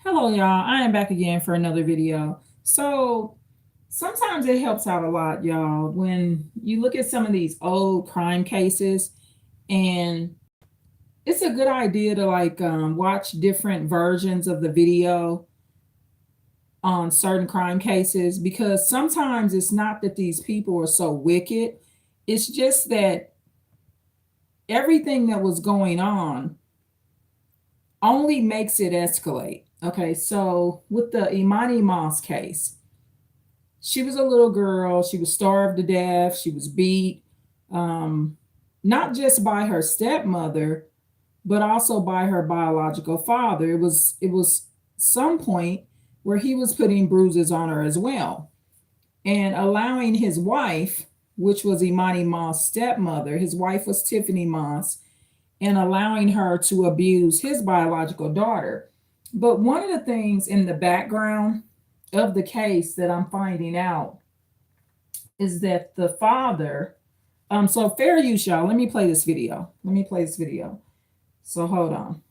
Hello, y'all. I am back again for another video. So, sometimes it helps out a lot, y'all, when you look at some of these old crime cases, and it's a good idea to watch different versions of the video on certain crime cases because sometimes it's not that these people are so wicked, it's just that everything that was going on only makes it escalate. Okay, so with the Imani Moss case, she was a little girl. She was starved to death. She was beat, um, not just by her stepmother, but also by her biological father. It was some point where he was putting bruises on her as well, and allowing his wife, which was Imani Moss' stepmother, his wife was Tiffany Moss, and allowing her to abuse his biological daughter. But one of the things in the background of the case that I'm finding out is that the father, so fair use, y'all. Let me play this video. Let me play this video. So hold on.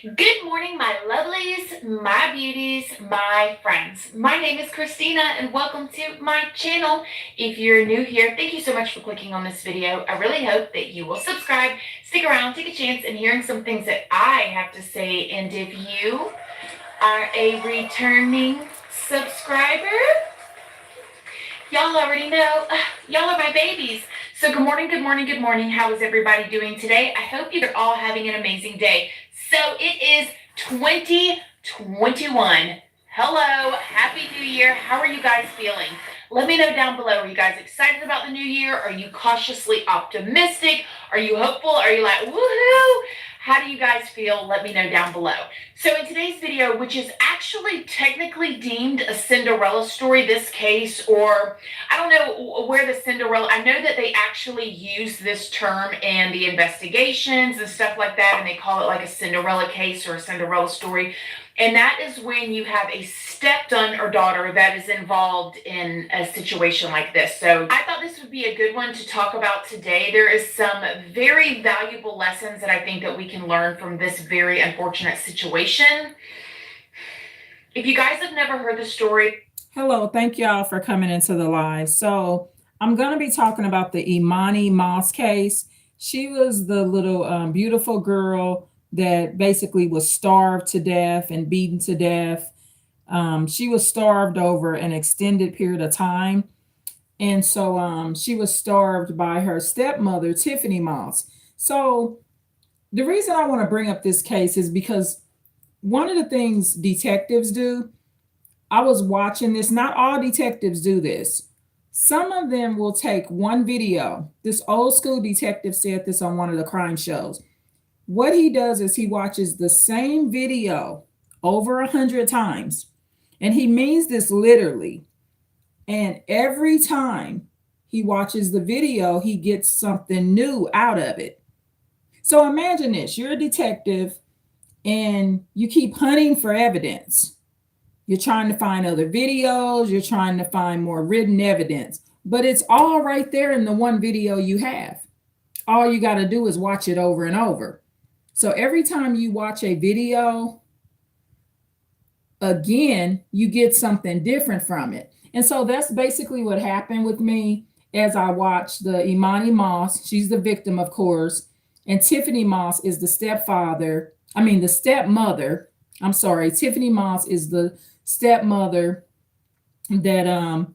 Good morning, my lovelies, my beauties, my friends. My name is Christina and welcome to my channel. If you're new here, thank you so much for clicking on this video. I really hope that you will subscribe, stick around, take a chance in hearing some things that I have to say. And if you are a returning subscriber, y'all already know, y'all are my babies. So good morning, good morning, good morning. How is everybody doing today? I hope you're all having an amazing day. So it is 2021. Hello, happy new year. How are you guys feeling? Let me know down below. Are you guys excited about the new year? Are you cautiously optimistic? Are you hopeful? Are you like, woohoo? How do you guys feel? Let me know down below. So in today's video, which is actually technically deemed a Cinderella story, this case, or I don't know where the Cinderella, I know that they actually use this term in the investigations and stuff like that, and they call it like a Cinderella case or a Cinderella story. And that is when you have a stepson or daughter that is involved in a situation like this. So I thought this would be a good one to talk about today. There is some very valuable lessons that I think that we can learn from this very unfortunate situation. If you guys have never heard the story. Hello, thank y'all for coming into the live. So I'm going to be talking about the Imani Moss case. She was the little beautiful girl that basically was starved to death and beaten to death. She was starved over an extended period of time. And so she was starved by her stepmother, Tiffany Moss. So the reason I want to bring up this case is because one of the things detectives do, I was watching this, not all detectives do this. Some of them will take one video. This old school detective said this on one of the crime shows. What he does is he watches the same video over 100 times. And he means this literally. And every time he watches the video, he gets something new out of it. So imagine this, you're a detective and you keep hunting for evidence. You're trying to find other videos, you're trying to find more written evidence, but it's all right there in the one video you have. All you got to do is watch it over and over. So every time you watch a video again, you get something different from it. And so that's basically what happened with me as I watched the Imani Moss. She's the victim, of course, and Tiffany Moss is the stepfather. I mean, the stepmother. I'm sorry, Tiffany Moss is the stepmother that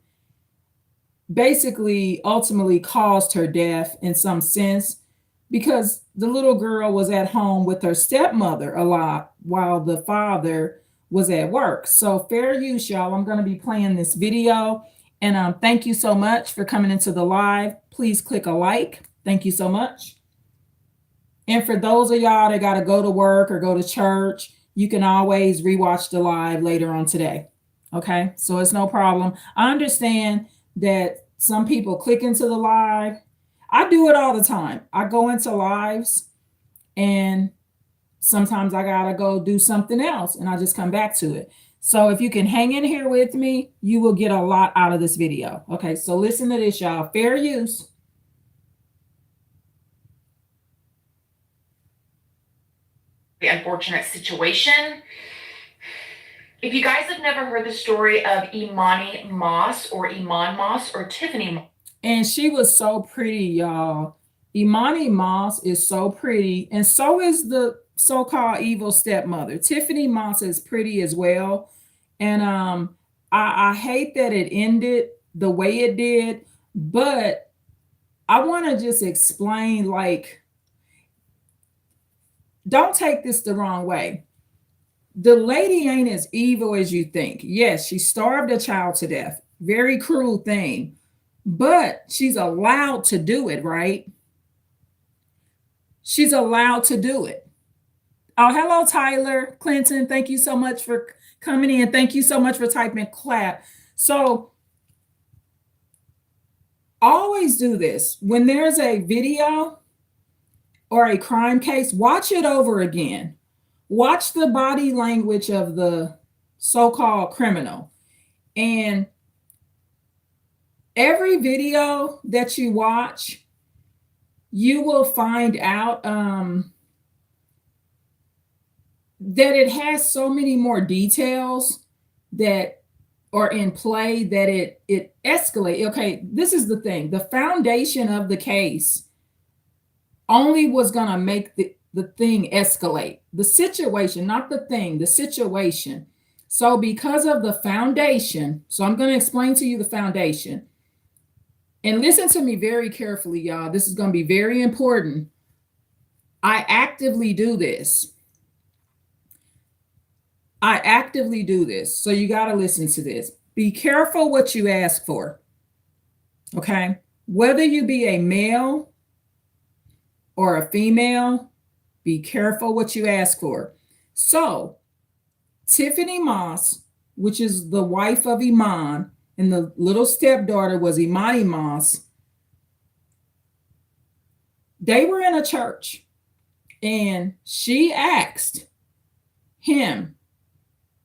basically ultimately caused her death in some sense because the little girl was at home with her stepmother a lot while the father was at work. So fair use, y'all. I'm going to be playing this video. And thank you so much for coming into the live. Please click a like. Thank you so much. And for those of y'all that got to go to work or go to church, you can always rewatch the live later on today. Okay, so it's no problem. I understand that some people click into the live. I do it all the time. I go into lives and sometimes I gotta go do something else and I just come back to it. So if you can hang in here with me, you will get a lot out of this video. Okay, so listen to this, y'all. Fair use. unfortunate situation. If you guys have never heard the story of Imani Moss or Iman Moss or Tiffany Moss, and she was so pretty, y'all. Imani Moss is so pretty, and so is the so-called evil stepmother. Tiffany Moss is pretty as well. And I hate that it ended the way it did, but I want to just explain, like, don't take this the wrong way. The lady ain't as evil as you think. Yes, she starved a child to death. Very cruel thing. But she's allowed to do it, right? She's allowed to do it. Oh, hello, Tyler Clinton. Thank you so much for coming in. Thank you so much for typing clap. So always do this. When there's a video or a crime case, watch it over again. Watch the body language of the so-called criminal. And every video that you watch, you will find out that it has so many more details that are in play that it escalates. Okay, this is the thing. The foundation of the case only was going to make the thing escalate. The situation, not the thing, the situation. So because of the foundation, so I'm going to explain to you the foundation. And listen to me very carefully, y'all. This is going to be very important. I actively do this. I actively do this. So you got to listen to this. Be careful what you ask for. Okay? Whether you be a male or a female, be careful what you ask for. So, Tiffany Moss, which is the wife of Iman, and the little stepdaughter was Imani Moss. They were in a church, and she asked him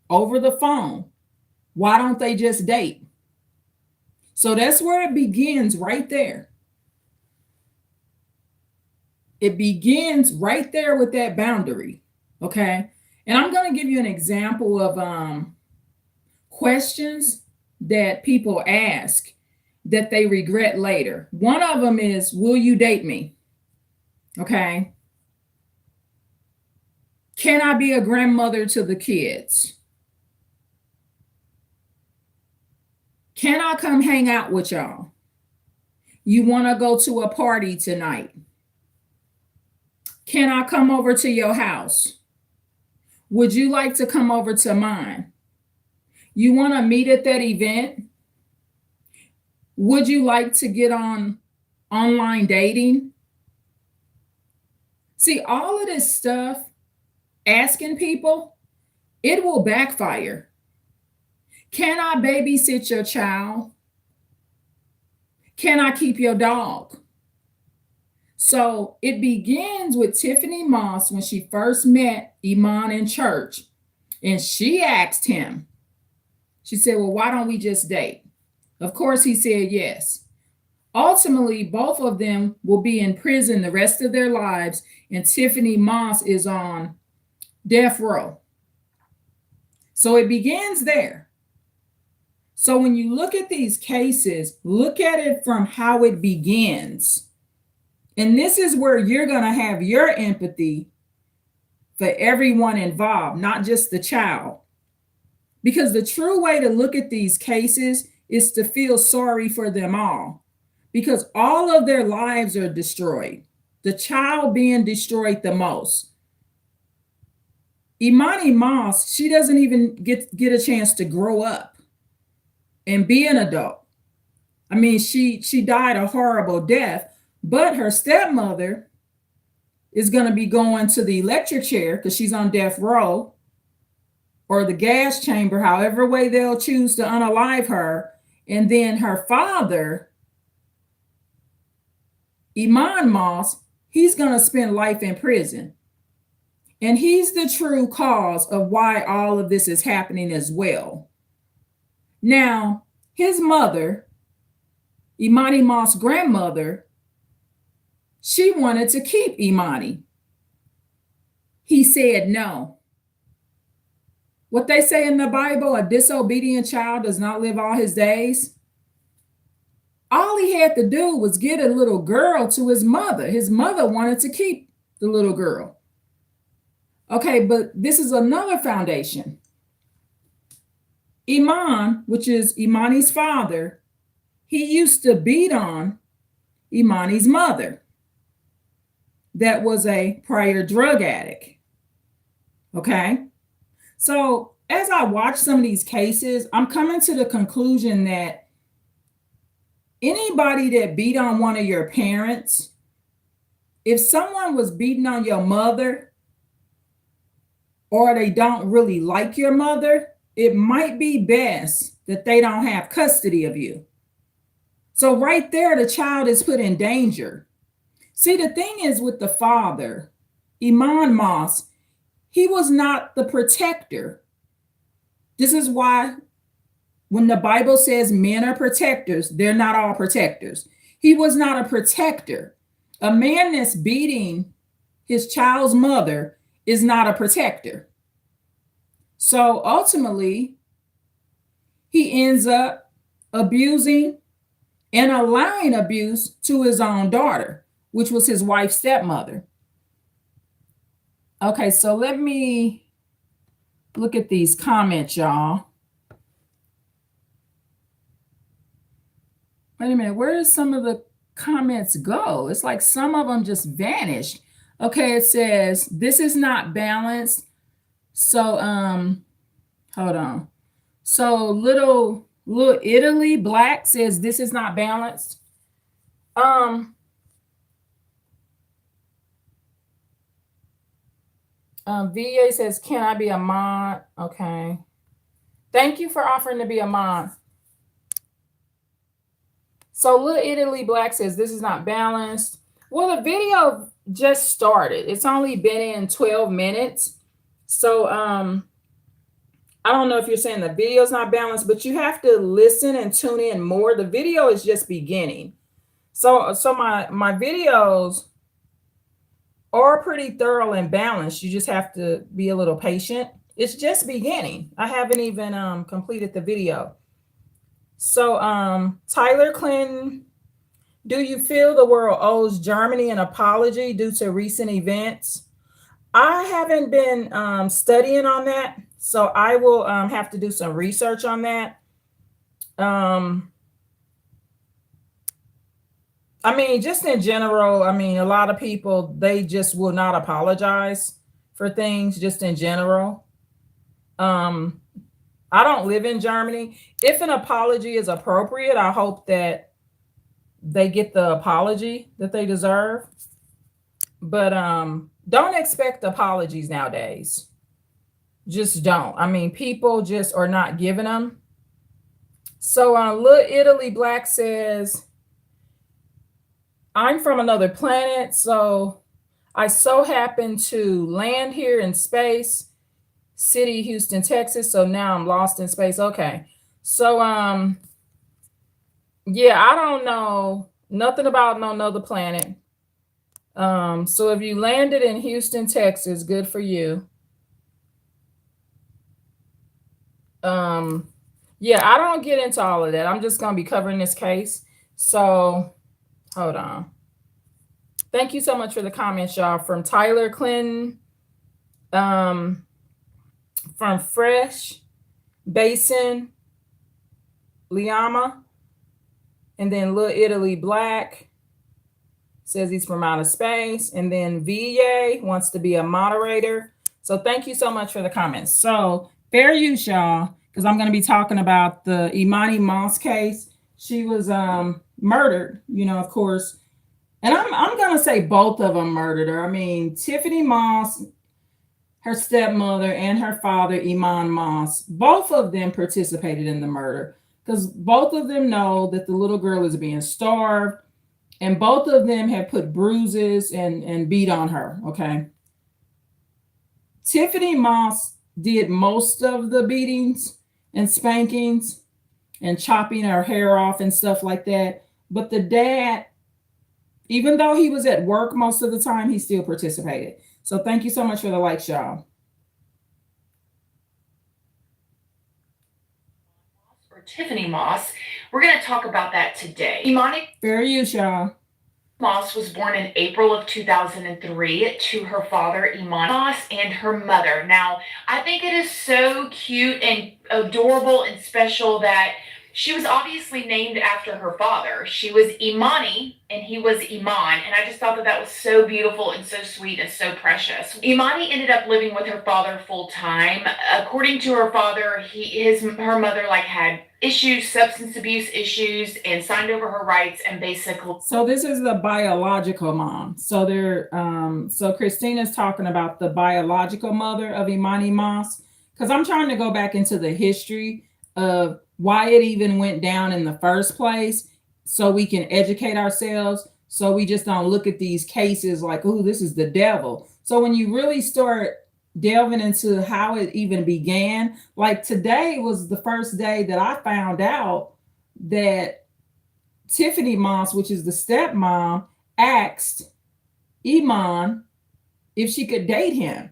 over the phone, why don't they just date? So that's where it begins, right there. It begins right there with that boundary, okay? And I'm going to give you an example of questions that people ask that they regret later. One of them is, will you date me? Okay. Can I be a grandmother to the kids? Can I come hang out with y'all? You want to go to a party tonight? Can I come over to your house? Would you like to come over to mine? You want to meet at that event? Would you like to get on online dating? See, all of this stuff, asking people, it will backfire. Can I babysit your child? Can I keep your dog? So it begins with Tiffany Moss when she first met Iman in church. And she asked him, she said, well, why don't we just date? Of course, he said yes. Ultimately, both of them will be in prison the rest of their lives, and Tiffany Moss is on death row. So it begins there. So when you look at these cases, look at it from how it begins. And this is where you're going to have your empathy for everyone involved, not just the child. Because the true way to look at these cases is to feel sorry for them all, because all of their lives are destroyed. The child being destroyed the most. Imani Moss, she doesn't even get a chance to grow up and be an adult. I mean, she died a horrible death. But her stepmother is going to be going to the electric chair because she's on death row, or the gas chamber, however way they'll choose to unalive her. And then her father, Iman Moss, he's going to spend life in prison. And he's the true cause of why all of this is happening as well. Now, his mother, Imani Moss' grandmother, she wanted to keep Imani. he said no. What they say in the Bible, a disobedient child does not live all his days. All he had to do was get a little girl to his mother. His mother wanted to keep the little girl. Okay, but this is another foundation. Iman, which is Imani's father, he used to beat on Imani's mother. That was a prior drug addict. Okay, so as I watch some of these cases, I'm coming to the conclusion that anybody that beat on one of your parents, if someone was beating on your mother, or they don't really like your mother, it might be best that they don't have custody of you. So right there, the child is put in danger. See, the thing is with the father, Iman Moss, he was not the protector. This is why when the Bible says men are protectors, they're not all protectors. He was not a protector. A man that's beating his child's mother is not a protector. So ultimately, he ends up abusing and allowing abuse to his own daughter, which was his wife's stepmother. Okay, so let me look at these comments, y'all. Wait a minute, where did some of the comments go? It's like some of them just vanished. Okay, it says, this is not balanced. So, hold on. So little Italy Black says, this is not balanced. VA says, can I be a mod? Okay. Thank you for offering to be a mod. So Little Italy Black says, this is not balanced. Well, the video just started. It's only been in 12 minutes. So I don't know if you're saying the video is not balanced, but you have to listen and tune in more. The video is just beginning. So my videos are pretty thorough and balanced. You just have to be a little patient. It's just beginning. I haven't even completed the video. So Tyler Clinton, do you feel the world owes Germany an apology due to recent events? I haven't been studying on that, so I will have to do some research on that. I mean, just in general, I mean, a lot of people, they just will not apologize for things just in general. I don't live in Germany. If an apology is appropriate, I hope that they get the apology that they deserve. But don't expect apologies nowadays. Just don't. I mean, people just are not giving them. So Little Italy Black says, I'm from another planet, so I so happen to land here in space, city, Houston, Texas. So now I'm lost in space. Okay. So yeah, I don't know nothing about no other planet. So if you landed in Houston, Texas, good for you. Yeah, I don't get into all of that. I'm just going to be covering this case. So hold on. Thank you so much for the comments, y'all. From Tyler Clinton, from Fresh Basin, Liama, and then Little Italy Black says he's from outer space, and then VA wants to be a moderator. So thank you so much for the comments. So fair use, y'all, because I'm going to be talking about the Imani Moss case. She was murdered, you know, of course. And I'm going to say both of them murdered her. I mean, Tiffany Moss, her stepmother, and her father, Iman Moss, both of them participated in the murder because both of them know that the little girl is being starved, and both of them have put bruises and beat on her, okay? Tiffany Moss did most of the beatings and spankings and chopping her hair off and stuff like that. But the dad, even though he was at work most of the time, he still participated. So thank you so much for the likes, y'all. Or Tiffany Moss. We're going to talk about that today. Imani Fair use, y'all. Moss was born in April of 2003 to her father, Iman Moss, and her mother. Now, I think it is so cute and adorable and special that she was obviously named after her father. She was Imani and he was Iman. And I just thought that that was so beautiful and so sweet and so precious. Imani ended up living with her father full time. According to her father, her mother had issues, substance abuse issues, and signed over her rights and basically. So this is the biological mom. So so Christina's talking about the biological mother of Imani Moss, because I'm trying to go back into the history of why it even went down in the first place, so we can educate ourselves, so we just don't look at these cases like, oh, this is the devil. So when you really start delving into how it even began, like today was the first day that I found out that Tiffany Moss, which is the stepmom, asked Iman if she could date him.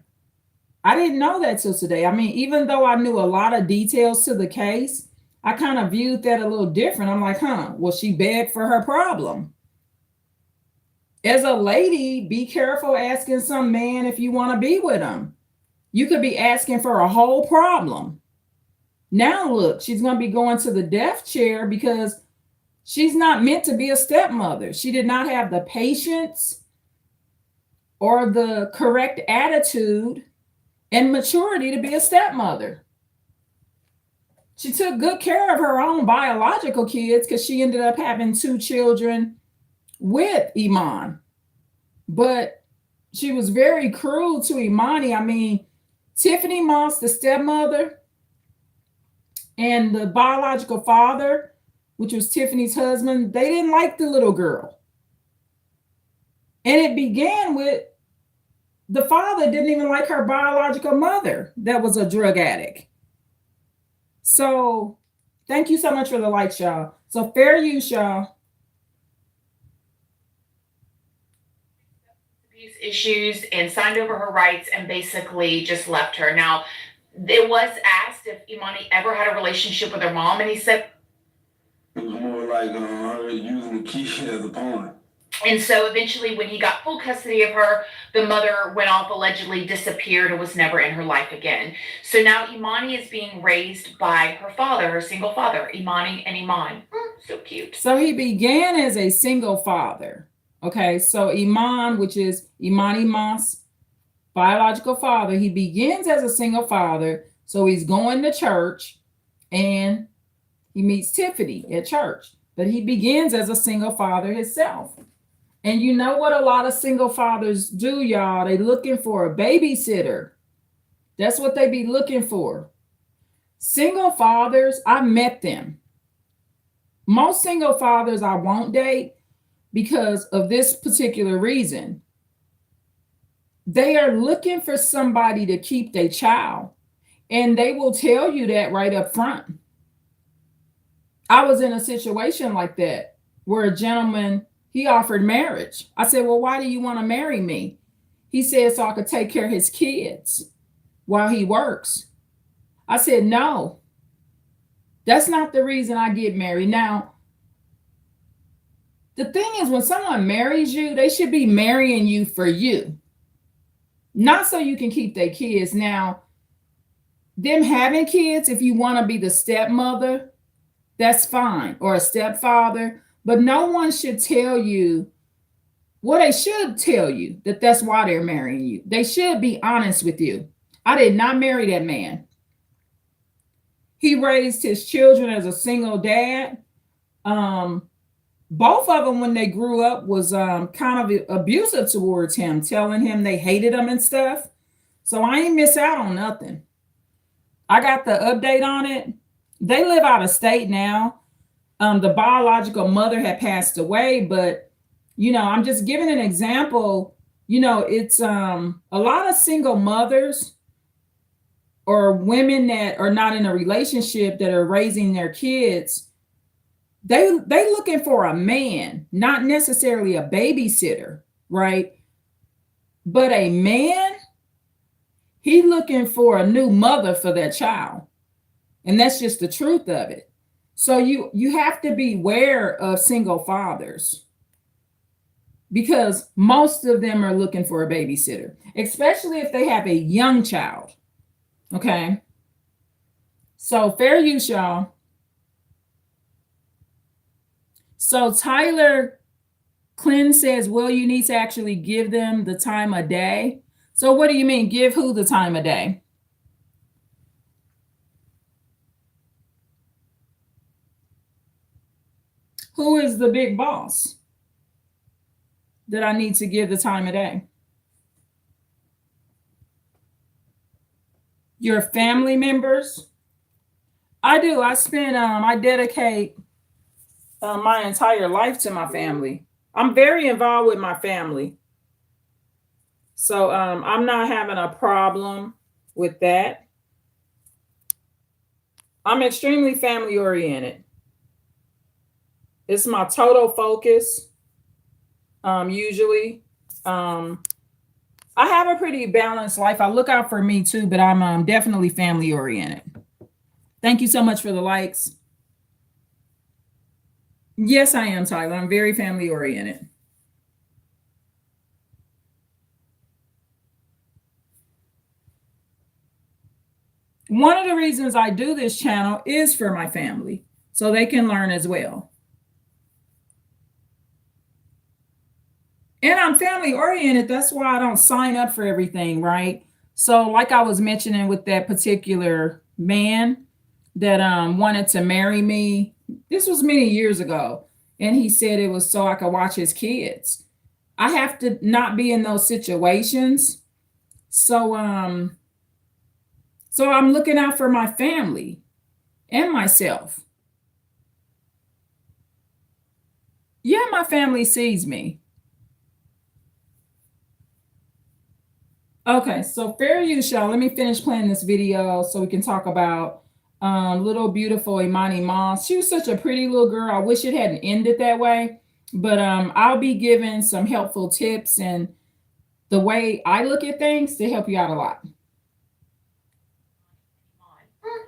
I didn't know that till today. I mean, even though I knew a lot of details to the case, I kind of viewed that a little different. I'm like, well, she begged for her problem. As a lady, be careful asking some man if you want to be with him. You could be asking for a whole problem. Now, look, she's going to be going to the death chair because she's not meant to be a stepmother. She did not have the patience or the correct attitude and maturity to be a stepmother. She took good care of her own biological kids because she ended up having 2 children with Iman. But she was very cruel to Imani. I mean, Tiffany Moss, the stepmother, and the biological father, which was Tiffany's husband, they didn't like the little girl. And it began with the father didn't even like her biological mother that was a drug addict. So thank you so much for the likes, y'all. So fair use, y'all. Abuse issues and signed over her rights and basically just left her. Now, it was asked if Imani ever had a relationship with her mom, and he said it was more like her using the key as a pawn. And so eventually, when he got full custody of her, the mother went off, allegedly disappeared, and was never in her life again. So now Imani is being raised by her father, her single father, Imani and Iman. So cute. So he began as a single father. Okay, so Iman, which is Imani Moss, biological father, he begins as a single father. So he's going to church and he meets Tiffany at church, but he begins as a single father himself. And you know what a lot of single fathers do, y'all? They looking for a babysitter. That's what they be looking for. Single fathers, I met them. Most single fathers I won't date because of this particular reason. They are looking for somebody to keep their child. And they will tell you that right up front. I was in a situation like that where a gentleman, he offered marriage. I said, well, why do you want to marry me? He said, so I could take care of his kids while he works. I said, no, that's not the reason I get married. Now, the thing is, when someone marries you, they should be marrying you for you, not so you can keep their kids. Now, them having kids, if you want to be the stepmother, that's fine, or a stepfather. But no one should tell you, well, they should tell you that that's why they're marrying you. They should be honest with you. I did not marry that man. He raised his children as a single dad. Both of them, when they grew up, was kind of abusive towards him, telling him they hated him and stuff. So I ain't miss out on nothing. I got the update on it. They live out of state now. The biological mother had passed away, but, you know, I'm just giving an example. You know, it's a lot of single mothers or women that are not in a relationship that are raising their kids. They looking for a man, not necessarily a babysitter, right? But a man, he looking for a new mother for that child. And that's just the truth of it. So you have to beware of single fathers, because most of them are looking for a babysitter, especially if they have a young child. Okay. So fair use, y'all. So Tyler Klin says, well, you need to actually give them the time of day. So what do you mean? Give who the time of day? Who is the big boss that I need to give the time of day? Your family members? I do. I dedicate my entire life to my family. I'm very involved with my family. So I'm not having a problem with that. I'm extremely family oriented. It's my total focus. Usually, I have a pretty balanced life. I look out for me too, but I'm definitely family oriented. Thank you so much for the likes. Yes, I am, Tyler. I'm very family oriented. One of the reasons I do this channel is for my family, so they can learn as well. And I'm family oriented. That's why I don't sign up for everything, right? So like I was mentioning with that particular man that wanted to marry me, this was many years ago. And he said it was so I could watch his kids. I have to not be in those situations. So I'm looking out for my family and myself. Yeah, my family sees me. Okay, so fair use, y'all. Let me finish playing this video so we can talk about little beautiful Imani Moss. She was such a pretty little girl. I wish it hadn't ended that way, but I'll be giving some helpful tips and the way I look at things to help you out a lot.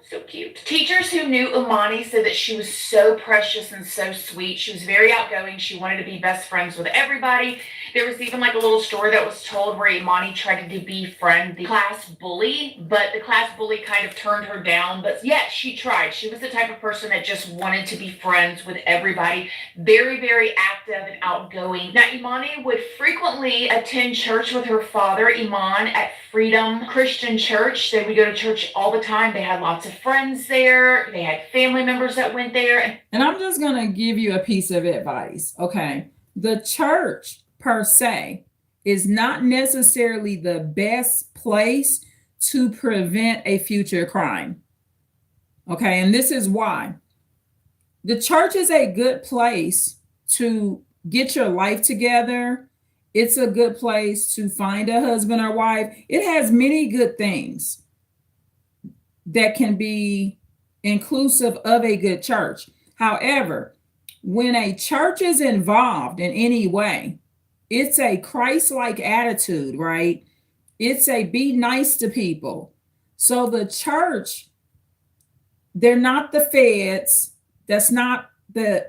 So cute. Teachers who knew Imani said that she was so precious and so sweet. She was very outgoing. She wanted to be best friends with everybody. There was even like a little story that was told where Imani tried to befriend the class bully, but the class bully kind of turned her down. But yeah, she tried. She was the type of person that just wanted to be friends with everybody. Very, very active and outgoing. Now, Imani would frequently attend church with her father, Iman, at Freedom Christian Church. They would go to church all the time. They had lots of friends there. They had family members that went there. And I'm just going to give you a piece of advice. Okay. The church per se is not necessarily the best place to prevent a future crime. Okay. And this is why. The church is a good place to get your life together. It's a good place to find a husband or wife. It has many good things that can be inclusive of a good church. However, when a church is involved in any way, it's a Christ-like attitude, right? It's a be nice to people. So the church, they're not the feds. That's not the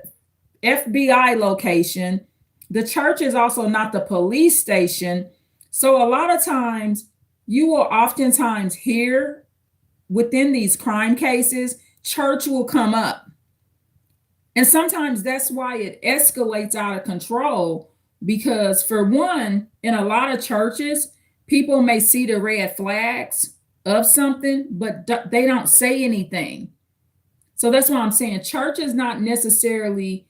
FBI location. The church is also not the police station. So a lot of times you will oftentimes hear within these crime cases, church will come up. And sometimes that's why it escalates out of control, because for one, in a lot of churches, people may see the red flags of something, but they don't say anything. So that's why I'm saying church is not necessarily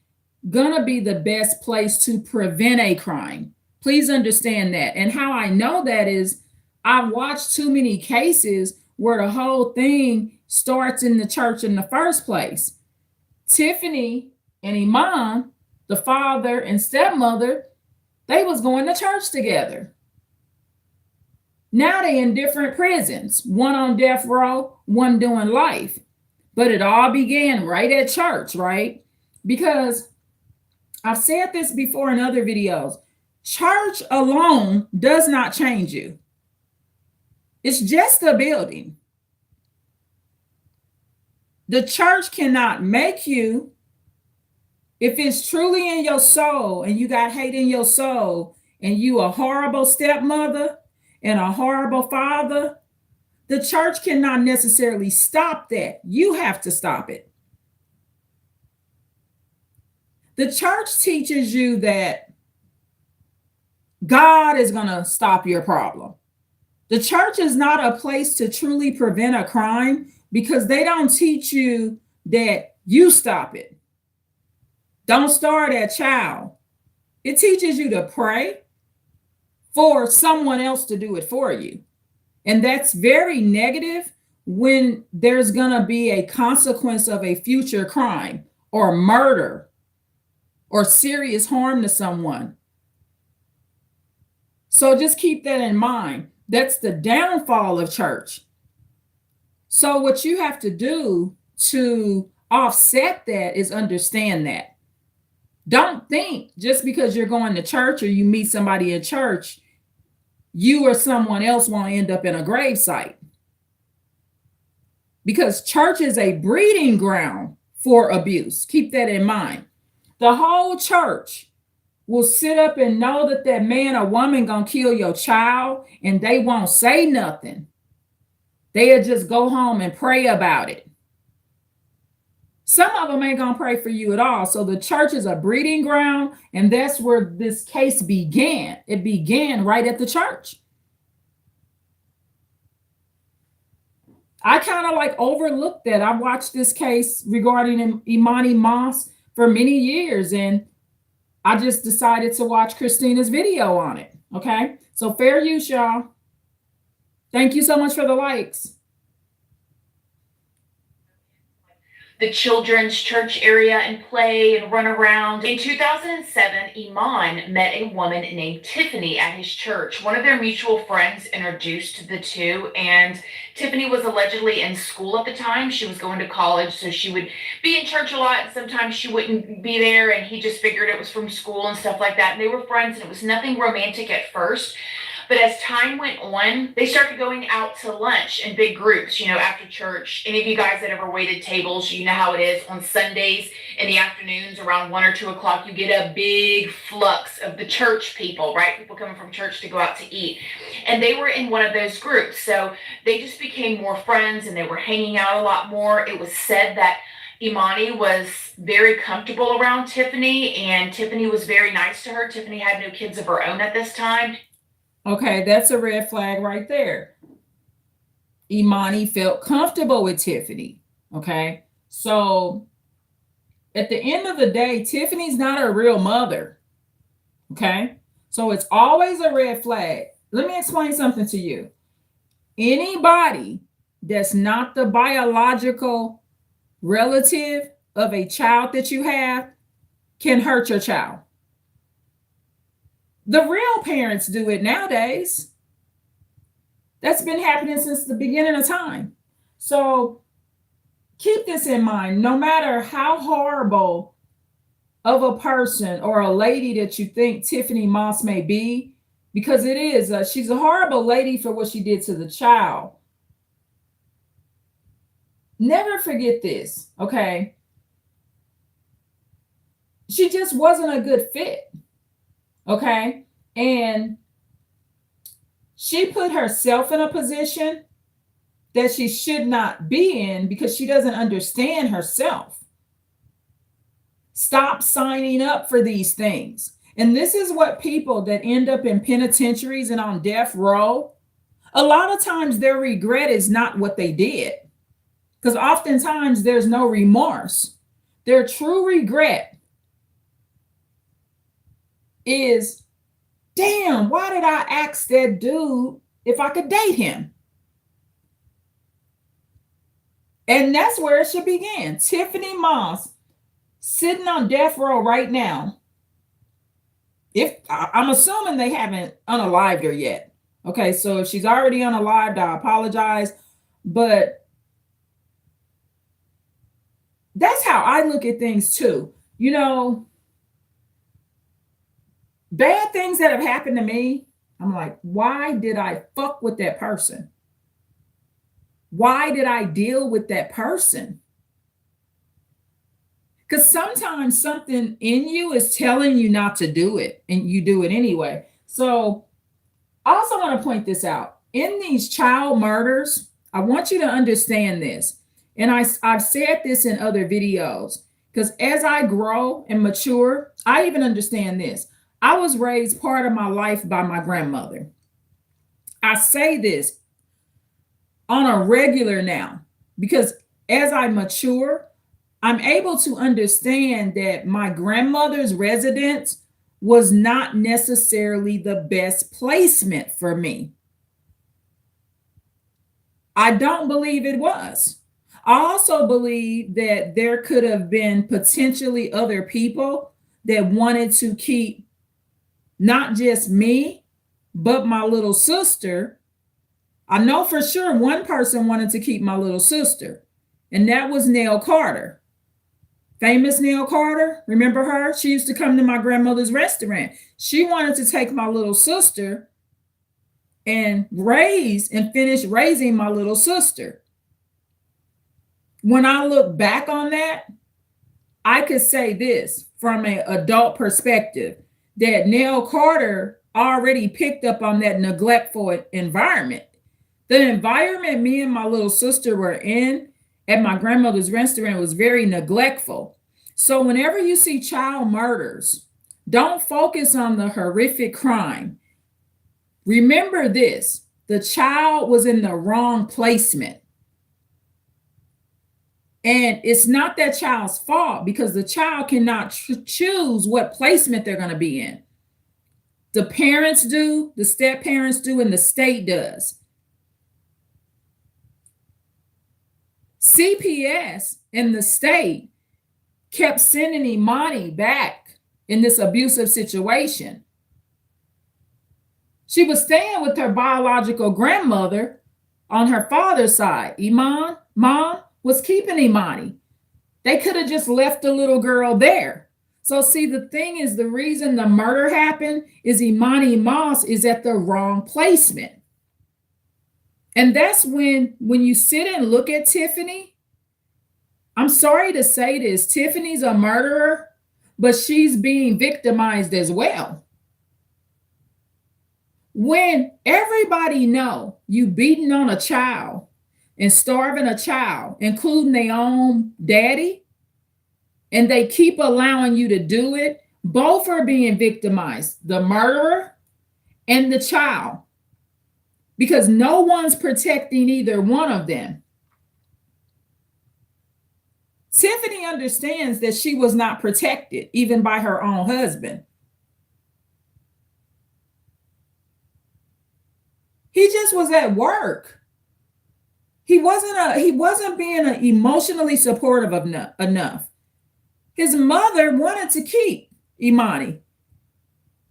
going to be the best place to prevent a crime. Please understand that. And how I know that is I've watched too many cases where the whole thing starts in the church in the first place. Tiffany and Iman, the father and stepmother, they was going to church together. Now they in different prisons, one on death row, one doing life. But it all began right at church, right? Because I've said this before in other videos. Church alone does not change you. It's just a building. The church cannot make you. If it's truly in your soul and you got hate in your soul and you a horrible stepmother and a horrible father, the church cannot necessarily stop that. You have to stop it. The church teaches you that God is going to stop your problem. The church is not a place to truly prevent a crime because they don't teach you that you stop it. Don't start at child. It teaches you to pray for someone else to do it for you. And that's very negative when there's going to be a consequence of a future crime or murder or serious harm to someone. So just keep that in mind. That's the downfall of church. So what you have to do to offset that is understand that. Don't think just because you're going to church or you meet somebody in church, you or someone else won't end up in a gravesite. Because church is a breeding ground for abuse. Keep that in mind. The whole church will sit up and know that that man or woman gonna kill your child and they won't say nothing. They'll just go home and pray about it. Some of them ain't gonna pray for you at all. So the church is a breeding ground, and that's where this case began. It began right at the church. I kind of like overlooked that. I watched this case regarding Imani Moss for many years, and I just decided to watch Christina's video on it. Okay, so fair use, y'all. Thank you so much for the likes. The children's church area and play and run around. In 2007, Iman met a woman named Tiffany at his church. One of their mutual friends introduced the two, and Tiffany was allegedly in school at the time. She was going to college, so she would be in church a lot, and sometimes she wouldn't be there, and he just figured it was from school and stuff like that. And they were friends, and it was nothing romantic at first. But as time went on, they started going out to lunch in big groups, after church. Any of you guys that ever waited tables, you know how it is. On Sundays in the afternoons around 1 or 2 o'clock, you get a big flux of the church people, right? People coming from church to go out to eat. And they were in one of those groups. So they just became more friends and they were hanging out a lot more. It was said that Imani was very comfortable around Tiffany, and Tiffany was very nice to her. Tiffany had no kids of her own at this time. Okay, that's a red flag right there. Imani felt comfortable with Tiffany. Okay, so at the end of the day, Tiffany's not a real mother. Okay, so it's always a red flag. Let me explain something to you. Anybody that's not the biological relative of a child that you have can hurt your child. The real parents do it nowadays. That's been happening since the beginning of time. So keep this in mind. No matter how horrible of a person or a lady that you think Tiffany Moss may be, because it is, she's a horrible lady for what she did to the child. Never forget this, okay? She just wasn't a good fit. Okay. And she put herself in a position that she should not be in because she doesn't understand herself. Stop signing up for these things. And this is what people that end up in penitentiaries and on death row, a lot of times their regret is not what they did. Because oftentimes there's no remorse. Their true regret is, damn, why did I ask that dude if I could date him? And that's where it should begin. Tiffany Moss sitting on death row right now. If I'm assuming they haven't unalived her yet. Okay, so if she's already unalived, I apologize. But that's how I look at things too. bad things that have happened to me, I'm like, why did I fuck with that person? Why did I deal with that person? Because sometimes something in you is telling you not to do it, and you do it anyway. So I also want to point this out. In these child murders, I want you to understand this. And I've said this in other videos, because as I grow and mature, I even understand this. I was raised part of my life by my grandmother. I say this on a regular now, because as I mature, I'm able to understand that my grandmother's residence was not necessarily the best placement for me. I don't believe it was. I also believe that there could have been potentially other people that wanted to keep not just me, but my little sister. I know for sure one person wanted to keep my little sister, and that was Nell Carter. Famous Nell Carter, remember her? She used to come to my grandmother's restaurant. She wanted to take my little sister and finish raising my little sister. When I look back on that, I could say this from an adult perspective, that Nell Carter already picked up on that neglectful environment. The environment me and my little sister were in at my grandmother's restaurant was very neglectful. So whenever you see child murders, don't focus on the horrific crime. Remember this, the child was in the wrong placement. And it's not that child's fault, because the child cannot choose what placement they're going to be in. The parents do, the step parents do, and the state does. CPS and the state kept sending Imani back in this abusive situation. She was staying with her biological grandmother on her father's side. Mom was keeping Imani. They could have just left the little girl there. So see, the thing is, the reason the murder happened is Imani Moss is at the wrong placement. And that's when you sit and look at Tiffany, I'm sorry to say this, Tiffany's a murderer, but she's being victimized as well. When everybody know you beating on a child and starving a child, including their own daddy, and they keep allowing you to do it, both are being victimized, the murderer and the child, because no one's protecting either one of them. Tiffany understands that she was not protected, even by her own husband. He just was at work. He wasn't being emotionally supportive enough. His mother wanted to keep Imani.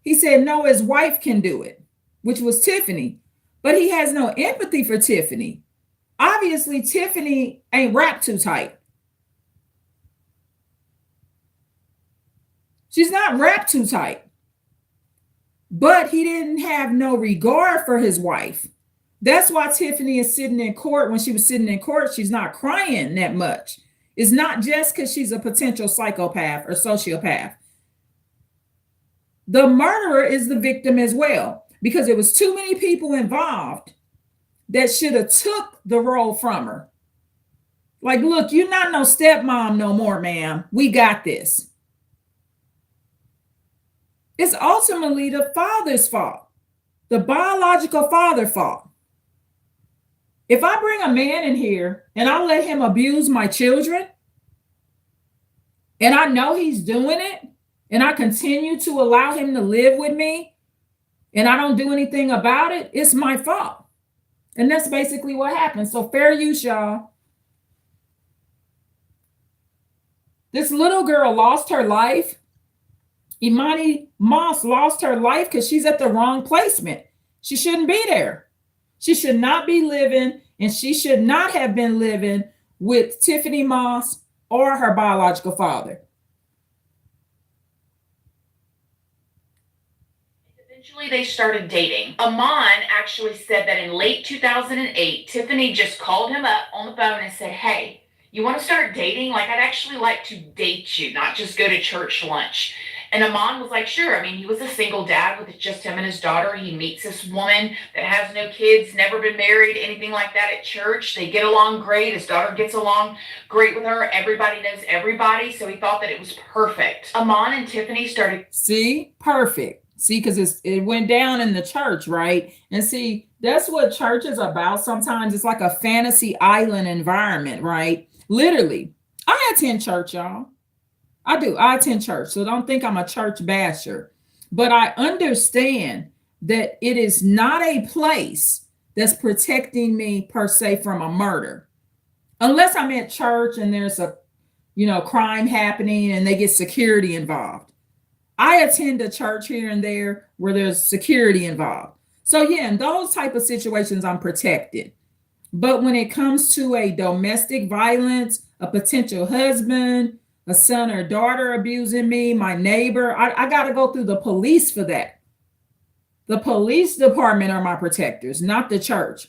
He said, no, his wife can do it, which was Tiffany. But he has no empathy for Tiffany. Obviously, Tiffany ain't wrapped too tight. She's not wrapped too tight. But he didn't have no regard for his wife. That's why Tiffany is sitting in court. When she was sitting in court, she's not crying that much. It's not just because she's a potential psychopath or sociopath. The murderer is the victim as well, because it was too many people involved that should have took the role from her. Like, look, you're not no stepmom no more, ma'am. We got this. It's ultimately the father's fault, the biological father's fault. If I bring a man in here and I let him abuse my children, and I know he's doing it, and I continue to allow him to live with me, and I don't do anything about it, it's my fault. And that's basically what happened. So fair use, y'all. This little girl lost her life. Imani Moss lost her life because she's at the wrong placement. She shouldn't be there. She should not be living, and she should not have been living with Tiffany Moss or her biological father. Eventually, they started dating. Amon actually said that in late 2008, Tiffany just called him up on the phone and said, "Hey, you want to start dating? Like, I'd actually like to date you, not just go to church lunch." And Amon was like, sure. I mean, he was a single dad with just him and his daughter. He meets this woman that has no kids, never been married, anything like that at church. They get along great. His daughter gets along great with her. Everybody knows everybody. So he thought that it was perfect. Amon and Tiffany started. See, perfect. See, because it went down in the church, right? And see, that's what church is about. Sometimes it's like a fantasy island environment, right? Literally, I attend church, y'all. I do. I attend church. So don't think I'm a church basher. But I understand that it is not a place that's protecting me per se from a murder. Unless I'm at church and there's a, crime happening and they get security involved. I attend a church here and there where there's security involved. So yeah, in those type of situations, I'm protected. But when it comes to a domestic violence, a potential husband, a son or daughter abusing me, my neighbor, I got to go through the police for that. The police department are my protectors, not the church.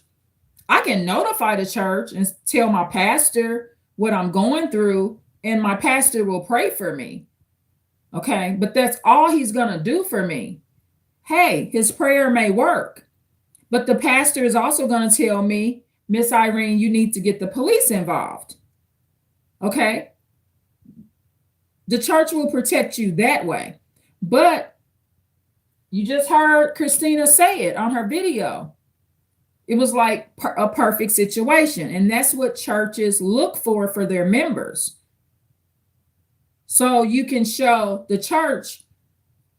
I can notify the church and tell my pastor what I'm going through, and my pastor will pray for me. Okay, but that's all he's going to do for me. Hey, his prayer may work, but the pastor is also going to tell me, Miss Irene, you need to get the police involved. Okay. The church will protect you that way. But you just heard Christina say it on her video. It was like a perfect situation. And that's what churches look for their members. So you can show the church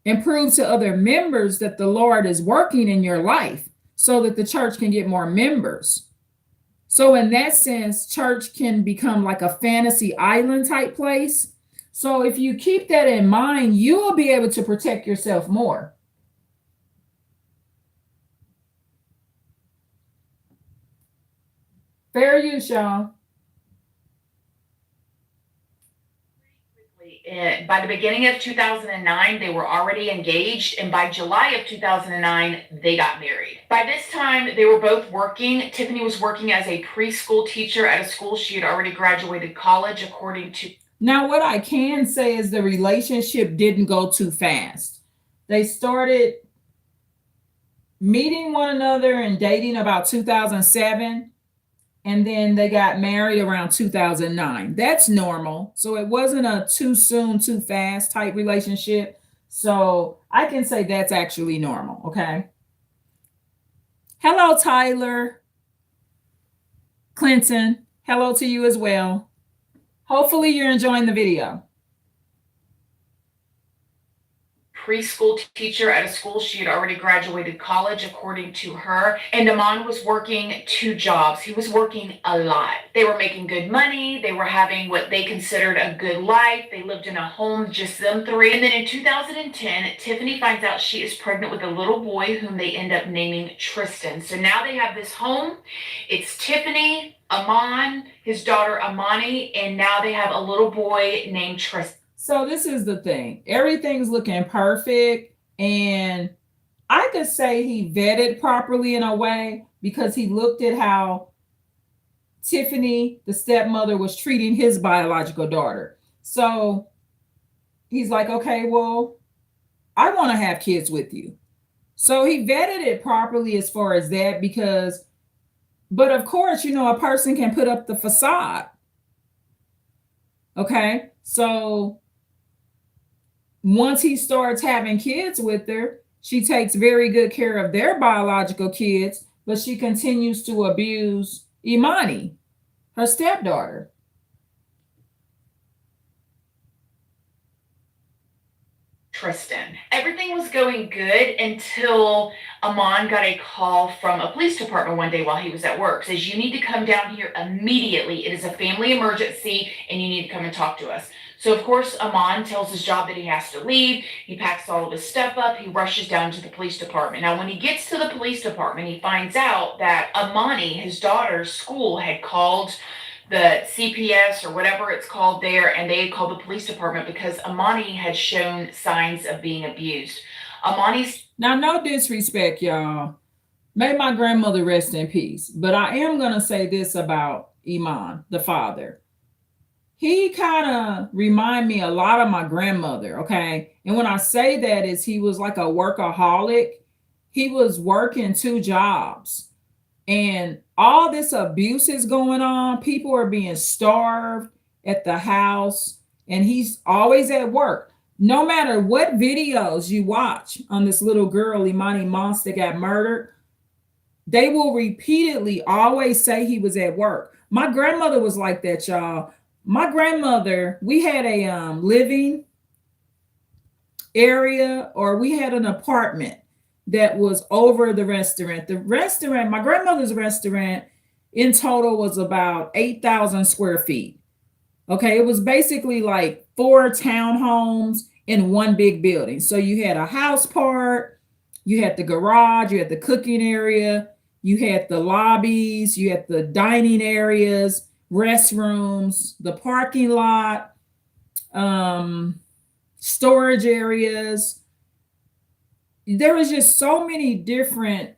and prove to other members that the Lord is working in your life so that the church can get more members. So in that sense, church can become like a fantasy island type place. So if you keep that in mind, you will be able to protect yourself more. Fair use, y'all. By the beginning of 2009, they were already engaged, and by July of 2009, they got married. By this time, they were both working. Tiffany was working as a preschool teacher at a school she had already graduated college, according to. Now, what I can say is the relationship didn't go too fast. They started meeting one another and dating about 2007. And then they got married around 2009. That's normal. So it wasn't a too soon, too fast type relationship. So I can say that's actually normal. Okay. Hello, Tyler. Clinton. Hello to you as well. Hopefully you're enjoying the video. Preschool teacher at a school she had already graduated college, according to her. And Amon was working 2 jobs. He was working a lot. They were making good money. They were having what they considered a good life. They lived in a home, just them 3. And then in 2010, Tiffany finds out she is pregnant with a little boy whom they end up naming Tristan. So now they have this home. It's Tiffany, Amon, his daughter Amani, and now they have a little boy named Tristan. So this is the thing. Everything's looking perfect. And I could say he vetted properly in a way because he looked at how Tiffany, the stepmother, was treating his biological daughter. So he's like, okay, well, I want to have kids with you. So he vetted it properly as far as that but of course, a person can put up the facade. Okay. So once he starts having kids with her, she takes very good care of their biological kids, but she continues to abuse Imani, her stepdaughter. Tristan. Everything was going good until Amon got a call from a police department one day while he was at work. Says, you need to come down here immediately. It is a family emergency and you need to come and talk to us. So of course, Amon tells his job that he has to leave. He packs all of his stuff up. He rushes down to the police department. Now, when he gets to the police department, he finds out that Amani, his daughter's school, had called the CPS or whatever it's called there, and they had called the police department because Amani had shown signs of being abused. Amani's. Now, no disrespect, y'all. May my grandmother rest in peace. But I am going to say this about Iman, the father. He kind of remind me a lot of my grandmother, okay? And when I say that is he was like a workaholic. He was working 2 jobs. And all this abuse is going on. People are being starved at the house, and he's always at work. No matter what videos you watch on this little girl, Imani Moss, that got murdered, they will repeatedly always say he was at work. My grandmother was like that, y'all. My grandmother, we had a living area, or we had an apartment that was over the restaurant. The restaurant, my grandmother's restaurant, in total was about 8,000 square feet. Okay, it was basically like 4 townhomes in one big building. So you had a house part, you had the garage, you had the cooking area, you had the lobbies, you had the dining areas, restrooms, the parking lot, storage areas. There was just so many different,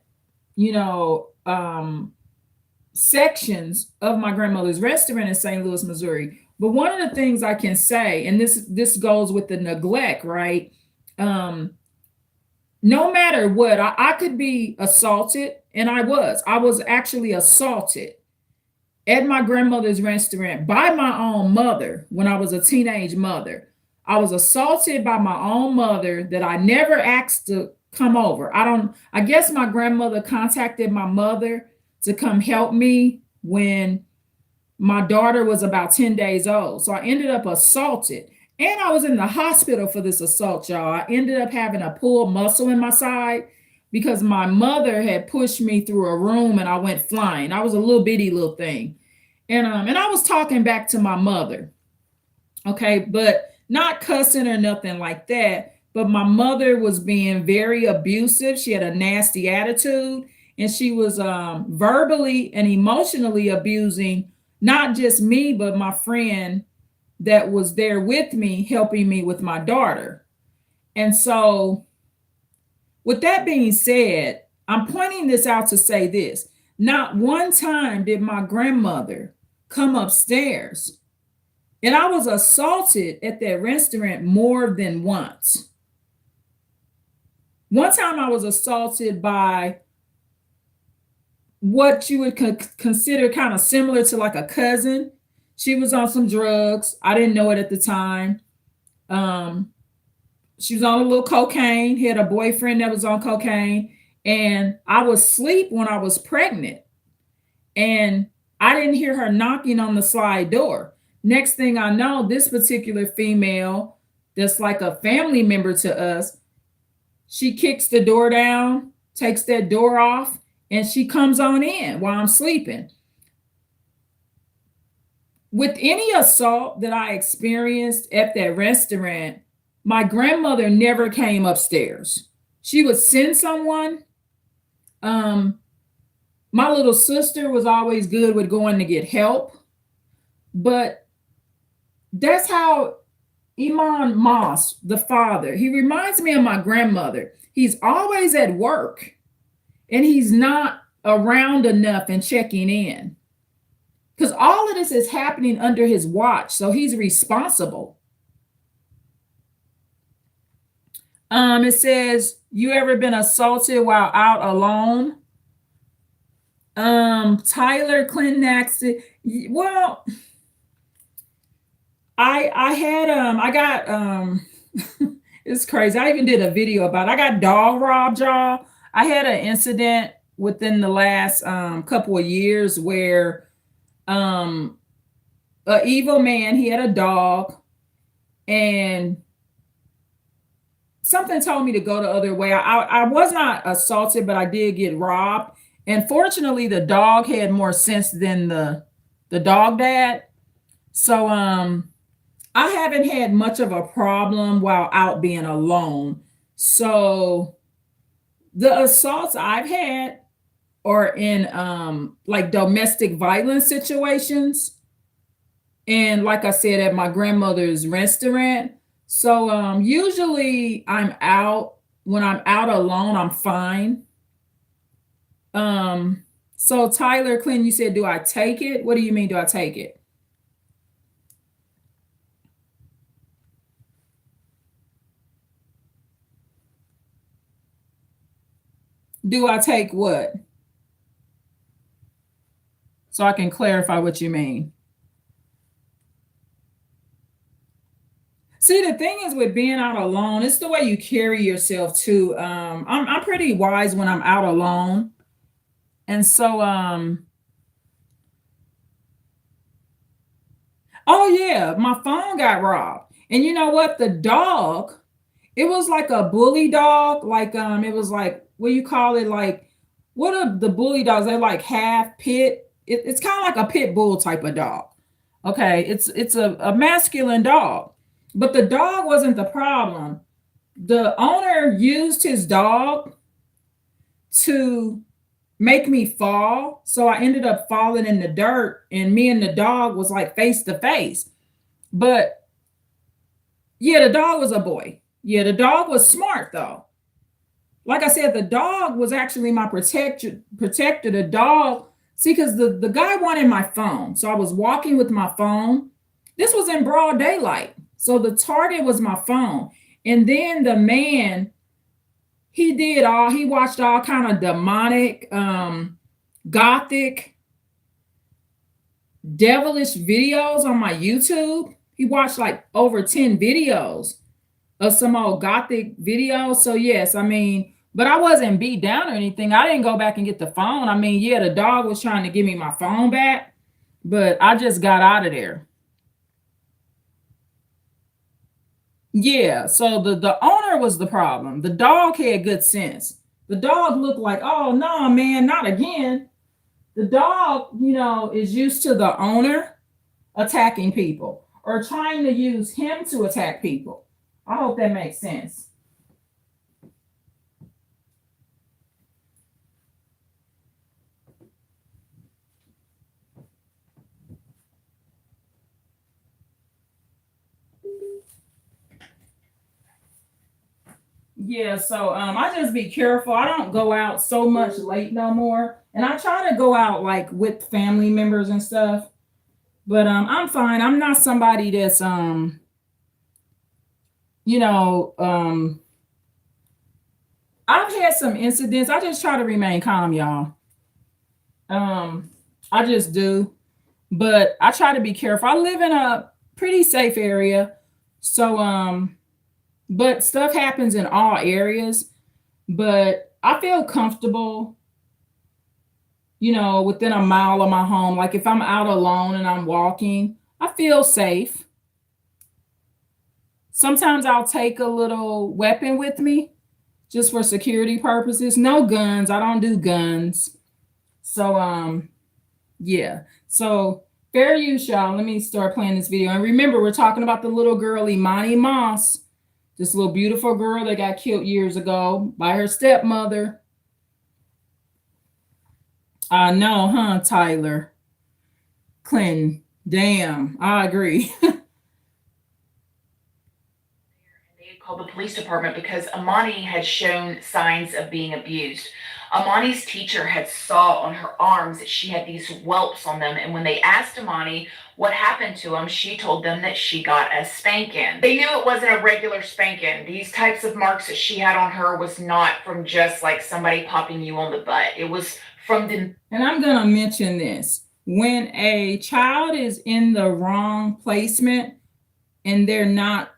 sections of my grandmother's restaurant in St. Louis, Missouri. But one of the things I can say, and this goes with the neglect, right? No matter what, I could be assaulted, and I was actually assaulted at my grandmother's restaurant by my own mother when I was a teenage mother. I was assaulted by my own mother that I never asked to come over. I guess my grandmother contacted my mother to come help me when my daughter was about 10 days old. So I ended up assaulted. And I was in the hospital for this assault, y'all. I ended up having a pulled muscle in my side because my mother had pushed me through a room and I went flying. I was a little bitty little thing. And I was talking back to my mother. Okay, but not cussing or nothing like that. But my mother was being very abusive. She had a nasty attitude, and she was verbally and emotionally abusing not just me, but my friend that was there with me, helping me with my daughter. And so, with that being said, I'm pointing this out to say this. Not one time did my grandmother come upstairs. And I was assaulted at that restaurant more than once. One time I was assaulted by what you would consider kind of similar to like a cousin. She was on some drugs. I didn't know it at the time. She was on a little cocaine, had a boyfriend that was on cocaine, and I was asleep when I was pregnant. And I didn't hear her knocking on the slide door. Next thing I know, this particular female that's like a family member to us, she kicks the door down, takes that door off, and she comes on in while I'm sleeping. With any assault that I experienced at that restaurant, my grandmother never came upstairs. She would send someone. My little sister was always good with going to get help. But that's how Iman Moss, the father, he reminds me of my grandmother. He's always at work and he's not around enough and checking in. Because all of this is happening under his watch, so he's responsible. It says, you ever been assaulted while out alone? Tyler Clinton asked it. Well, I got it's crazy. I even did a video about it. I got dog robbed, y'all. I had an incident within the last couple of years where an evil man, he had a dog, and something told me to go the other way. I was not assaulted, but I did get robbed. And fortunately, the dog had more sense than the dog dad. So I haven't had much of a problem while out being alone. So the assaults I've had are in like domestic violence situations. And like I said, at my grandmother's restaurant. So usually I'm out when I'm out alone, I'm fine. So Tyler, Clinton, you said, do I take it? What do you mean, do I take it? Do I take what? So I can clarify what you mean. See, the thing is with being out alone, it's the way you carry yourself too. I'm pretty wise when I'm out alone. And so, oh yeah, my phone got robbed. And you know what? The dog, it was like a bully dog. Like, it was like, what do you call it? Like, what are the bully dogs? They're like half pit. It's kind of like a pit bull type of dog. Okay, it's a masculine dog. But the dog wasn't the problem. The owner used his dog to make me fall. So I ended up falling in the dirt, and me and the dog was like face to face. But yeah, the dog was a boy. Yeah, the dog was smart though. Like I said, the dog was actually my protector. The dog, see, because the guy wanted my phone. So I was walking with my phone. This was in broad daylight. So the target was my phone. And then the man, he watched all kind of demonic, gothic, devilish videos on my YouTube. He watched like over 10 videos of some old gothic videos. So yes, I mean, but I wasn't beat down or anything. I didn't go back and get the phone. I mean, yeah, the dog was trying to give me my phone back, but I just got out of there. Yeah, so the owner was the problem. The dog had good sense. The dog looked like, oh no, man, not again. The dog, is used to the owner attacking people or trying to use him to attack people. I hope that makes sense. Yeah, so I just be careful. I don't go out so much late no more. And I try to go out like with family members and stuff. But I'm fine. I'm not somebody that's you know, I've had some incidents. I just try to remain calm, y'all. Um, I just do. But I try to be careful. I live in a pretty safe area. So but stuff happens in all areas. But I feel comfortable, within a mile of my home. Like if I'm out alone and I'm walking, I feel safe. Sometimes I'll take a little weapon with me just for security purposes. No guns. I don't do guns. So yeah. So fair use, y'all. Let me start playing this video. And remember, we're talking about the little girl Imani Moss, this little beautiful girl that got killed years ago by her stepmother. I know, huh, Tyler? Clinton. Damn, I agree. They had called the police department because Amani had shown signs of being abused. Amani's teacher had saw on her arms that she had these whelps on them, and when they asked Amani what happened to them, she told them that she got a spanking. They knew it wasn't a regular spanking. These types of marks that she had on her was not from just like somebody popping you on the butt. It was from the... And I'm going to mention this. When a child is in the wrong placement and they're not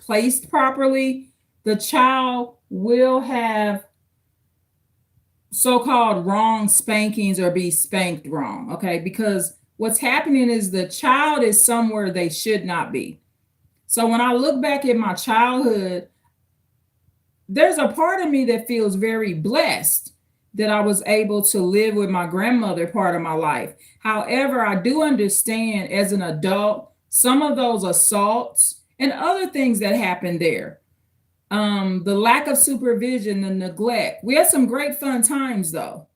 placed properly, the child will have so-called wrong spankings or be spanked wrong. Okay, because what's happening is the child is somewhere they should not be. So when I look back at my childhood, there's a part of me that feels very blessed that I was able to live with my grandmother part of my life. However, I do understand as an adult some of those assaults and other things that happened there. The lack of supervision, the neglect. We had some great fun times though.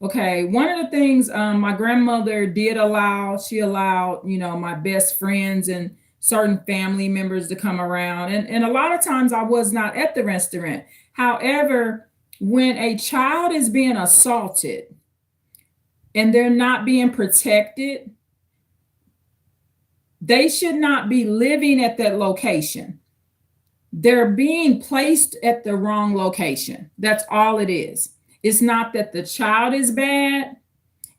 Okay, one of the things my grandmother did allow, she allowed, my best friends and certain family members to come around. And a lot of times I was not at the restaurant. However, when a child is being assaulted and they're not being protected, they should not be living at that location. They're being placed at the wrong location. That's all it is. It's not that the child is bad.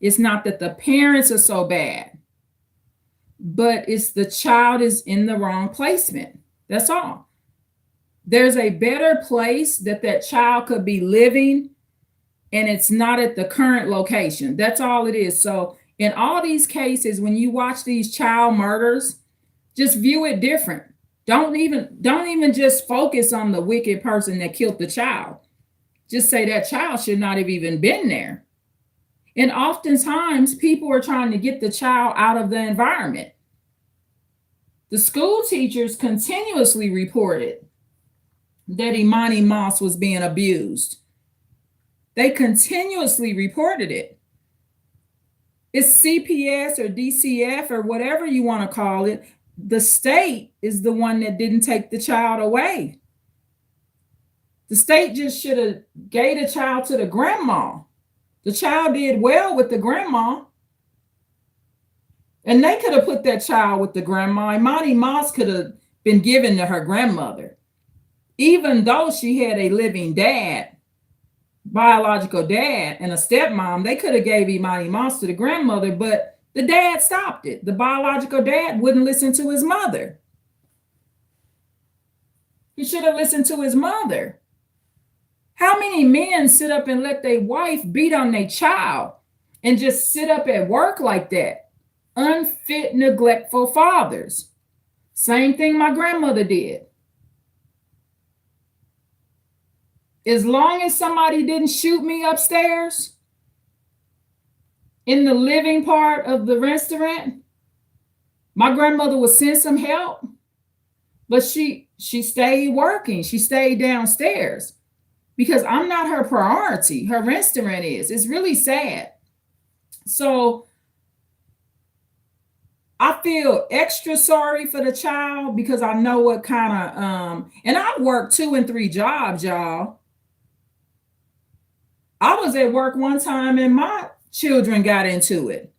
It's not that the parents are so bad, but it's the child is in the wrong placement. That's all. There's a better place that child could be living, and it's not at the current location. That's all it is. So in all these cases, when you watch these child murders, just view it different. Don't even just focus on the wicked person that killed the child. Just say that child should not have even been there. And oftentimes people are trying to get the child out of the environment. The school teachers continuously reported that Imani Moss was being abused. They continuously reported it. It's CPS or DCF or whatever you want to call it. The state is the one that didn't take the child away. The state just should have gave the child to the grandma. The child did well with the grandma. And they could have put that child with the grandma. Imani Moss could have been given to her grandmother. Even though she had a living dad, biological dad, and a stepmom, they could have gave Imani Moss to the grandmother, but the dad stopped it. The biological dad wouldn't listen to his mother. He should have listened to his mother. How many men sit up and let their wife beat on their child and just sit up at work like that? Unfit, neglectful fathers. Same thing my grandmother did. As long as somebody didn't shoot me upstairs in the living part of the restaurant, my grandmother would send some help, but she stayed working. She stayed downstairs because I'm not her priority. Her restaurant is. It's really sad. So I feel extra sorry for the child because I know what kind of, and I worked 2 and 3 jobs, y'all. I was at work one time and my children got into it.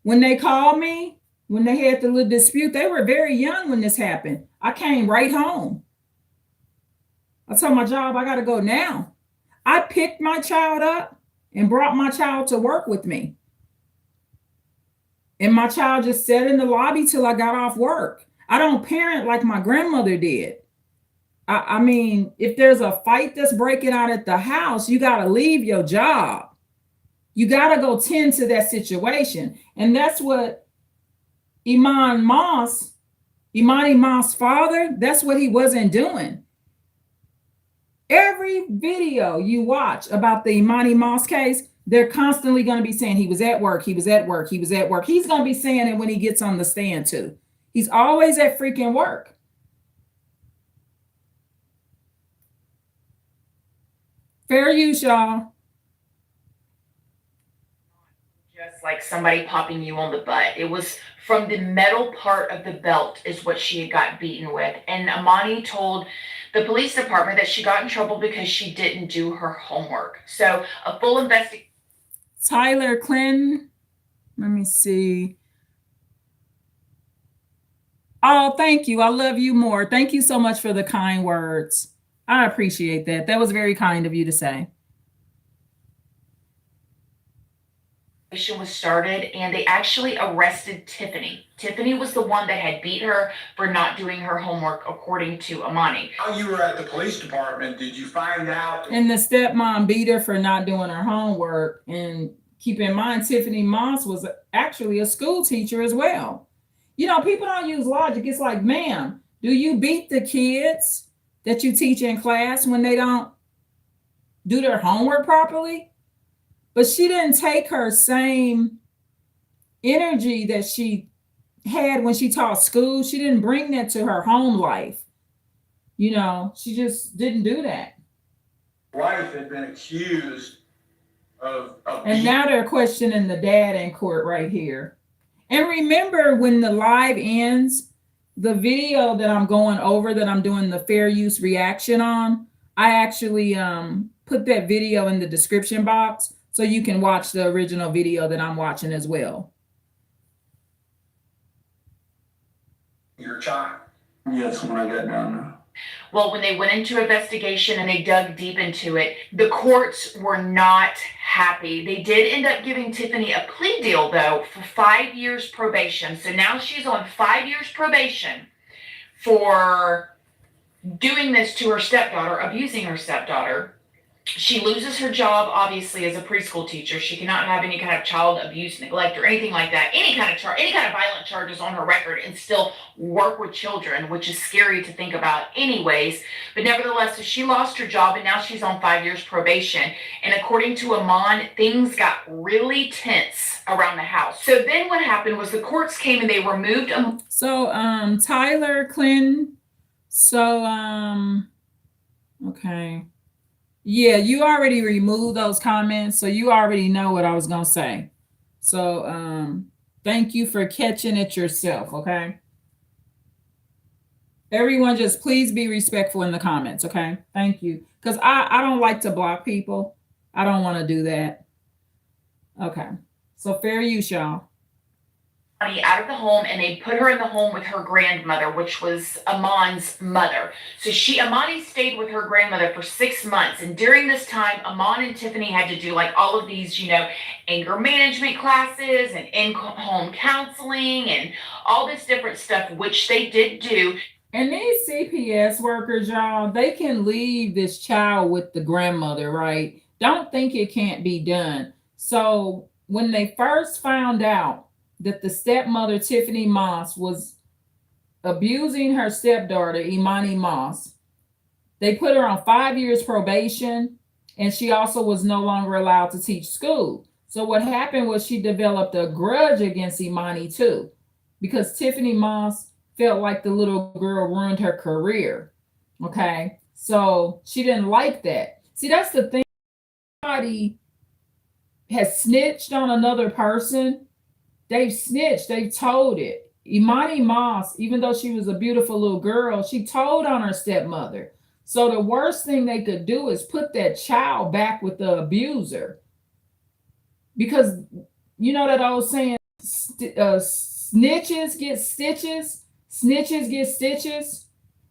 When they called me, when they had the little dispute, they were very young when this happened. I came right home. I told my job, I got to go now. I picked my child up and brought my child to work with me. And my child just sat in the lobby till I got off work. I don't parent like my grandmother did. I mean, if there's a fight that's breaking out at the house, you got to leave your job. You got to go tend to that situation. And that's what Imani Moss' father, that's what he wasn't doing. Every video you watch about the Imani Moss case, they're constantly going to be saying he was at work, he was at work, he was at work. He's going to be saying it when he gets on the stand too. He's always at freaking work. Fair use, y'all. Just like somebody popping you on the butt. It was from the metal part of the belt is what she had got beaten with. And Imani told the police department that she got in trouble because she didn't do her homework. So a full investigation. Tyler Clinton, let me see. Oh, thank you. I love you more. Thank you so much for the kind words. I appreciate that. That was very kind of you to say. Was started and they actually arrested Tiffany. Tiffany was the one that had beat her for not doing her homework, according to Imani. While you were at the police department, did you find out? And the stepmom beat her for not doing her homework. And keep in mind, Tiffany Moss was actually a school teacher as well. You know, people don't use logic. It's like, ma'am, do you beat the kids that you teach in class when they don't do their homework properly? But she didn't take her same energy that she had when she taught school. She didn't bring that to her home life. You know, she just didn't do that. Wife had been accused of and now they're questioning the dad in court right here. And remember, when the live ends, the video that I'm going over, that I'm doing the fair use reaction on, I actually put that video in the description box so you can watch the original video that I'm watching as well. Your child. Yes, when I got down there. Well, when they went into investigation and they dug deep into it, the courts were not happy. They did end up giving Tiffany a plea deal, though, for 5 years probation. So now she's on 5 years probation for doing this to her stepdaughter, abusing her stepdaughter. She loses her job, obviously, as a preschool teacher. She cannot have any kind of child abuse, neglect, or anything like that. Any kind of violent charges on her record, and still work with children, which is scary to think about anyways. But nevertheless, so she lost her job, and now she's on 5 years probation. And according to Iman, things got really tense around the house. So then what happened was the courts came and they removed So Tyler Clinton. So okay. Yeah, you already removed those comments, so you already know what I was gonna say. So thank you for catching it yourself, okay? Everyone just please be respectful in the comments, okay? Thank you. Because I don't like to block people. I don't want to do that. Okay. So fair use, y'all. out of the home, and they put her in the home with her grandmother, which was Amon's mother. So Amani stayed with her grandmother for 6 months. And during this time, Amon and Tiffany had to do like all of these, anger management classes and in-home counseling and all this different stuff, which they did do. And these CPS workers, y'all, they can leave this child with the grandmother, right? Don't think it can't be done. So when they first found out that the stepmother, Tiffany Moss, was abusing her stepdaughter, Imani Moss, they put her on 5 years probation, and she also was no longer allowed to teach school. So what happened was she developed a grudge against Imani too, because Tiffany Moss felt like the little girl ruined her career. Okay, so she didn't like that. See, that's the thing. Somebody has snitched on another person. They've snitched, they've told it. Imani Moss, even though she was a beautiful little girl, she told on her stepmother. So the worst thing they could do is put that child back with the abuser. Because you know that old saying, snitches get stitches, snitches get stitches.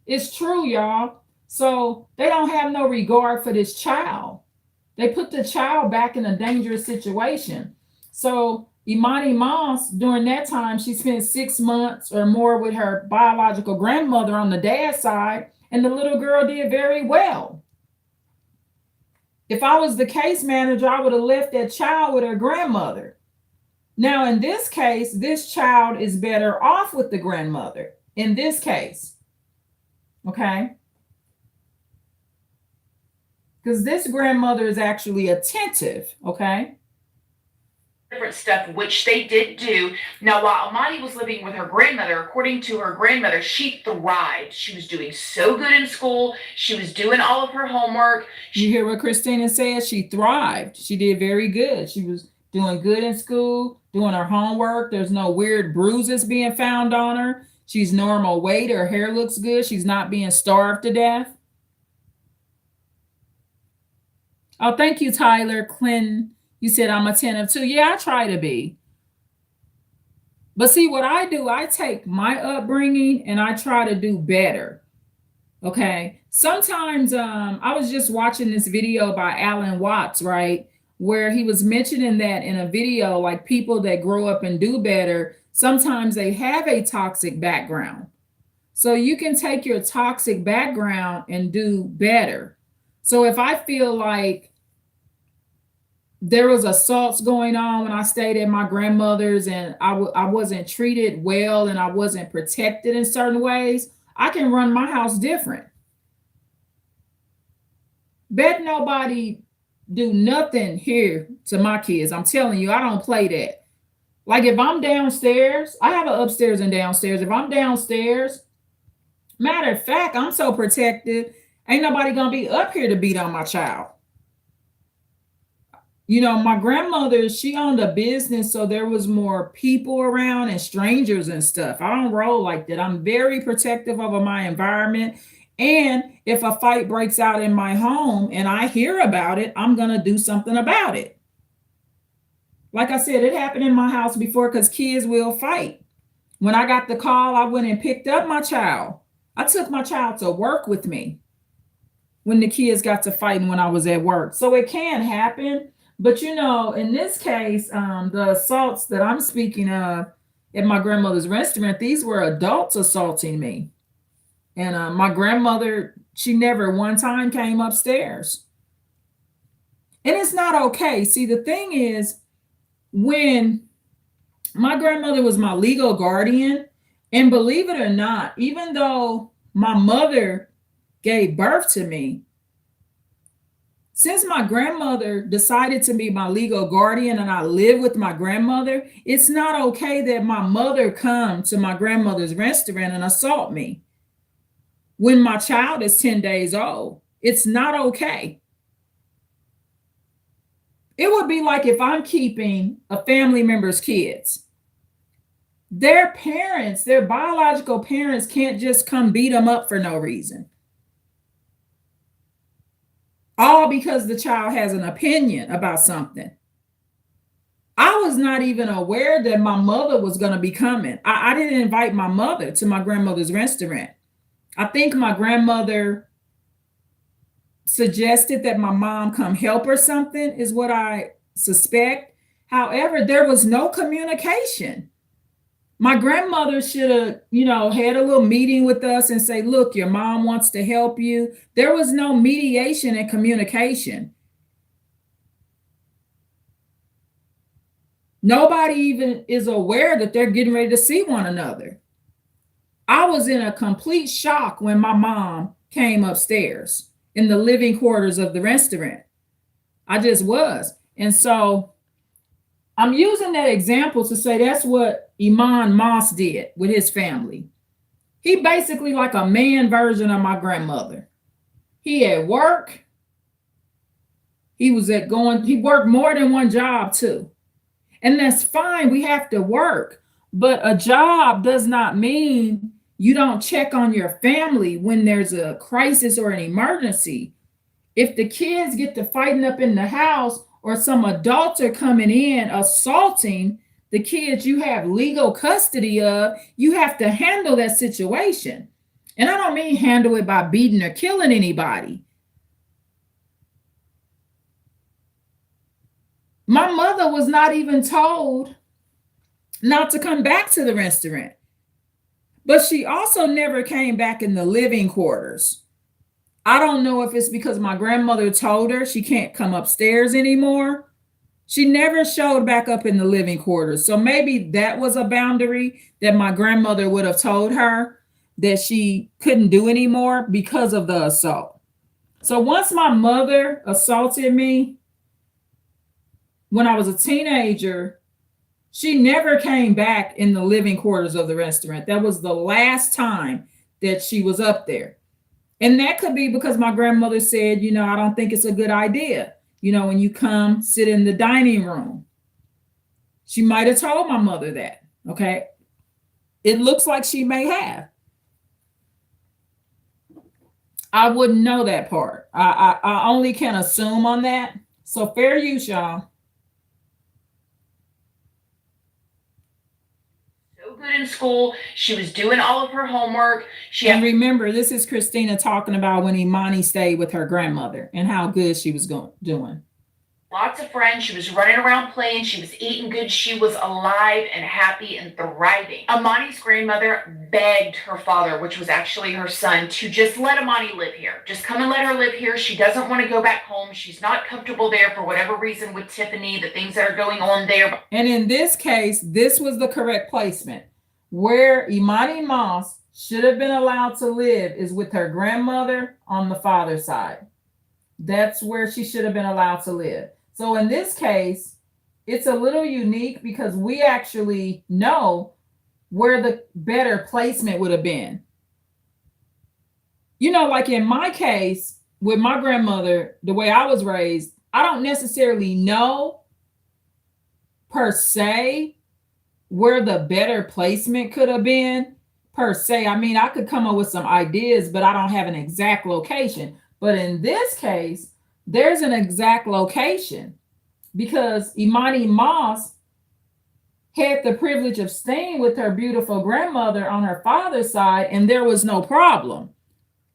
It's true, y'all. So they don't have no regard for this child. They put the child back in a dangerous situation. So Imani Moss, during that time, she spent 6 months or more with her biological grandmother on the dad's side, and the little girl did very well. If I was the case manager, I would have left that child with her grandmother. Now, in this case, this child is better off with the grandmother, in this case, okay? Because this grandmother is actually attentive, okay? Different stuff, which they did do. Now, while Amani was living with her grandmother, according to her grandmother, she thrived. She was doing so good in school. She was doing all of her homework. You hear what Christina said? She thrived. She did very good. She was doing good in school, doing her homework. There's no weird bruises being found on her. She's normal weight. Her hair looks good. She's not being starved to death. Oh, thank you, Tyler Clinton. You said I'm attentive too. Yeah, I try to be. But see, what I do, I take my upbringing and I try to do better. Okay. Sometimes I was just watching this video by Alan Watts, right? Where he was mentioning that in a video, like people that grow up and do better, sometimes they have a toxic background. So you can take your toxic background and do better. So if I feel like there was assaults going on when I stayed at my grandmother's and I wasn't treated well and I wasn't protected in certain ways, I can run my house different. Bet nobody do nothing here to my kids. I'm telling you, I don't play that. Like if I'm downstairs, I have an upstairs and downstairs. If I'm downstairs, matter of fact, I'm so protected, ain't nobody gonna be up here to beat on my child. You know, my grandmother, she owned a business, so there was more people around and strangers and stuff. I don't roll like that. I'm very protective of my environment. And if a fight breaks out in my home and I hear about it, I'm going to do something about it. Like I said, it happened in my house before because kids will fight. When I got the call, I went and picked up my child. I took my child to work with me when the kids got to fighting when I was at work. So it can happen. But, you know, in this case, the assaults that I'm speaking of at my grandmother's restaurant, these were adults assaulting me. And my grandmother, she never one time came upstairs. And it's not okay. See, the thing is, when my grandmother was my legal guardian, and believe it or not, even though my mother gave birth to me, since my grandmother decided to be my legal guardian and I live with my grandmother, it's not okay that my mother come to my grandmother's restaurant and assault me when my child is 10 days old. It's not okay. It would be like if I'm keeping a family member's kids. Their parents, their biological parents can't just come beat them up for no reason. All because the child has an opinion about something. I was not even aware that my mother was going to be coming. I didn't invite my mother to my grandmother's restaurant. I think my grandmother suggested that my mom come help or something, is what I suspect. However, there was no communication. My grandmother should have, you know, had a little meeting with us and say, look, your mom wants to help you. There was no mediation and communication. Nobody even is aware that they're getting ready to see one another. I was in a complete shock when my mom came upstairs in the living quarters of the restaurant. I just was. And so I'm using that example to say that's what Iman Moss did with his family. He basically like a man version of my grandmother. He at work. He worked more than one job too. And that's fine. We have to work. But a job does not mean you don't check on your family when there's a crisis or an emergency. If the kids get to fighting up in the house or some adults are coming in assaulting the kids you have legal custody of, you have to handle that situation. And I don't mean handle it by beating or killing anybody. My mother was not even told not to come back to the restaurant. But she also never came back in the living quarters. I don't know if it's because my grandmother told her she can't come upstairs anymore. She never showed back up in the living quarters. So maybe that was a boundary that my grandmother would have told her that she couldn't do anymore because of the assault. So once my mother assaulted me when I was a teenager, she never came back in the living quarters of the restaurant. That was the last time that she was up there. And that could be because my grandmother said, you know, I don't think it's a good idea. You know, when you come sit in the dining room. She might have told my mother that, okay? It looks like she may have. I wouldn't know that part. I only can assume on that. So fair use, y'all. Good in school. She was doing all of her homework. And remember, this is Christina talking about when Imani stayed with her grandmother and how good she was doing. Lots of friends. She was running around playing. She was eating good. She was alive and happy and thriving. Imani's grandmother begged her father, which was actually her son, to just let Imani live here. Just come and let her live here. She doesn't want to go back home. She's not comfortable there for whatever reason with Tiffany, the things that are going on there. And in this case, this was the correct placement. Where Imani Moss should have been allowed to live is with her grandmother on the father's side. That's where she should have been allowed to live. So in this case, it's a little unique because we actually know where the better placement would have been. You know, like in my case, with my grandmother, the way I was raised, I don't necessarily know per se where the better placement could have been per se. I mean, I could come up with some ideas, but I don't have an exact location. But in this case, there's an exact location because Imani Moss had the privilege of staying with her beautiful grandmother on her father's side, and there was no problem.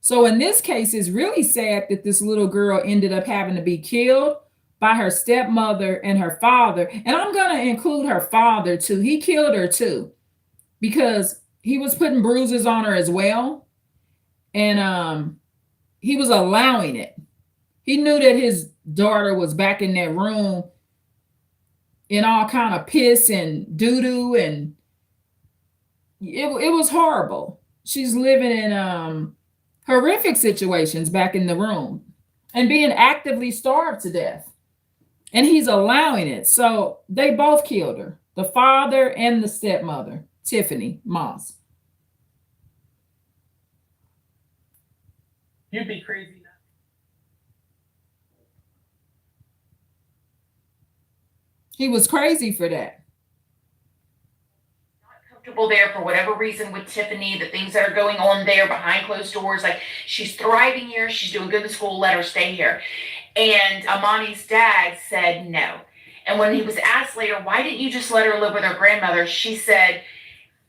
So in this case, it's really sad that this little girl ended up having to be killed by her stepmother and her father. And I'm going to include her father too. He killed her too because he was putting bruises on her as well. And he was allowing it. He knew that his daughter was back in that room in all kind of piss and doo-doo, and it was horrible. She's living in horrific situations back in the room and being actively starved to death. And he's allowing it. So they both killed her, the father and the stepmother, Tiffany Moss. You'd be crazy now. He was crazy for that. Comfortable there for whatever reason with Tiffany, the things that are going on there behind closed doors. Like, she's thriving here, she's doing good in school, let her stay here. And Imani's dad said no. And when he was asked later, why didn't you just let her live with her grandmother? He said,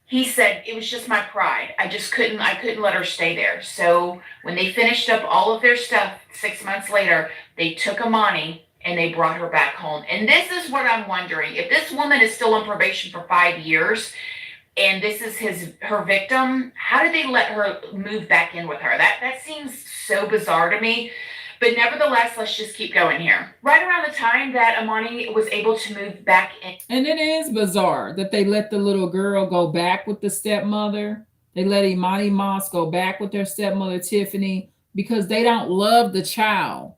it was just my pride. I couldn't let her stay there. So when they finished up all of their stuff 6 months later, they took Imani and they brought her back home. And this is what I'm wondering. If this woman is still on probation for 5 years, and this is her victim, how did they let her move back in with her? That seems so bizarre to me. But nevertheless, let's just keep going here. Right around the time that Imani was able to move back in. And it is bizarre that they let the little girl go back with the stepmother. They let Imani Moss go back with their stepmother, Tiffany, because they don't love the child.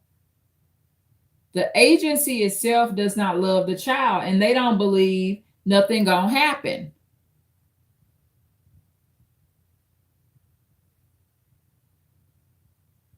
The agency itself does not love the child, and they don't believe nothing gonna happen.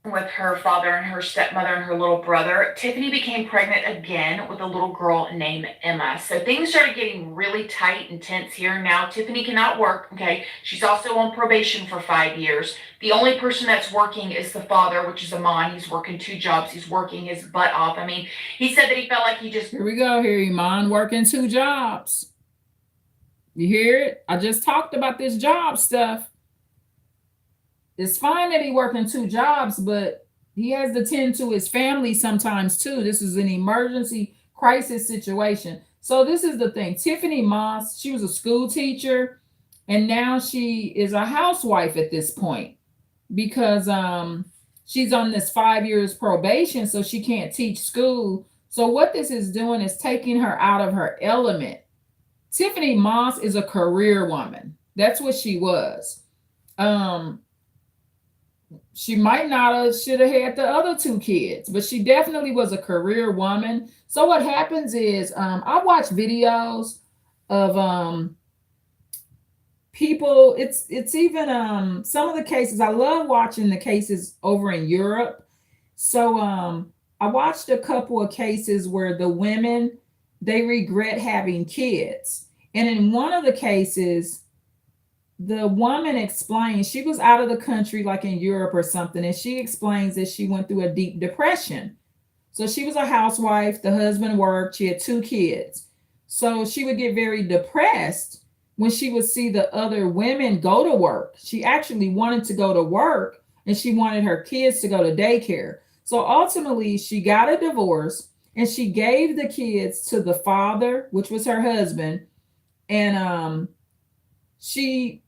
With her father and her stepmother and her little brother, Tiffany became pregnant again with a little girl named Emma. So things started getting really tight and tense here. Now Tiffany cannot work. Okay, she's also on probation for 5 years. The only person that's working is the father, which is Iman. He's working 2 jobs. He's working his butt off. I mean, he said that he felt like he just. Here we go. Here, Iman working 2 jobs. You hear it? I just talked about this job stuff. It's fine that he working 2 jobs, but he has to tend to his family sometimes too. This is an emergency crisis situation. So this is the thing. Tiffany Moss, she was a school teacher, and now she is a housewife at this point because she's on this 5 years probation, so she can't teach school. So what this is doing is taking her out of her element. Tiffany Moss is a career woman. That's what she was. She might not have should have had the other 2 kids, but she definitely was a career woman. So what happens is I watch videos of people. It's even some of the cases. I love watching the cases over in Europe. So I watched a couple of cases where the women, they regret having kids. And in one of the cases, the woman explained she was out of the country, like in Europe or something, and she explains that she went through a deep depression. So she was a housewife, the husband worked, she had 2 kids. So she would get very depressed when she would see the other women go to work. She actually wanted to go to work, and she wanted her kids to go to daycare. So ultimately, she got a divorce, and she gave the kids to the father, which was her husband, and she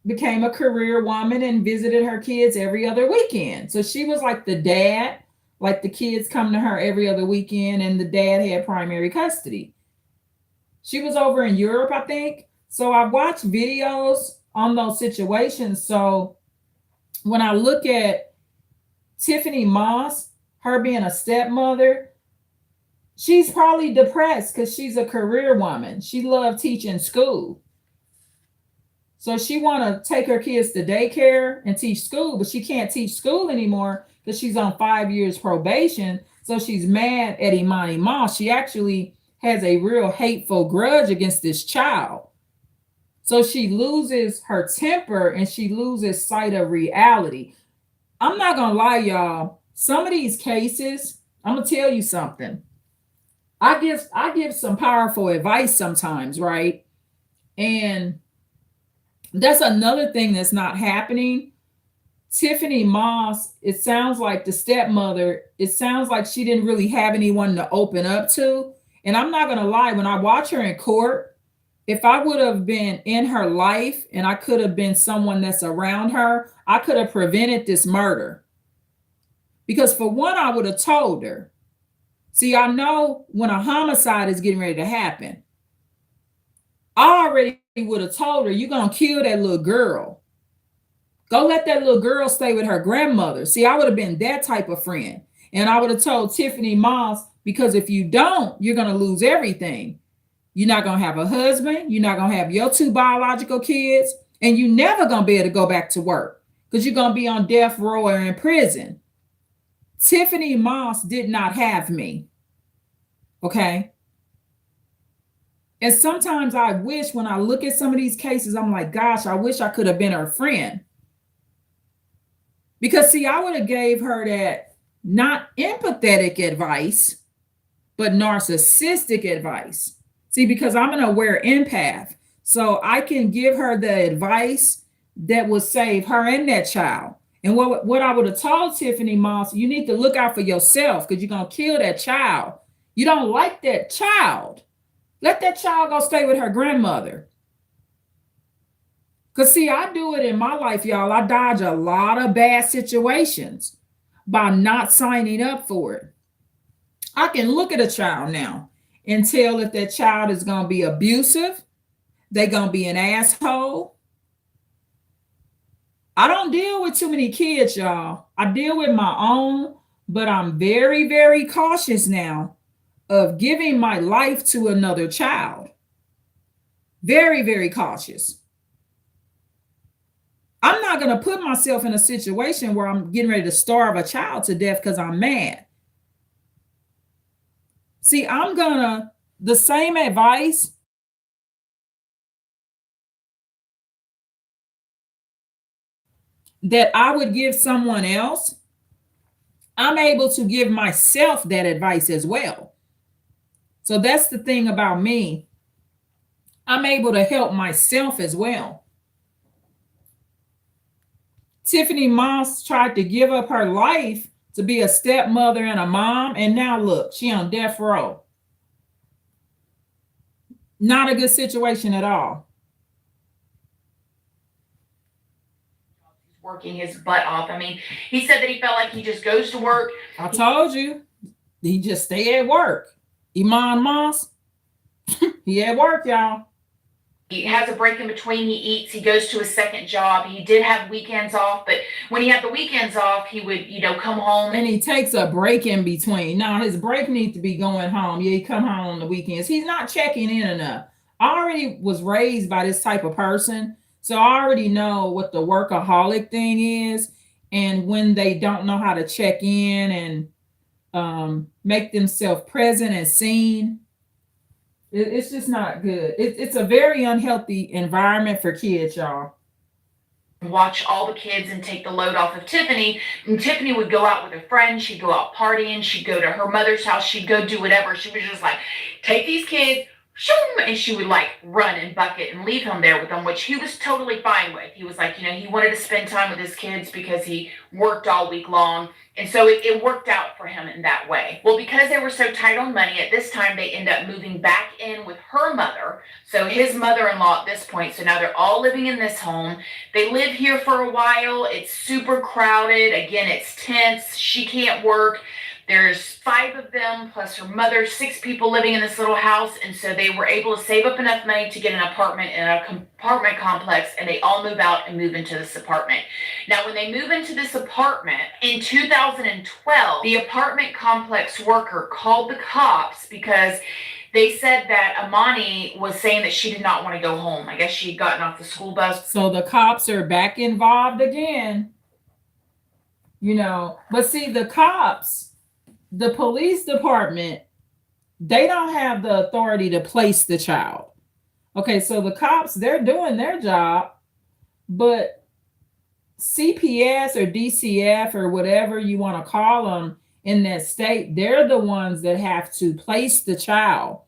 became a career woman and visited her kids every other weekend. So she was like the dad, like the kids come to her every other weekend, and the dad had primary custody. She was over in Europe, I think. So I watched videos on those situations. So when I look at Tiffany Moss, her being a stepmother, she's probably depressed because she's a career woman. She loved teaching school. So she want to take her kids to daycare and teach school, but she can't teach school anymore because she's on 5 years probation. So she's mad at Imani Moss. She actually has a real hateful grudge against this child. So she loses her temper and she loses sight of reality. I'm not gonna lie, y'all. Some of these cases, I'm gonna tell you something. I give some powerful advice sometimes, right? And that's another thing that's not happening. Tiffany Moss, it sounds like the stepmother, it sounds like she didn't really have anyone to open up to. And I'm not gonna lie, when I watch her in court, if I would have been in her life and I could have been someone that's around her, I could have prevented this murder. Because for one, I would have told her. See, I know when a homicide is getting ready to happen. I already would have told her, you're going to kill that little girl. Go let that little girl stay with her grandmother. See, I would have been that type of friend. And I would have told Tiffany Moss, because if you don't, you're going to lose everything. You're not going to have a husband. You're not going to have your 2 biological kids. And you're never going to be able to go back to work because you're going to be on death row or in prison. Tiffany Moss did not have me. Okay. And sometimes I wish when I look at some of these cases, I'm like, gosh, I wish I could have been her friend. Because see, I would have gave her that not empathetic advice, but narcissistic advice. See, because I'm an aware empath. So I can give her the advice that will save her and that child. And what I would have told Tiffany Moss, you need to look out for yourself because you're going to kill that child. You don't like that child. Let that child go stay with her grandmother. Because see, I do it in my life, y'all. I dodge a lot of bad situations by not signing up for it. I can look at a child now and tell if that child is going to be abusive, they're going to be an asshole. I don't deal with too many kids, y'all. I deal with my own, but I'm very, very cautious now of giving my life to another child. Very, very cautious. I'm not going to put myself in a situation where I'm getting ready to starve a child to death because I'm mad. See, the same advice that I would give someone else, I'm able to give myself that advice as well. So that's the thing about me. I'm able to help myself as well. Tiffany Moss tried to give up her life to be a stepmother and a mom, and now look, she on death row. Not a good situation at all. Working his butt off. I mean, he said that he felt like he just goes to work. I told you, he just stay at work. Iman Moss, he at work, y'all. He has a break in between. He eats. He goes to his second job. He did have weekends off, but when he had the weekends off, he would, come home. And he takes a break in between. Now, his break needs to be going home. Yeah, he come home on the weekends. He's not checking in enough. I already was raised by this type of person, so I already know what the workaholic thing is. And when they don't know how to check in and make themselves present and seen, it's just not good. It's a very unhealthy environment for kids, y'all. Watch all the kids and take the load off of Tiffany. And Tiffany would go out with her friends. She'd go out partying. She'd go to her mother's house. She'd go do whatever. She was just like, take these kids, and she would like run and bucket and leave him there with them, which he was totally fine with. He was like, he wanted to spend time with his kids because he worked all week long. And so it worked out for him in that way. Well, because they were so tight on money, at this time, they end up moving back in with her mother. So his mother-in-law at this point. So now they're all living in this home. They live here for a while. It's super crowded. Again, it's tense. She can't work. There's 5 of them plus her mother, 6 people living in this little house. And so they were able to save up enough money to get an apartment in an apartment complex, and they all move out and move into this apartment. Now, when they move into this apartment in 2012, the apartment complex worker called the cops because they said that Imani was saying that she did not want to go home. I guess she had gotten off the school bus. So the cops are back involved again. But see, the cops, the police department, they don't have the authority to place the child. Okay, so the cops, they're doing their job, but CPS or DCF or whatever you want to call them in that state, they're the ones that have to place the child.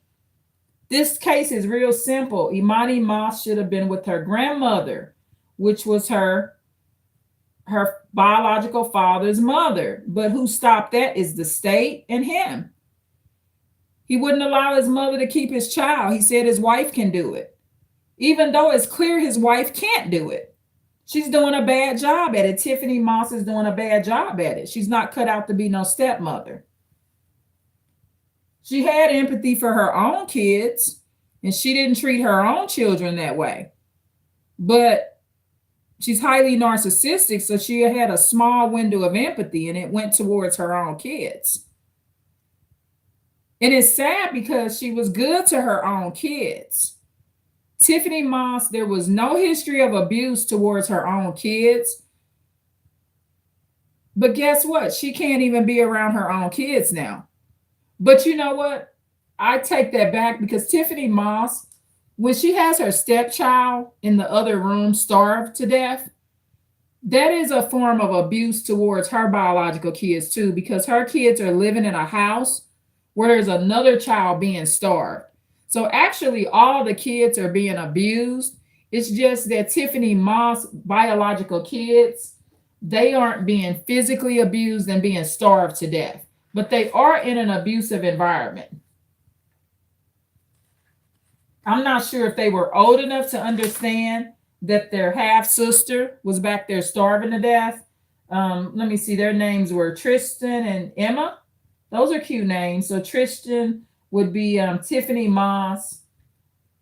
This case is real simple. Imani Moss should have been with her grandmother, which was her biological father's mother. But who stopped that is the state and him. He wouldn't allow his mother to keep his child. He said his wife can do it, even though it's clear his wife can't do it. She's doing a bad job at it. Tiffany Moss is doing a bad job at it. She's not cut out to be no stepmother. She had empathy for her own kids, and she didn't treat her own children that way. But she's highly narcissistic, so she had a small window of empathy, and it went towards her own kids. And it's sad because she was good to her own kids. Tiffany Moss, there was no history of abuse towards her own kids. But guess what? She can't even be around her own kids now. But you know what? I take that back, because Tiffany Moss, when she has her stepchild in the other room starved to death, that is a form of abuse towards her biological kids too, because her kids are living in a house where there's another child being starved. So actually all the kids are being abused. It's just that Tiffany Moss biological kids, they aren't being physically abused and being starved to death, but they are in an abusive environment. I'm not sure if they were old enough to understand that their half sister was back there starving to death. Let me see, their names were Tristan and Emma. Those are cute names. So Tristan would be Tiffany Moss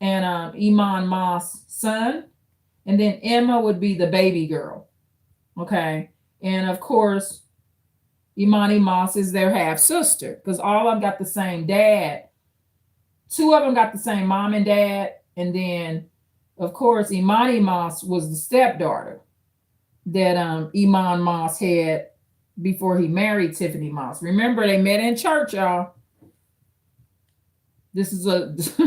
and Iman Moss' son. And then Emma would be the baby girl. Okay. And of course, Imani Moss is their half sister, because all of them got the same dad. Two of them got the same mom and dad. And then, of course, Imani Moss was the stepdaughter that Iman Moss had before he married Tiffany Moss. Remember, they met in church, y'all. This is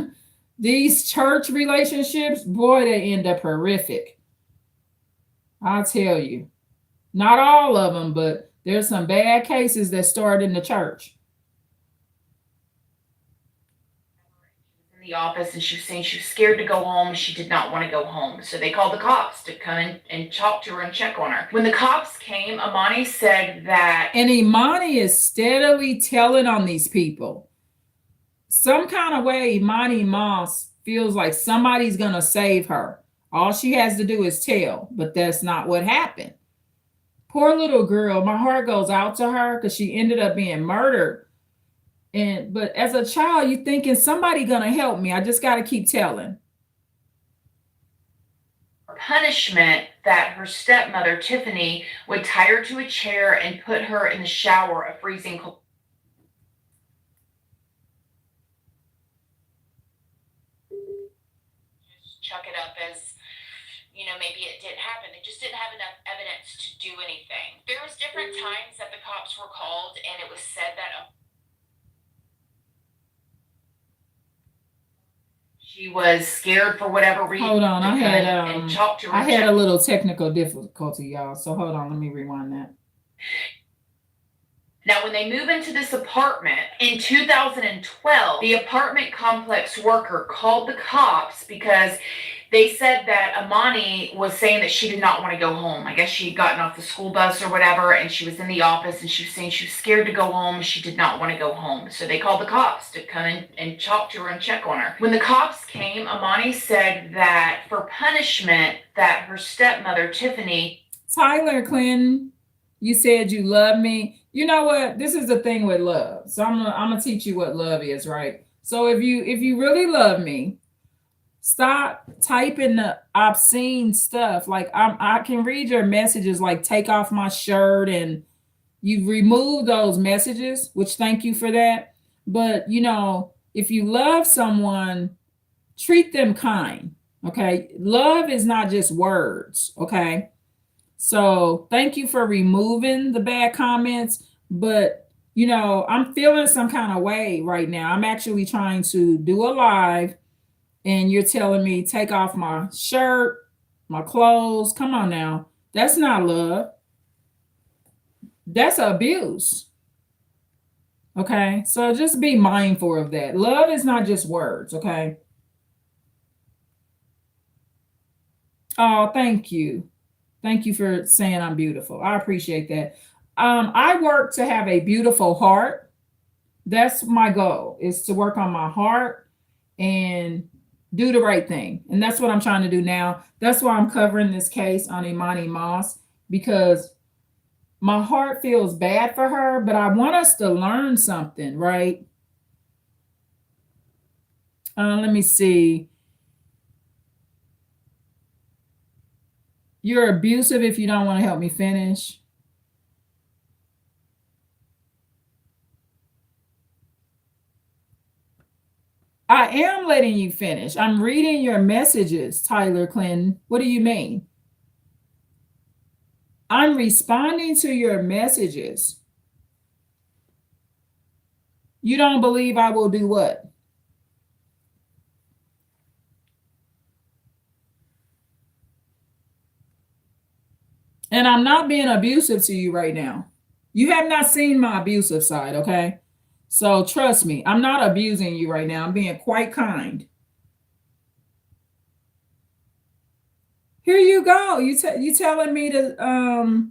these church relationships, boy, they end up horrific. I'll tell you. Not all of them, but there's some bad cases that start in the church. In the office, and she was saying she was scared to go home. She did not want to go home. So they called the cops to come in and talk to her and check on her. When the cops came, Imani said that... And Imani is steadily telling on these people. Some kind of way, Imani Moss feels like somebody's going to save her. All she has to do is tell, but that's not what happened. Poor little girl, my heart goes out to her because she ended up being murdered. But as a child, you thinking somebody gonna help me. I just got to keep telling. Punishment that her stepmother, Tiffany, would tie her to a chair and put her in the shower of freezing cold. Just chuck it up as, you know, maybe it didn't happen. They just didn't have enough evidence to do anything. There was different times that the cops were called, and it was said that she was scared for whatever reason. Hold on, I had a little technical difficulty, y'all. So hold on, let me rewind that. Now, when they move into this apartment in 2012, the apartment complex worker called the cops because they said that Imani was saying that she did not want to go home. I guess she had gotten off the school bus or whatever, and she was in the office, and she was saying she was scared to go home. She did not want to go home. So they called the cops to come in and talk to her and check on her. When the cops came, Imani said that for punishment that her stepmother, Tiffany... Tyler Clinton, you said you love me. You know what? This is the thing with love. So I'm gonna teach you what love is, right? So if you really love me, stop typing the obscene stuff. Like I can read your messages like take off my shirt, and you've removed those messages, which thank you for that. But you know, if you love someone, treat them kind. Okay. Love is not just words. Okay. So thank you for removing the bad comments, but you know, I'm feeling some kind of way right now. I'm actually trying to do a live and you're telling me take off my shirt, my clothes. Come on now. That's not love. That's abuse. Okay. So just be mindful of that. Love is not just words. Okay. Oh, thank you. Thank you for saying I'm beautiful. I appreciate that. I work to have a beautiful heart. That's my goal, is to work on my heart and do the right thing. And that's what I'm trying to do now. That's why I'm covering this case on Imani Moss, because my heart feels bad for her, but I want us to learn something, right? Let me see. You're abusive if you don't want to help me finish. I am letting you finish. I'm reading your messages, Tyler Clinton. What do you mean? I'm responding to your messages. You don't believe I will do what? And I'm not being abusive to you right now. You have not seen my abusive side, okay? So trust me, I'm not abusing you right now. I'm being quite kind. Here you go. You telling me to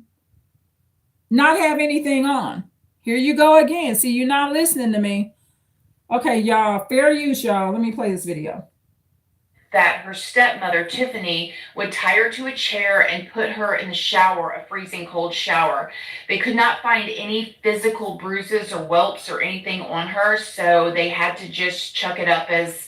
not have anything on. Here you go again. See, you're not listening to me. Okay, y'all, fair use, y'all. Let me play this video. That her stepmother, Tiffany, would tie her to a chair and put her in the shower, a freezing cold shower. They could not find any physical bruises or whelps or anything on her, so they had to just chuck it up as,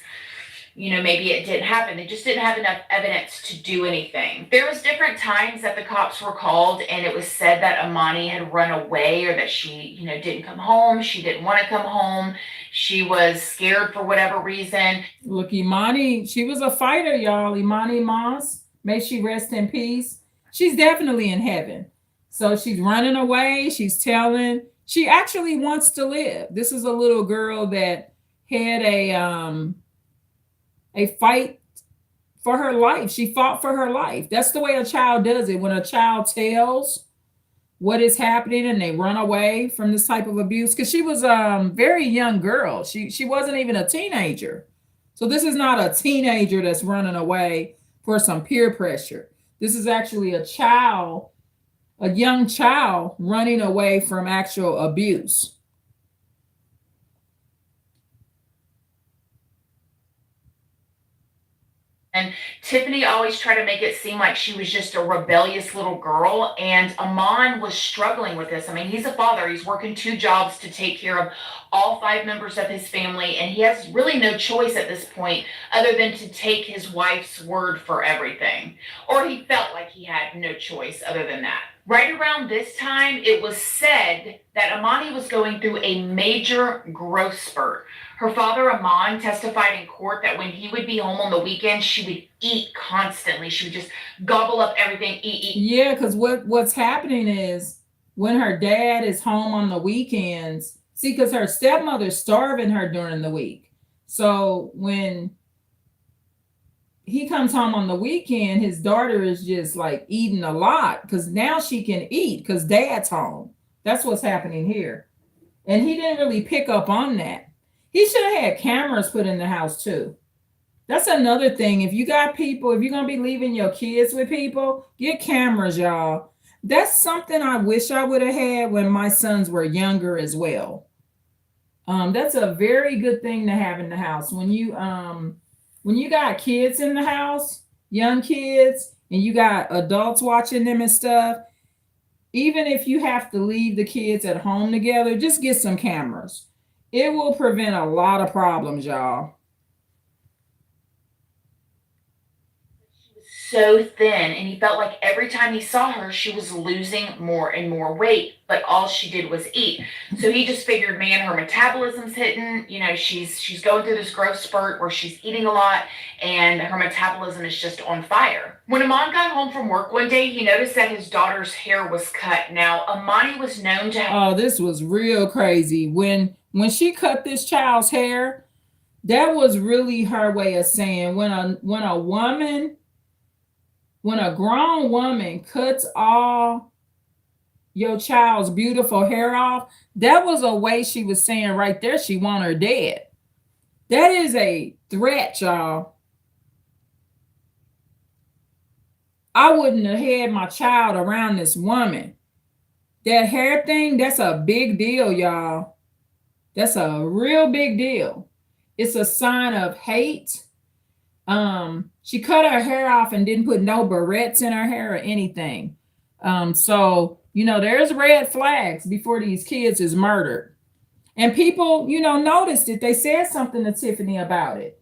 you know, maybe it didn't happen. They just didn't have enough evidence to do anything. There was different times that the cops were called and it was said that Imani had run away, or that she, you know, didn't come home. She didn't want to come home. She was scared for whatever reason. Look, Imani, she was a fighter, y'all. Imani Moss, may she rest in peace. She's definitely in heaven. So she's running away. She's telling, she actually wants to live. This is a little girl that had a fight for her life. She fought for her life. That's the way a child does it. When a child tells what is happening and they run away from this type of abuse, because she was a very young girl. She wasn't even a teenager. So this is not a teenager that's running away for some peer pressure. This is actually a child, a young child running away from actual abuse. And Tiffany always tried to make it seem like she was just a rebellious little girl. And Amon was struggling with this. I mean, he's a father. He's working 2 jobs to take care of all 5 members of his family. And he has really no choice at this point other than to take his wife's word for everything. Or he felt like he had no choice other than that. Right around this time, it was said that Imani was going through a major growth spurt. Her father, Amon, testified in court that when he would be home on the weekends, she would eat constantly. She would just gobble up everything, eat. Yeah, because what's happening is when her dad is home on the weekends, see, because her stepmother's starving her during the week. So when he comes home on the weekend, his daughter is just like eating a lot because now she can eat because dad's home. That's what's happening here. And he didn't really pick up on that. He should have had cameras put in the house too. That's another thing. If you got people, if you're going to be leaving your kids with people, get cameras, y'all. That's something I wish I would have had when my sons were younger as well. That's a very good thing to have in the house. When you got kids in the house, young kids, and you got adults watching them and stuff, even if you have to leave the kids at home together, just get some cameras. It will prevent a lot of problems, y'all. so thin, and he felt like every time he saw her, she was losing more and more weight, but all she did was eat. So he just figured, man, her metabolism's hitting. You know, she's going through this growth spurt where she's eating a lot, and her metabolism is just on fire. When Amon got home from work one day, he noticed that his daughter's hair was cut. Now, Amani was known to have. Oh, this was real crazy. When she cut this child's hair, that was really her way of saying when a grown woman cuts all your child's beautiful hair off, that was a way she was saying right there she want her dead. That is a threat, y'all. I wouldn't have had my child around this woman. That hair thing, that's a big deal, y'all. That's a real big deal. It's a sign of hate. She cut her hair off and didn't put no barrettes in her hair or anything. So, you know, there's red flags before these kids is murdered. And people, you know, noticed it. They said something to Tiffany about it.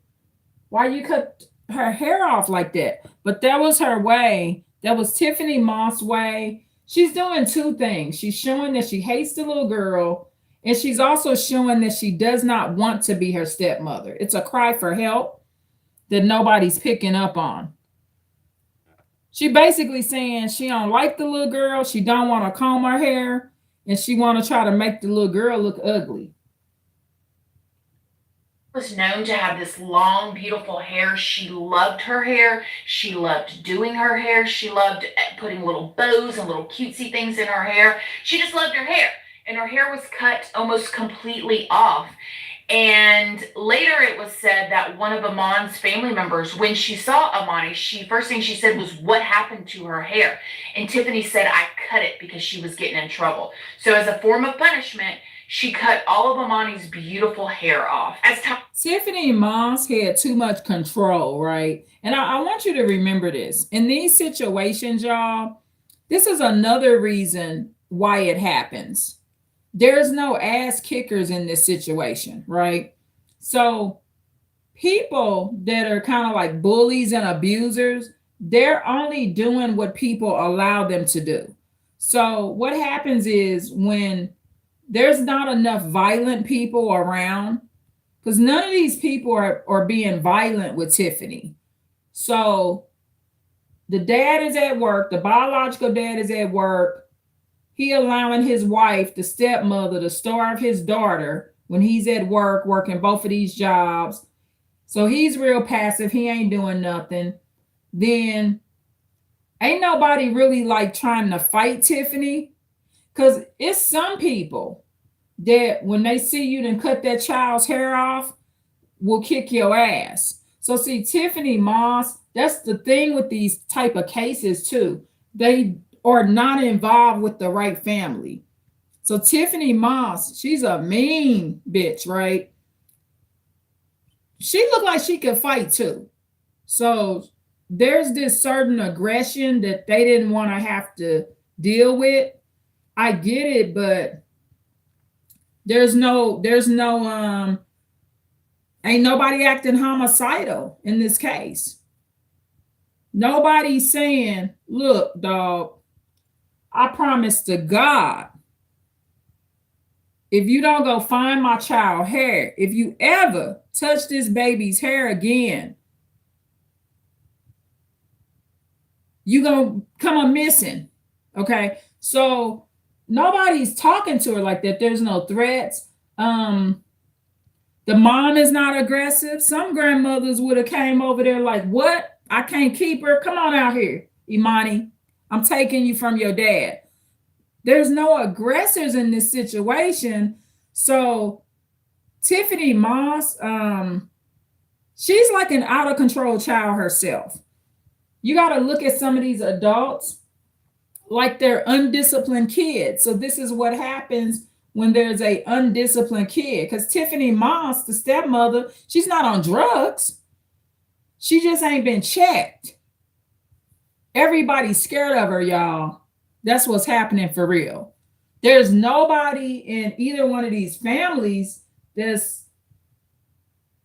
Why you cut her hair off like that? But that was her way. That was Tiffany Moss' way. She's doing two things. She's showing that she hates the little girl, and she's also showing that she does not want to be her stepmother. It's a cry for help that nobody's picking up on. She basically saying she don't like the little girl, she don't want to comb her hair, and she want to try to make the little girl look ugly. Was known to have this long, beautiful hair. She loved her hair. She loved doing her hair. She loved putting little bows and little cutesy things in her hair. She just loved her hair. And her hair was cut almost completely off. And later it was said that one of Amon's family members, when she saw Amani, first thing she said was, "What happened to her hair?" And Tiffany said, "I cut it because she was getting in trouble." So as a form of punishment, she cut all of Amani's beautiful hair off. Tiffany Moss had too much control, right? And I want you to remember this. In these situations, y'all, this is another reason why it happens. There's no ass kickers in this situation, right? So people that are kind of like bullies and abusers, they're only doing what people allow them to do. So what happens is when there's not enough violent people around, because none of these people are being violent with Tiffany. So the dad is at work, the biological dad is at work. He allowing his wife, the stepmother, to starve his daughter when he's at work, working both of these jobs. So he's real passive. He ain't doing nothing. Then ain't nobody really like trying to fight Tiffany. Because it's some people that when they see you done cut that child's hair off, will kick your ass. So see, Tiffany Moss, that's the thing with these type of cases too. They are not involved with the right family. So Tiffany Moss, she's a mean bitch, right? She looked like she could fight too. So there's this certain aggression that they didn't want to have to deal with. I get it, but there's no ain't nobody acting homicidal in this case. Nobody's saying, "Look, dog, I promise to God, if you don't go find my child hair, if you ever touch this baby's hair again, you gonna come a missing." Okay, so nobody's talking to her like that. There's no threats. The mom is not aggressive. Some grandmothers would have came over there like, "What? I can't keep her. Come on out here, Imani. I'm taking you from your dad." There's no aggressors in this situation. So Tiffany Moss, she's like an out of control child herself. You got to look at some of these adults like they're undisciplined kids. So this is what happens when there's a undisciplined kid. Because Tiffany Moss, the stepmother, she's not on drugs. She just ain't been checked. Everybody's scared of her, y'all. That's what's happening for real. There's nobody in either one of these families that's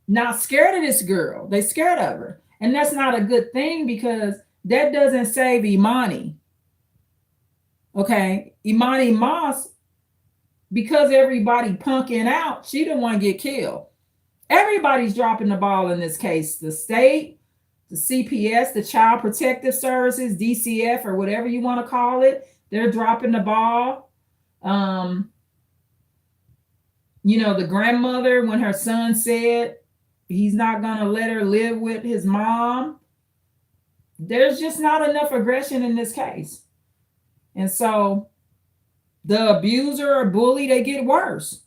not scared of this girl. They're scared of her. And that's not a good thing, because that doesn't save Imani. Okay, Imani Moss, because everybody punking out, she didn't want to get killed. Everybody's dropping the ball in this case. The state, the CPS, the Child Protective Services, DCF, or whatever you want to call it, they're dropping the ball. The grandmother, when her son said he's not going to let her live with his mom, there's just not enough aggression in this case. And so the abuser or bully, they get worse.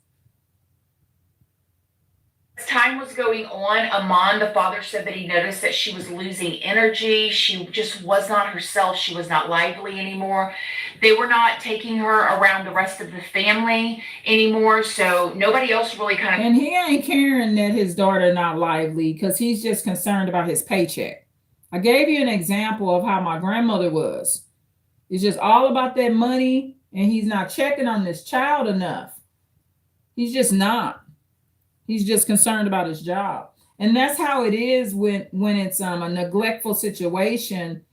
As time was going on, Amon, the father, said that he noticed that she was losing energy. She just was not herself. She was not lively anymore. They were not taking her around the rest of the family anymore. So nobody else really kind of. And he ain't caring that his daughter not lively because he's just concerned about his paycheck. I gave you an example of how my grandmother was. It's just all about that money, and he's not checking on this child enough. He's just not. He's just concerned about his job. And that's how it is when it's a neglectful situation.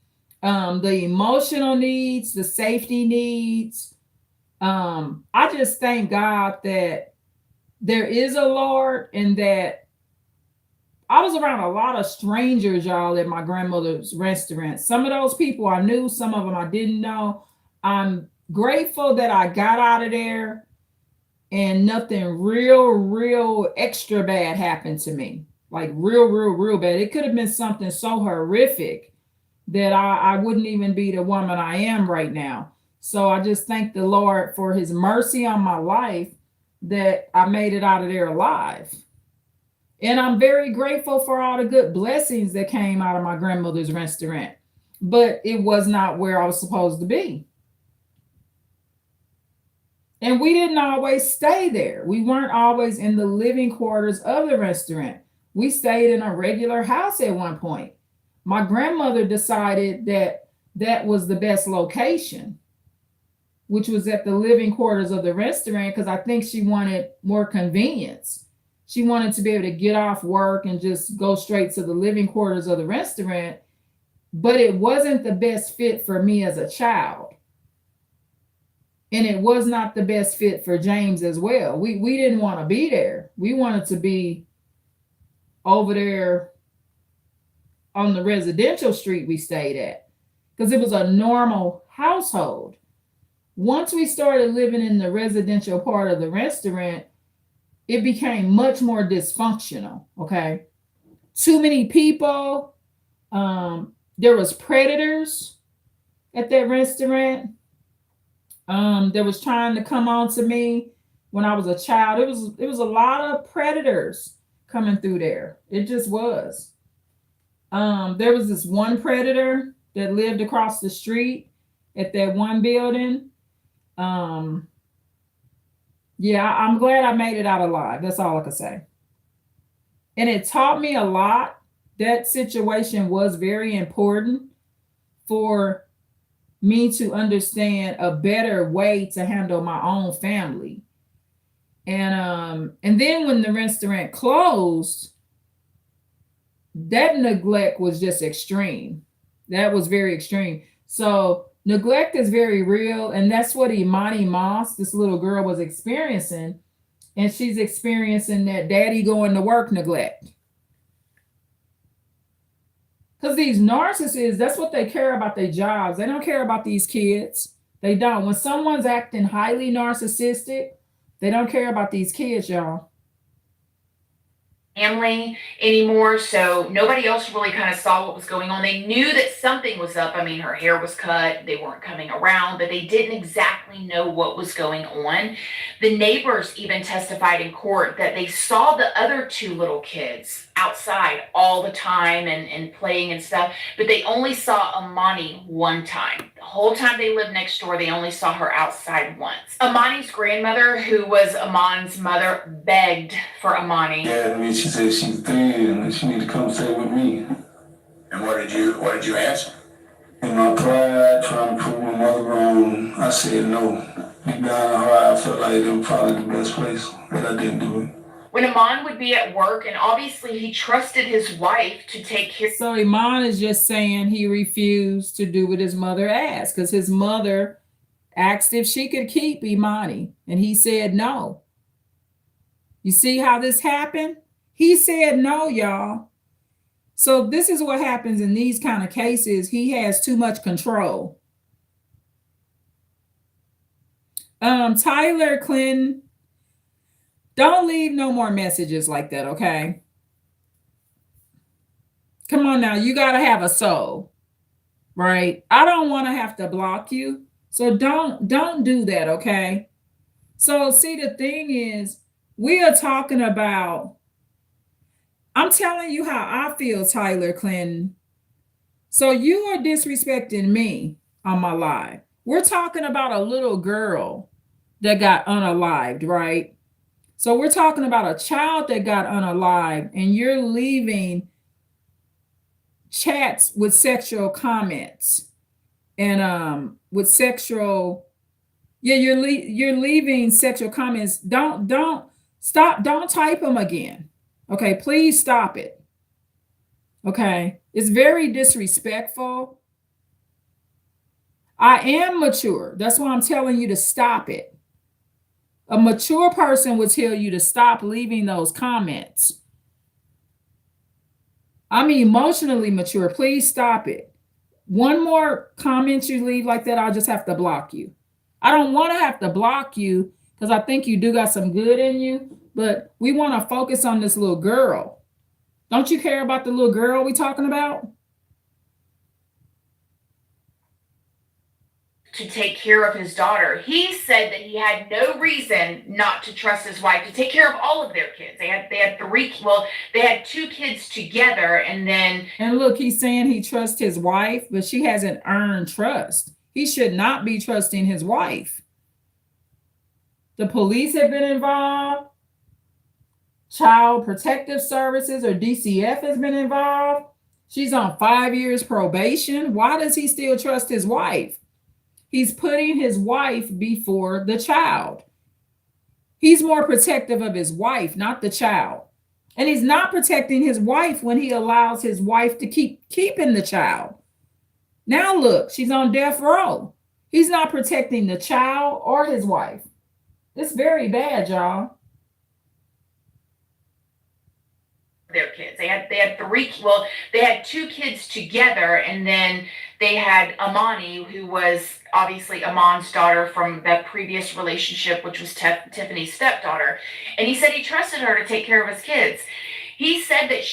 The emotional needs, the safety needs. I just thank God that there is a Lord, and that I was around a lot of strangers, y'all, at my grandmother's restaurant. Some of those people I knew, some of them I didn't know. I'm grateful that I got out of there and nothing real extra bad happened to me. Like real bad. It could have been something so horrific that I wouldn't even be the woman I am right now. So I just thank the Lord for his mercy on my life that I made it out of there alive. And I'm very grateful for all the good blessings that came out of my grandmother's restaurant. But it was not where I was supposed to be. And we didn't always stay there. We weren't always in the living quarters of the restaurant. We stayed in a regular house at one point. My grandmother decided that that was the best location, which was at the living quarters of the restaurant, because I think she wanted more convenience. She wanted to be able to get off work and just go straight to the living quarters of the restaurant. But it wasn't the best fit for me as a child. And it was not the best fit for James as well. We didn't want to be there. We wanted to be over there on the residential street we stayed at, because it was a normal household. Once we started living in the residential part of the restaurant, it became much more dysfunctional. Okay. Too many people. There was predators at that restaurant. That was trying to come on to me when I was a child. It was a lot of predators coming through there. It just was. There was this one predator that lived across the street at that one building. Yeah, I'm glad I made it out alive. That's all I can say. And it taught me a lot. That situation was very important for me to understand a better way to handle my own family. And then when the restaurant closed, that neglect was just extreme. That was very extreme. So neglect is very real, and that's what Imani Moss, this little girl, was experiencing. And she's experiencing that daddy going to work neglect. Because these narcissists, that's what they care about, their jobs. They don't care about these kids. They don't. When someone's acting highly narcissistic, they don't care about these kids, y'all. Family anymore, so nobody else really kind of saw what was going on. They knew that something was up. I mean, her hair was cut, they weren't coming around, but they didn't exactly know what was going on. The neighbors even testified in court that they saw the other two little kids outside all the time and playing and stuff, but they only saw Amani one time. The whole time they lived next door, they only saw her outside once. Amani's grandmother, who was Amon's mother, begged for Amani. Yeah, I mean, she said she's 3 and she need to come stay with me. And what did you answer? In my pride, trying to prove my mother wrong, I said no. Deep down in her, I felt like it was probably the best place, but I didn't do it. when Amon would be at work, and obviously he trusted his wife to take care. So Iman is just saying he refused to do what his mother asked because his mother asked if she could keep Imani, and he said no. You see how this happened? He said no, y'all. So this is what happens in these kind of cases. He has too much control. Tyler Clinton, don't leave no more messages like that, okay? Come on now, you got to have a soul, right? I don't want to have to block you. So don't do that, okay? So see, the thing is, we are talking about, I'm telling you how I feel, Tyler Clinton. So you are disrespecting me on my live. We're talking about a little girl that got unalived, right? So we're talking about a child that got unalived, and you're leaving chats with sexual comments and with sexual, yeah, you're leaving sexual comments. Don't stop, don't type them again. Okay, please stop it. Okay, it's very disrespectful. I am mature. That's why I'm telling you to stop it. A mature person would tell you to stop leaving those comments. I'm emotionally mature. Please stop it. One more comment you leave like that, I'll just have to block you. I don't want to have to block you because I think you do got some good in you, but we want to focus on this little girl. Don't you care about the little girl we talking about? To take care of his daughter. He said that he had no reason not to trust his wife to take care of all of their kids. They had two kids together, and look, he's saying he trusts his wife, but she hasn't earned trust. He should not be trusting his wife. The police have been involved. Child Protective Services, or DCF, has been involved. She's on 5 years probation. Why does he still trust his wife? He's putting his wife before the child. He's more protective of his wife, not the child. And he's not protecting his wife when he allows his wife to keep keeping the child. Now look, she's on death row. He's not protecting the child or his wife. It's very bad, y'all. Their kids. They had two kids together, and then they had Amani, who was obviously Amon's daughter from that previous relationship, which was Tiffany's stepdaughter. And he said he trusted her to take care of his kids. He said that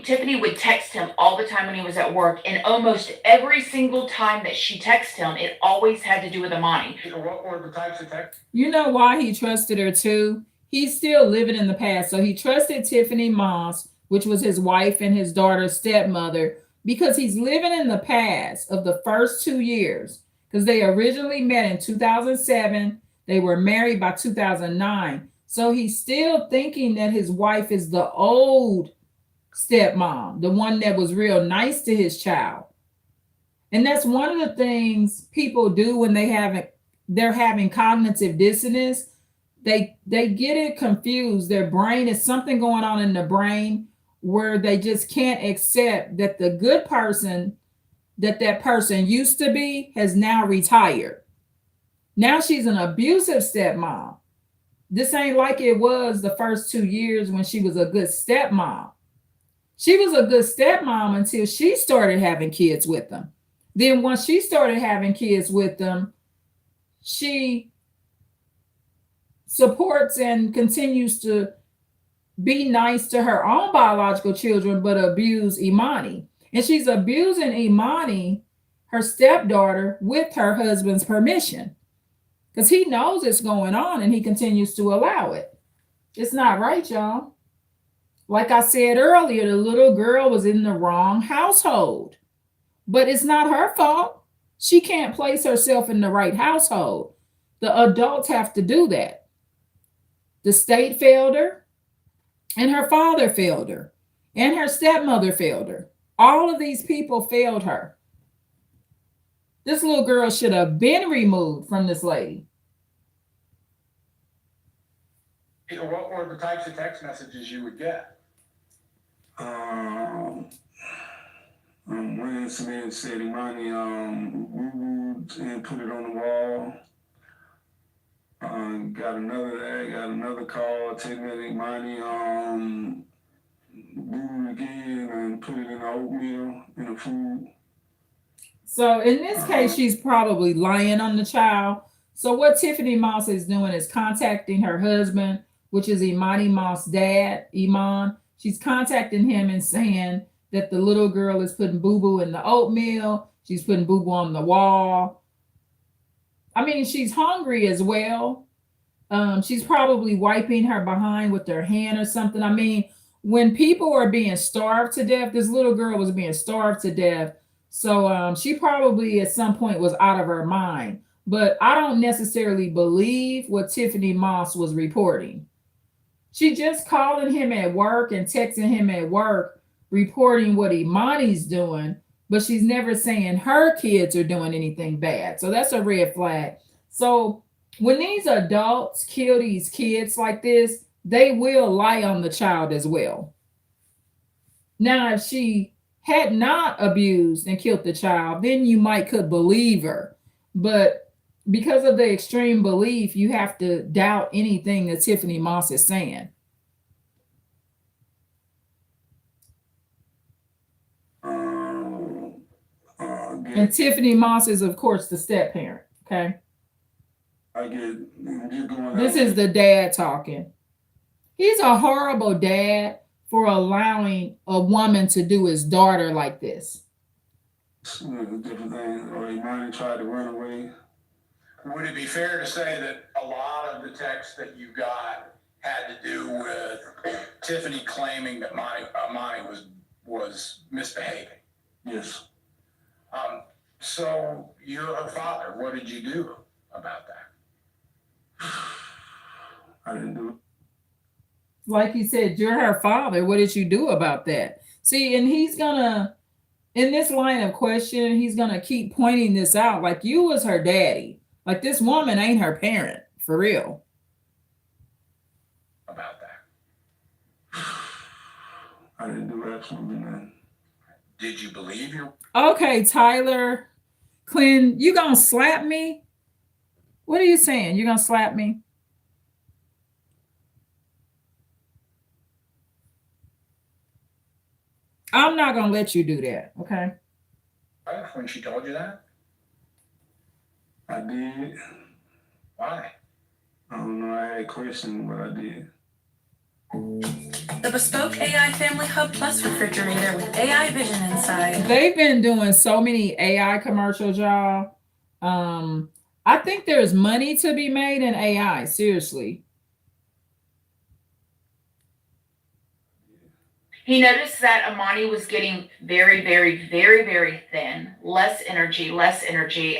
Tiffany would text him all the time when he was at work, and almost every single time that she texted him, it always had to do with Amani. What were the types of texts? You know why he trusted her too? He's still living in the past. So he trusted Tiffany Moss, which was his wife and his daughter's stepmother, because he's living in the past of the first 2 years, because they originally met in 2007. They were married by 2009. So he's still thinking that his wife is the old stepmom, the one that was real nice to his child. And that's one of the things people do when they're having cognitive dissonance. They get it confused. Their brain is something going on in the brain where they just can't accept that the good person that person used to be has now retired. Now she's an abusive stepmom. This ain't like it was the first 2 years when she was a good stepmom. She was a good stepmom until she started having kids with them. Then once she started having kids with them, she supports and continues to be nice to her own biological children, but abuse Imani. And she's abusing Imani, her stepdaughter, with her husband's permission, because he knows it's going on and he continues to allow it. It's not right, y'all. Like I said earlier, the little girl was in the wrong household, but it's not her fault. She can't place herself in the right household. The adults have to do that. The state failed her, and her father failed her, and her stepmother failed her. All of these people failed her. This little girl should have been removed from this lady. What were the types of text messages you would get? One incident said Imani woo-wooed and put it on the wall. Got another call telling me that Imani woo-wooed again and put it in the oatmeal in the food. So in this case, she's probably lying on the child. So what Tiffany Moss is doing is contacting her husband, which is Imani Moss' dad, Iman. She's contacting him and saying that the little girl is putting boo-boo in the oatmeal. She's putting boo-boo on the wall. I mean, she's hungry as well. She's probably wiping her behind with her hand or something. I mean, when people are being starved to death, this little girl was being starved to death. So she probably at some point was out of her mind. But I don't necessarily believe what Tiffany Moss was reporting. She just calling him at work and texting him at work, reporting what Imani's doing, but she's never saying her kids are doing anything bad. So that's a red flag. So when these adults kill these kids like this, they will lie on the child as well. Now, if she had not abused and killed the child, then you could believe her. But because of the extreme belief, you have to doubt anything that Tiffany Moss is saying. And Tiffany Moss is, of course, the step parent. Okay. This is the dad talking. He's a horrible dad for allowing a woman to do his daughter like this. Different things, or Imani tried to run away. Would it be fair to say that a lot of the texts that you got had to do with Tiffany claiming that Imani was misbehaving? Yes. So you're her father. What did you do about that? I didn't do it. Like he said, you're her father. What did you do about that? See, and he's gonna, in this line of question, he's gonna keep pointing this out. Like, you was her daddy. Like, this woman ain't her parent, for real. About that. I didn't do absolutely nothing. Did you believe your? Okay, Tyler, Clint, you gonna slap me? What are you saying? You gonna slap me? I'm not gonna let you do that, okay? When she told you that? I did. Why? I don't know. I had a question, but I did. The bespoke AI Family Hub Plus refrigerator with AI vision inside. They've been doing so many AI commercials, y'all. I think there's money to be made in AI, seriously. He noticed that Imani was getting very, very, very, very thin, less energy.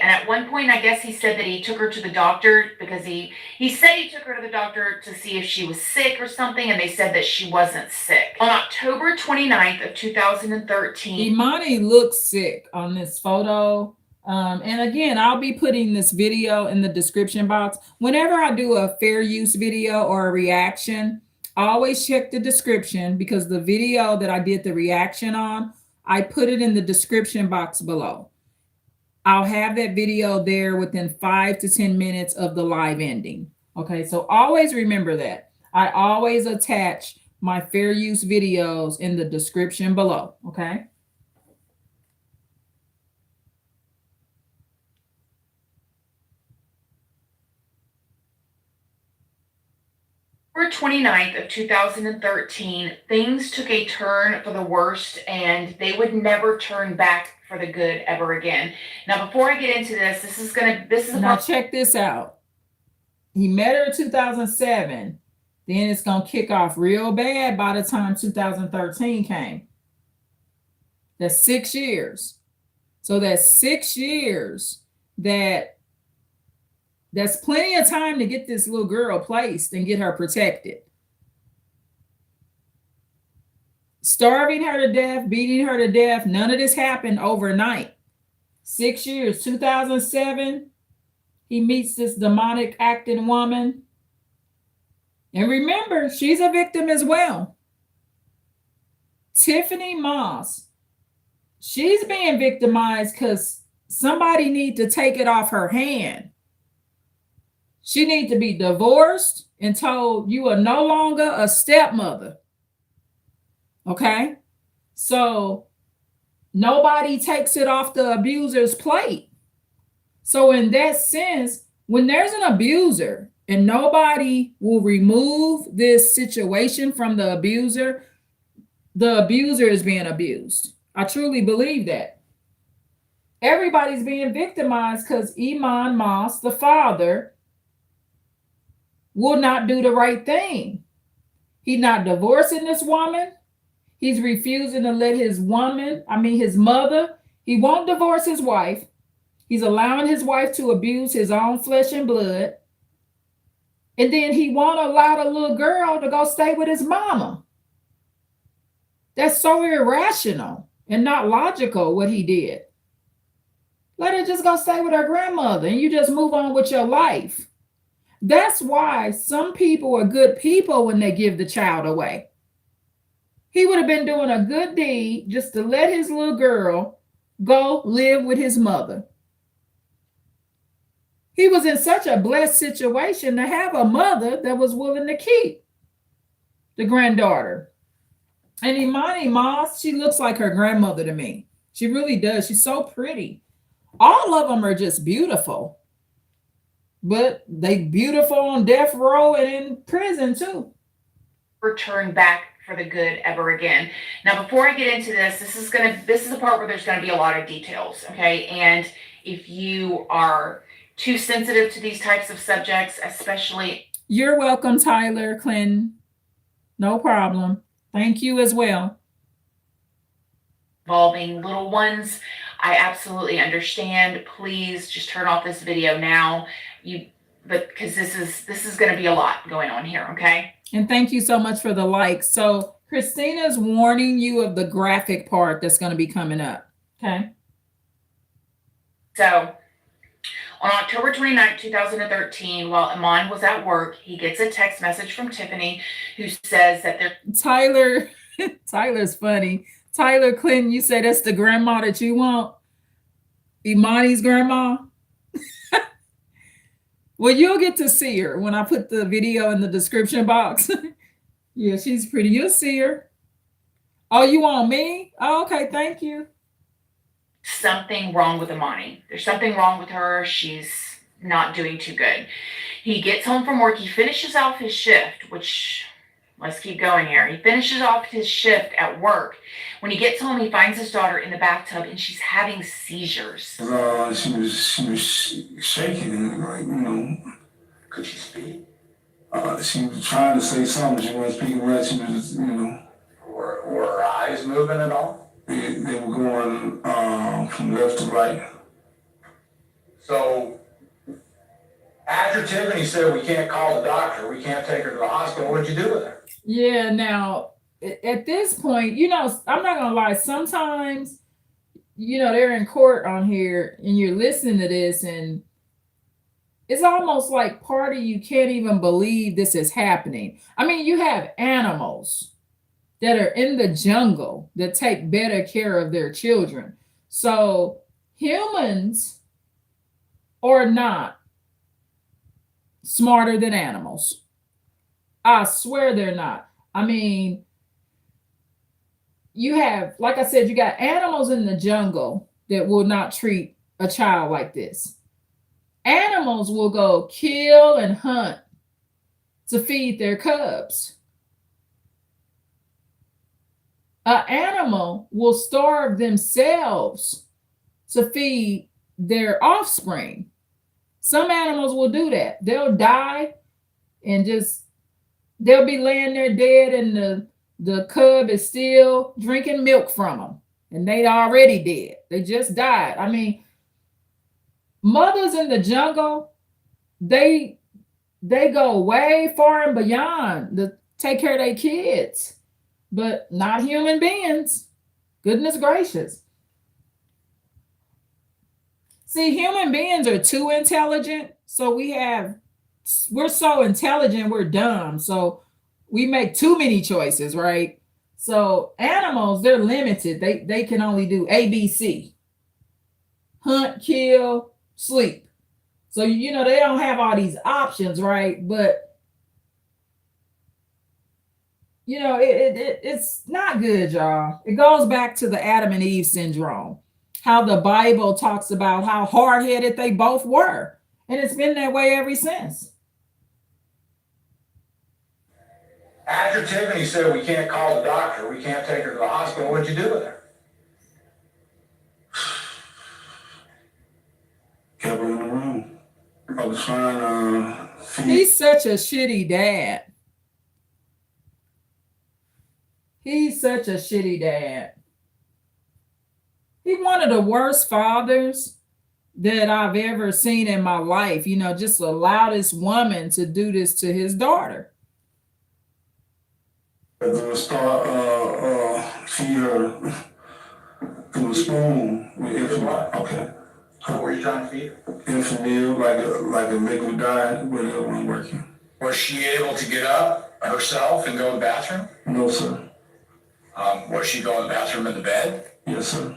And at one point, I guess he said that he took her to the doctor because he said he took her to the doctor to see if she was sick or something. And they said that she wasn't sick. On October 29th of 2013. Imani looks sick on this photo. And again, I'll be putting this video in the description box. Whenever I do a fair use video or a reaction, always check the description, because the video that I did the reaction on, I put it in the description box below. I'll have that video there within 5 to 10 minutes of the live ending. Okay, so always remember that. I always attach my fair use videos in the description below. Okay. October 29th of 2013, things took a turn for the worst, and they would never turn back for the good ever again. Now, before I get into this, now check this out. He met her in 2007. Then it's gonna kick off real bad by the time 2013 came. That's 6 years. So that's 6 years that's plenty of time to get this little girl placed and get her protected. Starving her to death, beating her to death, none of this happened overnight. 6 years, 2007, he meets this demonic acting woman. And remember, she's a victim as well. Tiffany Moss, she's being victimized because somebody need to take it off her hand. She need to be divorced and told you are no longer a stepmother. Okay? So nobody takes it off the abuser's plate. So in that sense, when there's an abuser and nobody will remove this situation from the abuser is being abused. I truly believe that. Everybody's being victimized because Iman Moss, the father, will not do the right thing. He's not divorcing this woman. He's refusing to let his mother, he won't divorce his wife. He's allowing his wife to abuse his own flesh and blood. And then he won't allow the little girl to go stay with his mama. That's so irrational and not logical what he did. Let her just go stay with her grandmother and you just move on with your life. That's why some people are good people when they give the child away. He would have been doing a good deed just to let his little girl go live with his mother. He was in such a blessed situation to have a mother that was willing to keep the granddaughter. And Imani Moss, she looks like her grandmother to me. She really does. She's so pretty. All of them are just beautiful. But they beautiful on death row and in prison too. Return back for the good ever again. Now, before I get into this, this is the part where there's gonna be a lot of details, okay? And if you are too sensitive to these types of subjects, especially. You're welcome, Tyler Clinton. No problem. Thank you as well. Involving little ones, I absolutely understand. Please just turn off this video now. Because this is going to be a lot going on here, okay? And thank you so much for the like. So Christina's warning you of the graphic part that's going to be coming up, okay? So on October 29, 2013, while Iman was at work, he gets a text message from Tiffany who says that they're... Tyler's funny. Tyler Clinton, you say that's the grandma that you want? Imani's grandma? Well, you'll get to see her when I put the video in the description box. Yeah, she's pretty. You'll see her. Oh, you want me? Oh, okay, thank you. Something wrong with Imani. There's something wrong with her. She's not doing too good. He gets home from work. He finishes off his shift, which, let's keep going here. He finishes off his shift at work. When he gets home, he finds his daughter in the bathtub and she's having seizures. She was shaking and Could she speak? she was trying to say something. She wasn't speaking right. She was, Were her eyes moving at all? they were going from left to right. So after Tiffany said we can't call the doctor, we can't take her to the hospital, what did you do with her? Yeah, now at this point, I'm not gonna lie, sometimes, they're in court on here and you're listening to this and it's almost like part of you can't even believe this is happening. I mean, you have animals that are in the jungle that take better care of their children. So humans are not smarter than animals. I swear they're not. I mean, you have, like I said, you got animals in the jungle that will not treat a child like this. Animals will go kill and hunt to feed their cubs. An animal will starve themselves to feed their offspring. Some animals will do that. They'll die and they'll be laying there dead and the cub is still drinking milk from them. And they already dead. They just died. I mean, mothers in the jungle, they go way far and beyond to take care of their kids, but not human beings. Goodness gracious. See, human beings are too intelligent, so we have we're so intelligent, we're dumb. So we make too many choices, right? So animals, they're limited. They can only do ABC. Hunt, kill, sleep. So you know they don't have all these options, right? But you know it's not good, y'all. It goes back to the Adam and Eve syndrome, how the Bible talks about how hard-headed they both were, and it's been that way ever since. After Tiffany said we can't call the doctor, we can't take her to the hospital, what'd you do with her? Kept her in the room. I was trying to feed. He's such a shitty dad. He's such a shitty dad. He's one of the worst fathers that I've ever seen in my life. You know, just allow this woman to do this to his daughter. To start feed her through a spoon with infant. Okay. What were you trying to feed her? Infant meal, like a liquid diet, but it wasn't working. Was she able to get up herself and go to the bathroom? No, sir. Was she going to the bathroom in the bed? Yes, sir.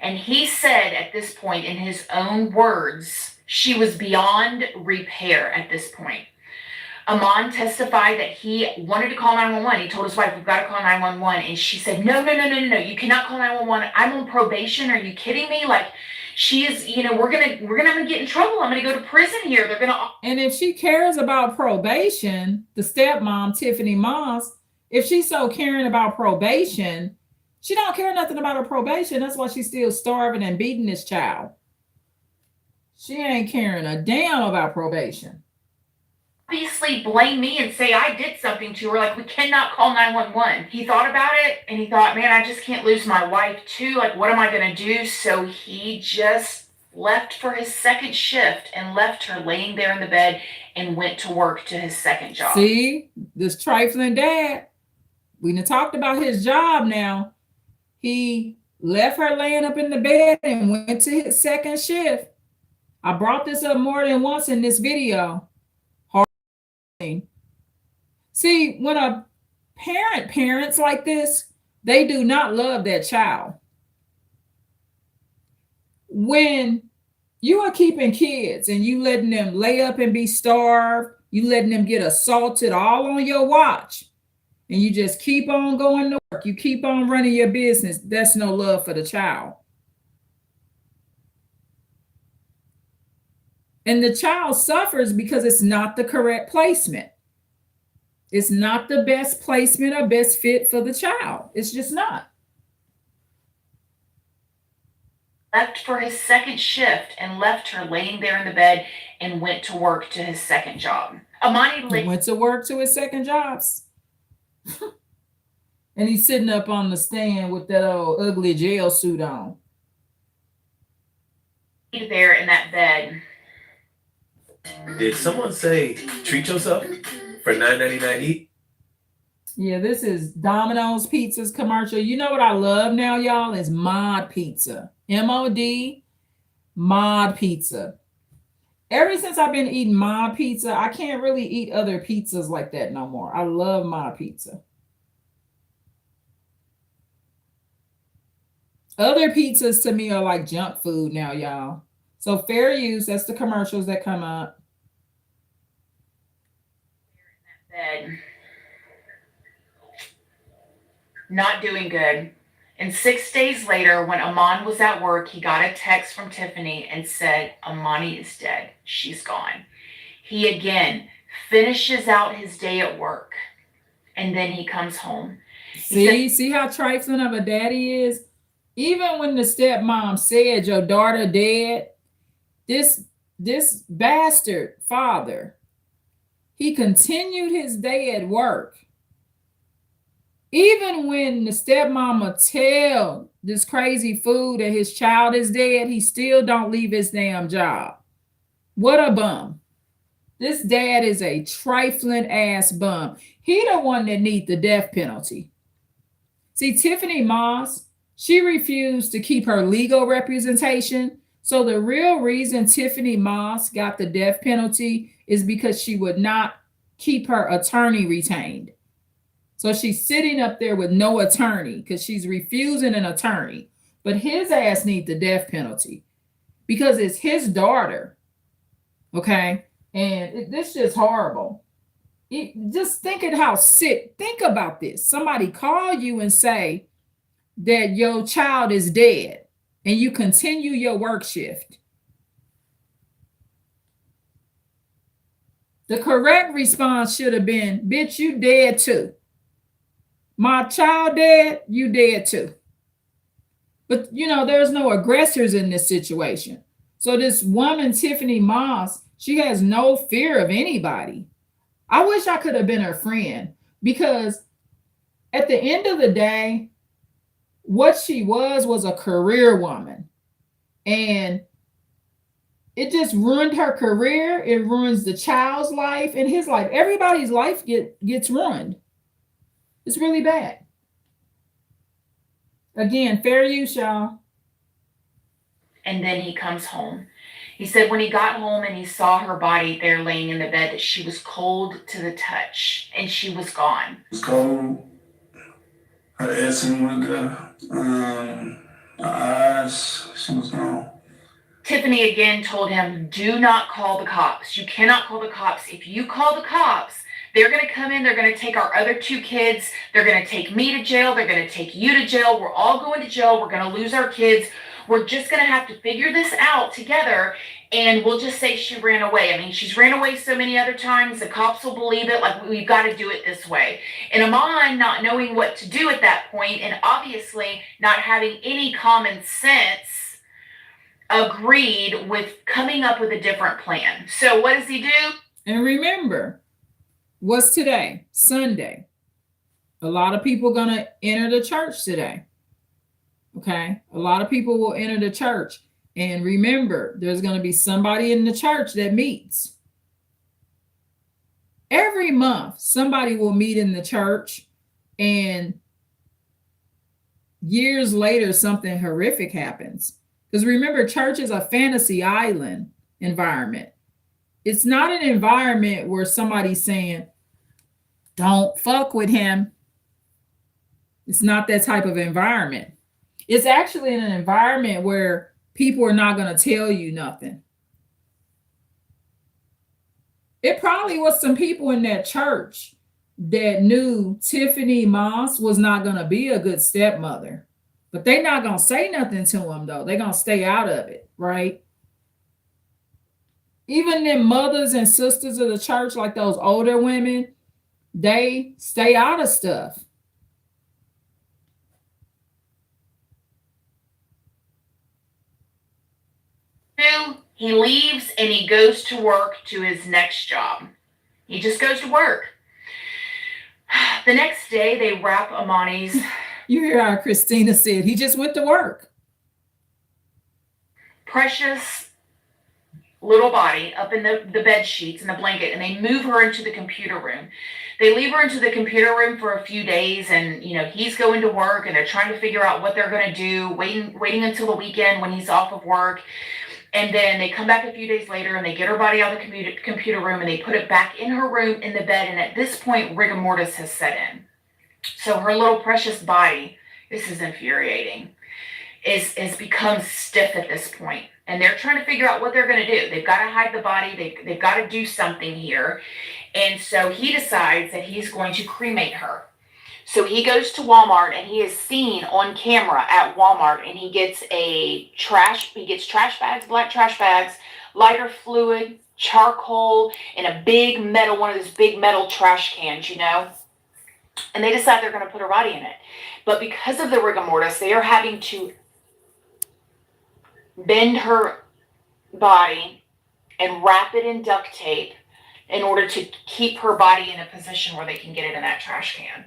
And he said at this point, in his own words, she was beyond repair at this point. Amon testified that he wanted to call 911. He told his wife, we've got to call 911. And she said, no, you cannot call 911. I'm on probation. Are you kidding me? Like, she is, you know, we're gonna get in trouble. I'm gonna go to prison here. They're gonna. And if she cares about probation, the stepmom, Tiffany Moss, if she's so caring about probation, she don't care nothing about her probation. That's why she's still starving and beating this child. She ain't caring a damn about probation. Obviously blame me and say I did something to her. Like, we cannot call 911. He thought about it and he thought, man, I just can't lose my wife too. Like, what am I going to do? So he just left for his second shift and left her laying there in the bed and went to work to his second job. See, this trifling dad, we done talked about his job now. He left her laying up in the bed and went to his second shift. I brought this up more than once in this video. See, when a parent parents like this, they do not love that child. When you are keeping kids and you letting them lay up and be starved, you letting them get assaulted all on your watch, and you just keep on going to work, you keep on running your business, that's no love for the child. And the child suffers because it's not the correct placement. It's not the best placement or best fit for the child. It's just not. Left for his second shift and left her laying there in the bed and went to work to his second job. Amani went to work to his second jobs. And he's sitting up on the stand with that old ugly jail suit on. There in that bed. Did someone say treat yourself for $9.99 eat? Yeah, this is Domino's Pizza's commercial. You know what I love now, y'all, is Mod Pizza. M-O-D, Mod Pizza. Ever since I've been eating Mod Pizza, I can't really eat other pizzas like that no more. I love Mod Pizza. Other pizzas to me are like junk food now, y'all. So fair use, that's the commercials that come up. Bed. Not doing good. And 6 days later, when Amon was at work, he got a text from Tiffany and said, Amani is dead. She's gone. He again finishes out his day at work. And then he comes home. See how trifling of a daddy is? Even when the stepmom said your daughter dead, this bastard father, he continued his day at work. Even when the stepmama tell this crazy fool that his child is dead, he still don't leave his damn job. What a bum. This dad is a trifling ass bum. He the one that need the death penalty. See, Tiffany Moss, she refused to keep her legal representation. So the real reason Tiffany Moss got the death penalty is because she would not keep her attorney retained. So she's sitting up there with no attorney because she's refusing an attorney. But his ass needs the death penalty because it's his daughter. Okay. And this is just horrible. Just think at how sick. Think about this. Somebody call you and say that your child is dead and you continue your work shift. The correct response should have been, bitch, you dead too. My child dead, you dead too. But, there's no aggressors in this situation. So this woman, Tiffany Moss, she has no fear of anybody. I wish I could have been her friend because at the end of the day, what she was a career woman. And it just ruined her career. It ruins the child's life and his life. Everybody's life gets ruined. It's really bad. Again, fair use, y'all. And then he comes home. He said when he got home and he saw her body there laying in the bed, that she was cold to the touch and she was gone. It was cold. Her essence went there. Her eyes, she was gone. Tiffany again told him, do not call the cops. You cannot call the cops. If you call the cops, they're going to come in. They're going to take our other 2 kids. They're going to take me to jail. They're going to take you to jail. We're all going to jail. We're going to lose our kids. We're just going to have to figure this out together. And we'll just say she ran away. I mean, she's ran away so many other times. The cops will believe it. Like, we've got to do it this way. And Amon, not knowing what to do at that point, and obviously not having any common sense, agreed with coming up with a different plan. So what does he do? And remember, what's today? Sunday. A lot of people going to enter the church today. Okay. A lot of people will enter the church. And remember, there's going to be somebody in the church that meets. Every month, somebody will meet in the church. And years later, something horrific happens. Because remember, church is a fantasy island environment. It's not an environment where somebody's saying, don't fuck with him. It's not that type of environment. It's actually an environment where people are not going to tell you nothing. It probably was some people in that church that knew Tiffany Moss was not going to be a good stepmother. But they're not going to say nothing to him, though. They're going to stay out of it, right? Even the mothers and sisters of the church, like those older women, they stay out of stuff. He leaves and he goes to work to his next job. He just goes to work. The next day, they wrap Amani's. You hear how Christina said, he just went to work. Precious little body up in the bed sheets and the blanket, and they move her into the computer room. They leave her into the computer room for a few days, and he's going to work, and they're trying to figure out what they're going to do, waiting until the weekend when he's off of work. And then they come back a few days later and they get her body out of the computer room and they put it back in her room in the bed. And at this point, rigor mortis has set in. So her little precious body, this is infuriating, is become stiff at this point. And they're trying to figure out what they're going to do. They've got to hide the body. They've got to do something here. And so he decides that he's going to cremate her. So he goes to Walmart and he is seen on camera at Walmart, and he gets trash bags, black trash bags, lighter fluid, charcoal, and a big metal, one of those big metal trash cans, and they decide they're going to put her body in it. But because of the rigor mortis, they are having to bend her body and wrap it in duct tape in order to keep her body in a position where they can get it in that trash can.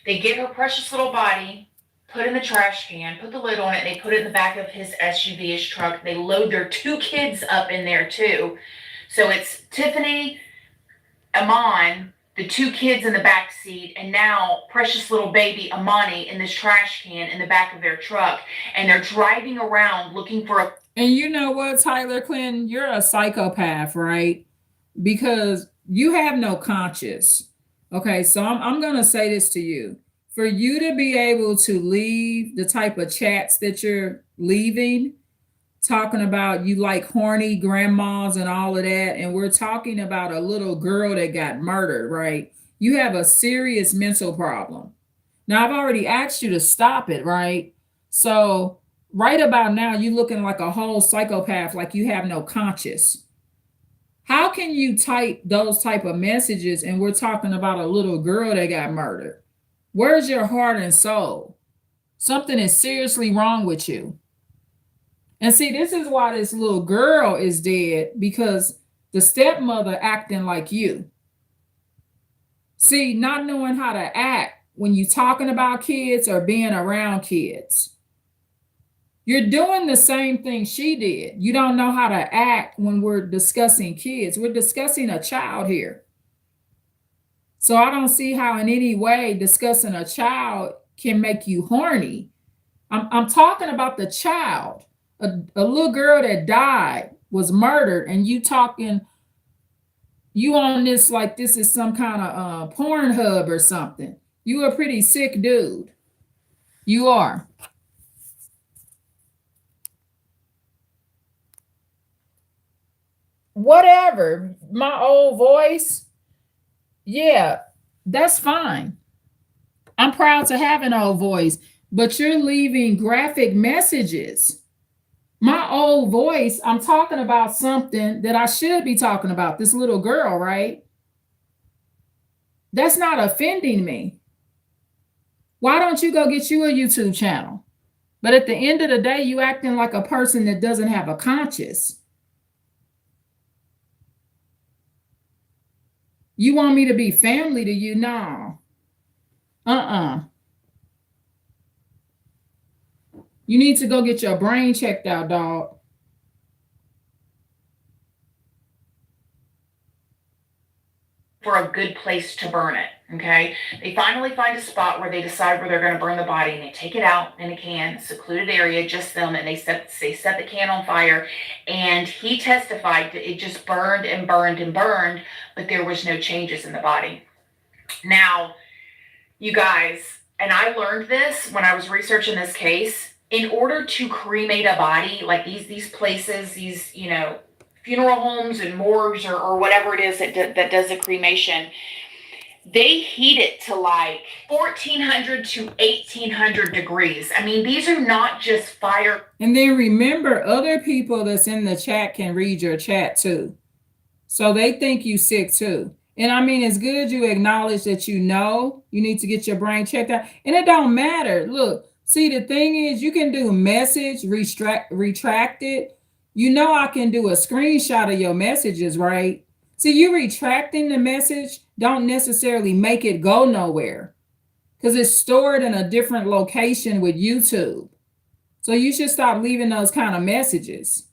They get her precious little body, put in the trash can, put the lid on it. They put it in the back of his SUV, his truck. They load their 2 kids up in there too. So it's Tiffany, Amon, the 2 kids in the back seat, and now precious little baby Amani in this trash can in the back of their truck. And they're driving around looking for And you know what, Tyler Clinton, you're a psychopath, right? Because you have no conscience. Okay, so I'm going to say this to you. For you to be able to leave the type of chats that you're leaving, talking about you like horny grandmas and all of that, and we're talking about a little girl that got murdered, right? You have a serious mental problem. Now, I've already asked you to stop it, right? So, right about now, you're looking like a whole psychopath, like you have no conscience. How can you type those type of messages and we're talking about a little girl that got murdered? Where's your heart and soul? Something is seriously wrong with you. And see, this is why this little girl is dead, because the stepmother acting like you. See, not knowing how to act when you're talking about kids or being around kids. You're doing the same thing she did. You don't know how to act when we're discussing kids. We're discussing a child here. So I don't see how in any way discussing a child can make you horny. I'm talking about the child, a little girl that died, was murdered, and you talking, you on this like this is some kind of Pornhub or something. You a pretty sick dude. You are. Whatever, my old voice, yeah, that's fine. I'm proud to have an old voice, but you're leaving graphic messages. My old voice, I'm talking about something that I should be talking about, this little girl, right? That's not offending me. Why don't you go get you a YouTube channel? But at the end of the day, you acting like a person that doesn't have a conscience. You want me to be family to you? No. You need to go get your brain checked out, dog. For a good place to burn it. Okay. They finally find a spot where they decide where they're going to burn the body, and they take it out in a can, secluded area, just them, and they set the can on fire. And he testified that it just burned and burned and burned, but there was no changes in the body. Now, you guys, and I learned this when I was researching this case, in order to cremate a body, like these places, these, you know, funeral homes and morgues or whatever it is that does the cremation, they heat it to like 1400 to 1800 degrees. I mean, these are not just fire. And then remember, other people that's in the chat can read your chat too. So they think you sick too. And I mean, it's good you acknowledge that you know you need to get your brain checked out. And it don't matter. Look, see, the thing is, you can do message, retract it. You know, I can do a screenshot of your messages, right? See, you retracting the message don't necessarily make it go nowhere because it's stored in a different location with YouTube. So you should stop leaving those kind of messages.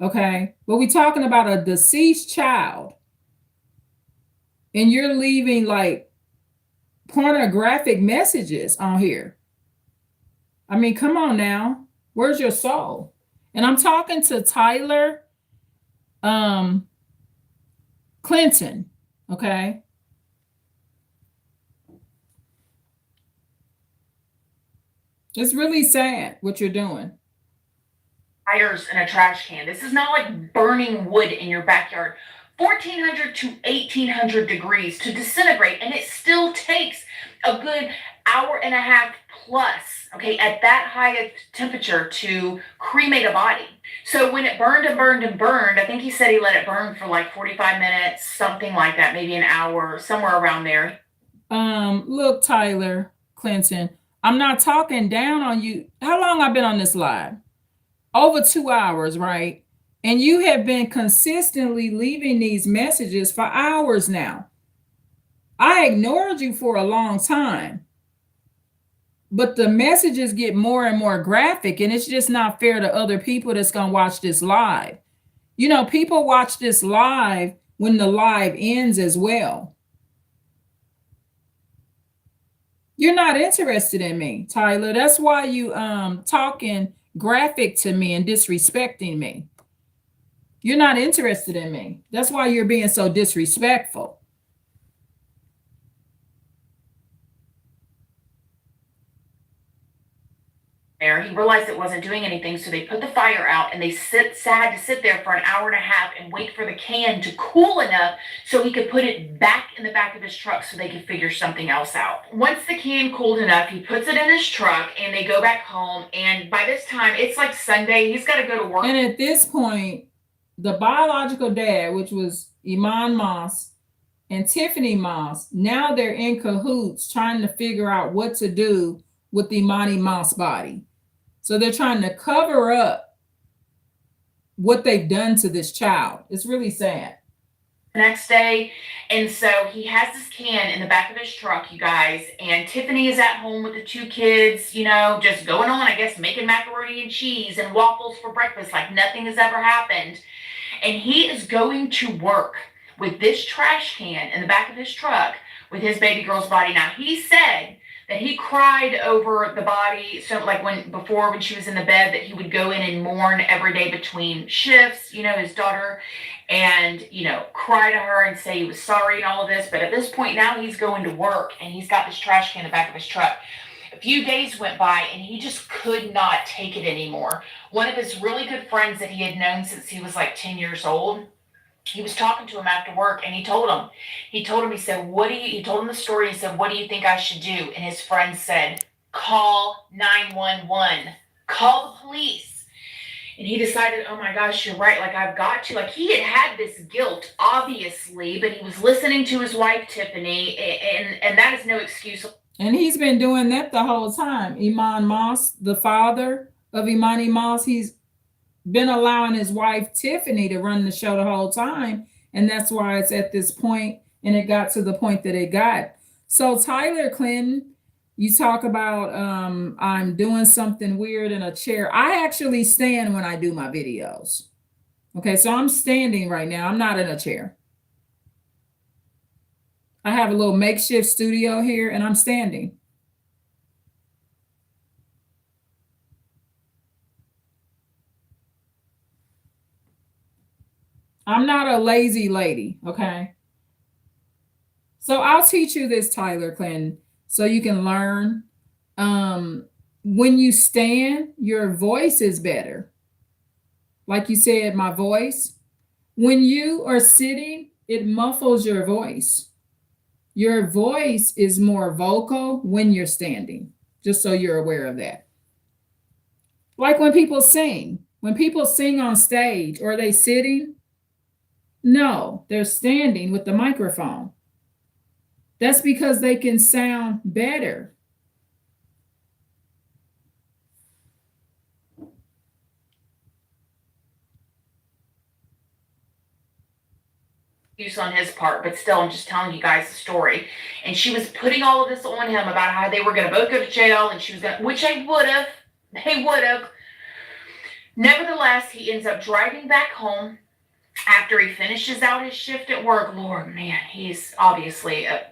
Okay. But we're talking about a deceased child, and you're leaving like pornographic messages on here. I mean, come on now. Where's your soul? And I'm talking to Tyler Clinton, okay? It's really sad what you're doing. Fires in a trash can. This is not like burning wood in your backyard. 1400 to 1800 degrees to disintegrate, and it still takes a good hour and a half plus, okay, at that high of temperature to cremate a body. So when it burned and burned and burned, I think he said he let it burn for like 45 minutes, something like that, maybe an hour, somewhere around there. Look, Tyler Clinton, I'm not talking down on you. How long I've been on this live? Over 2 hours, right? And you have been consistently leaving these messages for hours now. I ignored you for a long time, but the messages get more and more graphic, and it's just not fair to other people that's going to watch this live. You know, people watch this live when the live ends as well. You're not interested in me, Tyler. That's why you talking graphic to me and disrespecting me. You're not interested in me. That's why you're being so disrespectful. There, he realized it wasn't doing anything, so they put the fire out and they had to sit there for an hour and a half and wait for the can to cool enough so he could put it back in the back of his truck so they could figure something else out. Once the can cooled enough, he puts it in his truck and they go back home. And by this time, it's like Sunday. He's got to go to work. And at this point, the biological dad, which was Iman Moss and Tiffany Moss, now they're in cahoots trying to figure out what to do with the Imani Moss body. So they're trying to cover up what they've done to this child. It's really sad. The next day, and so he has this can in the back of his truck, you guys, and Tiffany is at home with the two kids, you know, just going on, I guess, making macaroni and cheese and waffles for breakfast like nothing has ever happened. And he is going to work with this trash can in the back of his truck with his baby girl's body. Now, he said that he cried over the body. So like when she was in the bed, that he would go in and mourn every day between shifts, you know, his daughter, and, you know, cry to her and say he was sorry and all of this. But at this point now he's going to work and he's got this trash can in the back of his truck. A few days went by and he just could not take it anymore. One of his really good friends that he had known since he was like 10 years old, he was talking to him after work and he told him, he told him the story. He said, what do you think I should do? And his friend said, call 911, call the police. And he decided, oh my gosh, you're right. Like, I've got to, like, he had this guilt, obviously, but he was listening to his wife, Tiffany, and that is no excuse. And he's been doing that the whole time. Iman Moss, the father of Imani Moss, he's been allowing his wife Tiffany to run the show the whole time, and that's why it's at this point, and it got to the point that it got. So Tyler Clinton, you talk about I'm doing something weird in a chair. I actually stand when I do my videos. Okay, so I'm standing right now. I'm not in a chair. I have a little makeshift studio here and I'm standing. I'm not a lazy lady, okay? So I'll teach you this, Tyler Clinton, so you can learn. When you stand, your voice is better. Like you said, my voice. When you are sitting, it muffles your voice. Your voice is more vocal when you're standing, just so you're aware of that. Like when people sing on stage, or are they sitting? No, they're standing with the microphone. That's because they can sound better. Use on his part, but still, I'm just telling you guys the story. And she was putting all of this on him about how they were going to both go to jail, and she was going to, which they would have. Nevertheless, he ends up driving back home after he finishes out his shift at work. Lord, man, he's obviously a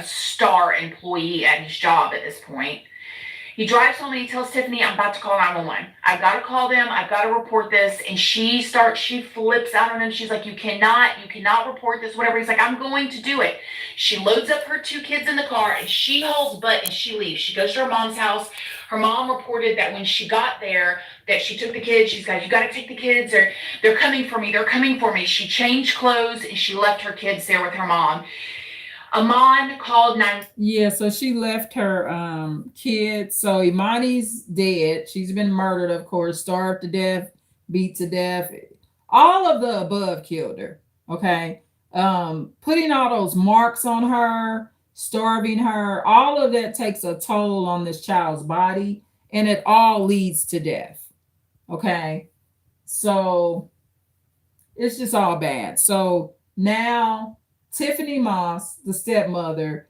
star employee at his job at this point. He drives home and he tells Tiffany, I'm about to call 911. I've got to call them. I've got to report this. And she flips out on him. She's like, you cannot report this, whatever. He's like, I'm going to do it. She loads up her two kids in the car and she hauls butt and she leaves. She goes to her mom's house. Her mom reported that when she got there, that she took the kids. She's like, you got to take the kids, or they're coming for me. They're coming for me. She changed clothes and she left her kids there with her mom. Iman called 911. Yeah, so she left her kids. So Imani's dead. She's been murdered, of course, starved to death, beat to death. All of the above killed her. Okay. Putting all those marks on her, starving her, all of that takes a toll on this child's body, and it all leads to death. Okay. So it's just all bad. So now Tiffany Moss, the stepmother,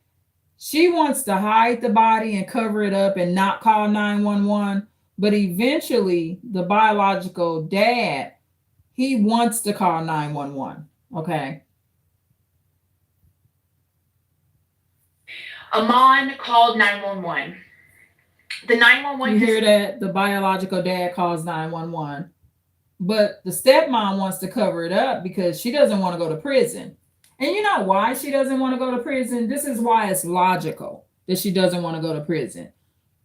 she wants to hide the body and cover it up and not call 911. But eventually, the biological dad, he wants to call 911. Okay. Iman called 911. The 911. You hear that? The biological dad calls 911. But the stepmom wants to cover it up because she doesn't want to go to prison. And you know why she doesn't want to go to prison? This is why it's logical that she doesn't want to go to prison.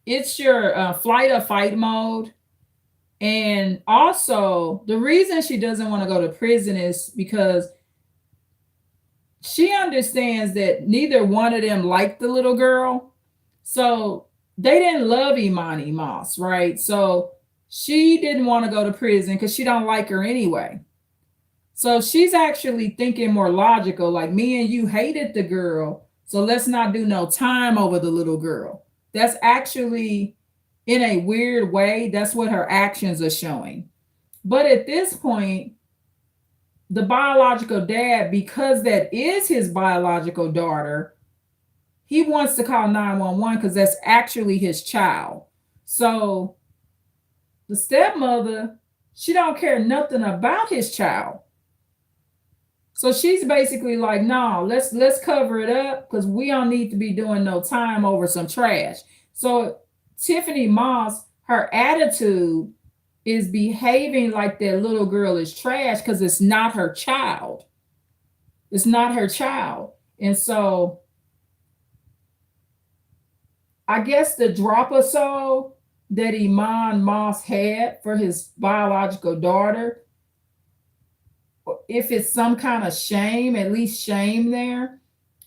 It's your flight or fight mode. And also, the reason she doesn't want to go to prison is because she understands that neither one of them liked the little girl. So they didn't love Imani Moss, right? So she didn't want to go to prison because she don't like her anyway. So she's actually thinking more logical, like me and you hated the girl, so let's not do no time over the little girl. That's actually, in a weird way, that's what her actions are showing. But at this point, the biological dad, because that is his biological daughter, he wants to call 911 because that's actually his child. So the stepmother, she don't care nothing about his child. So she's basically like, no, let's cover it up because we don't need to be doing no time over some trash. So Tiffany Moss, her attitude is behaving like that little girl is trash because it's not her child. It's not her child. And so I guess the drop or so that Iman Moss had for his biological daughter, if it's some kind of shame, at least shame there,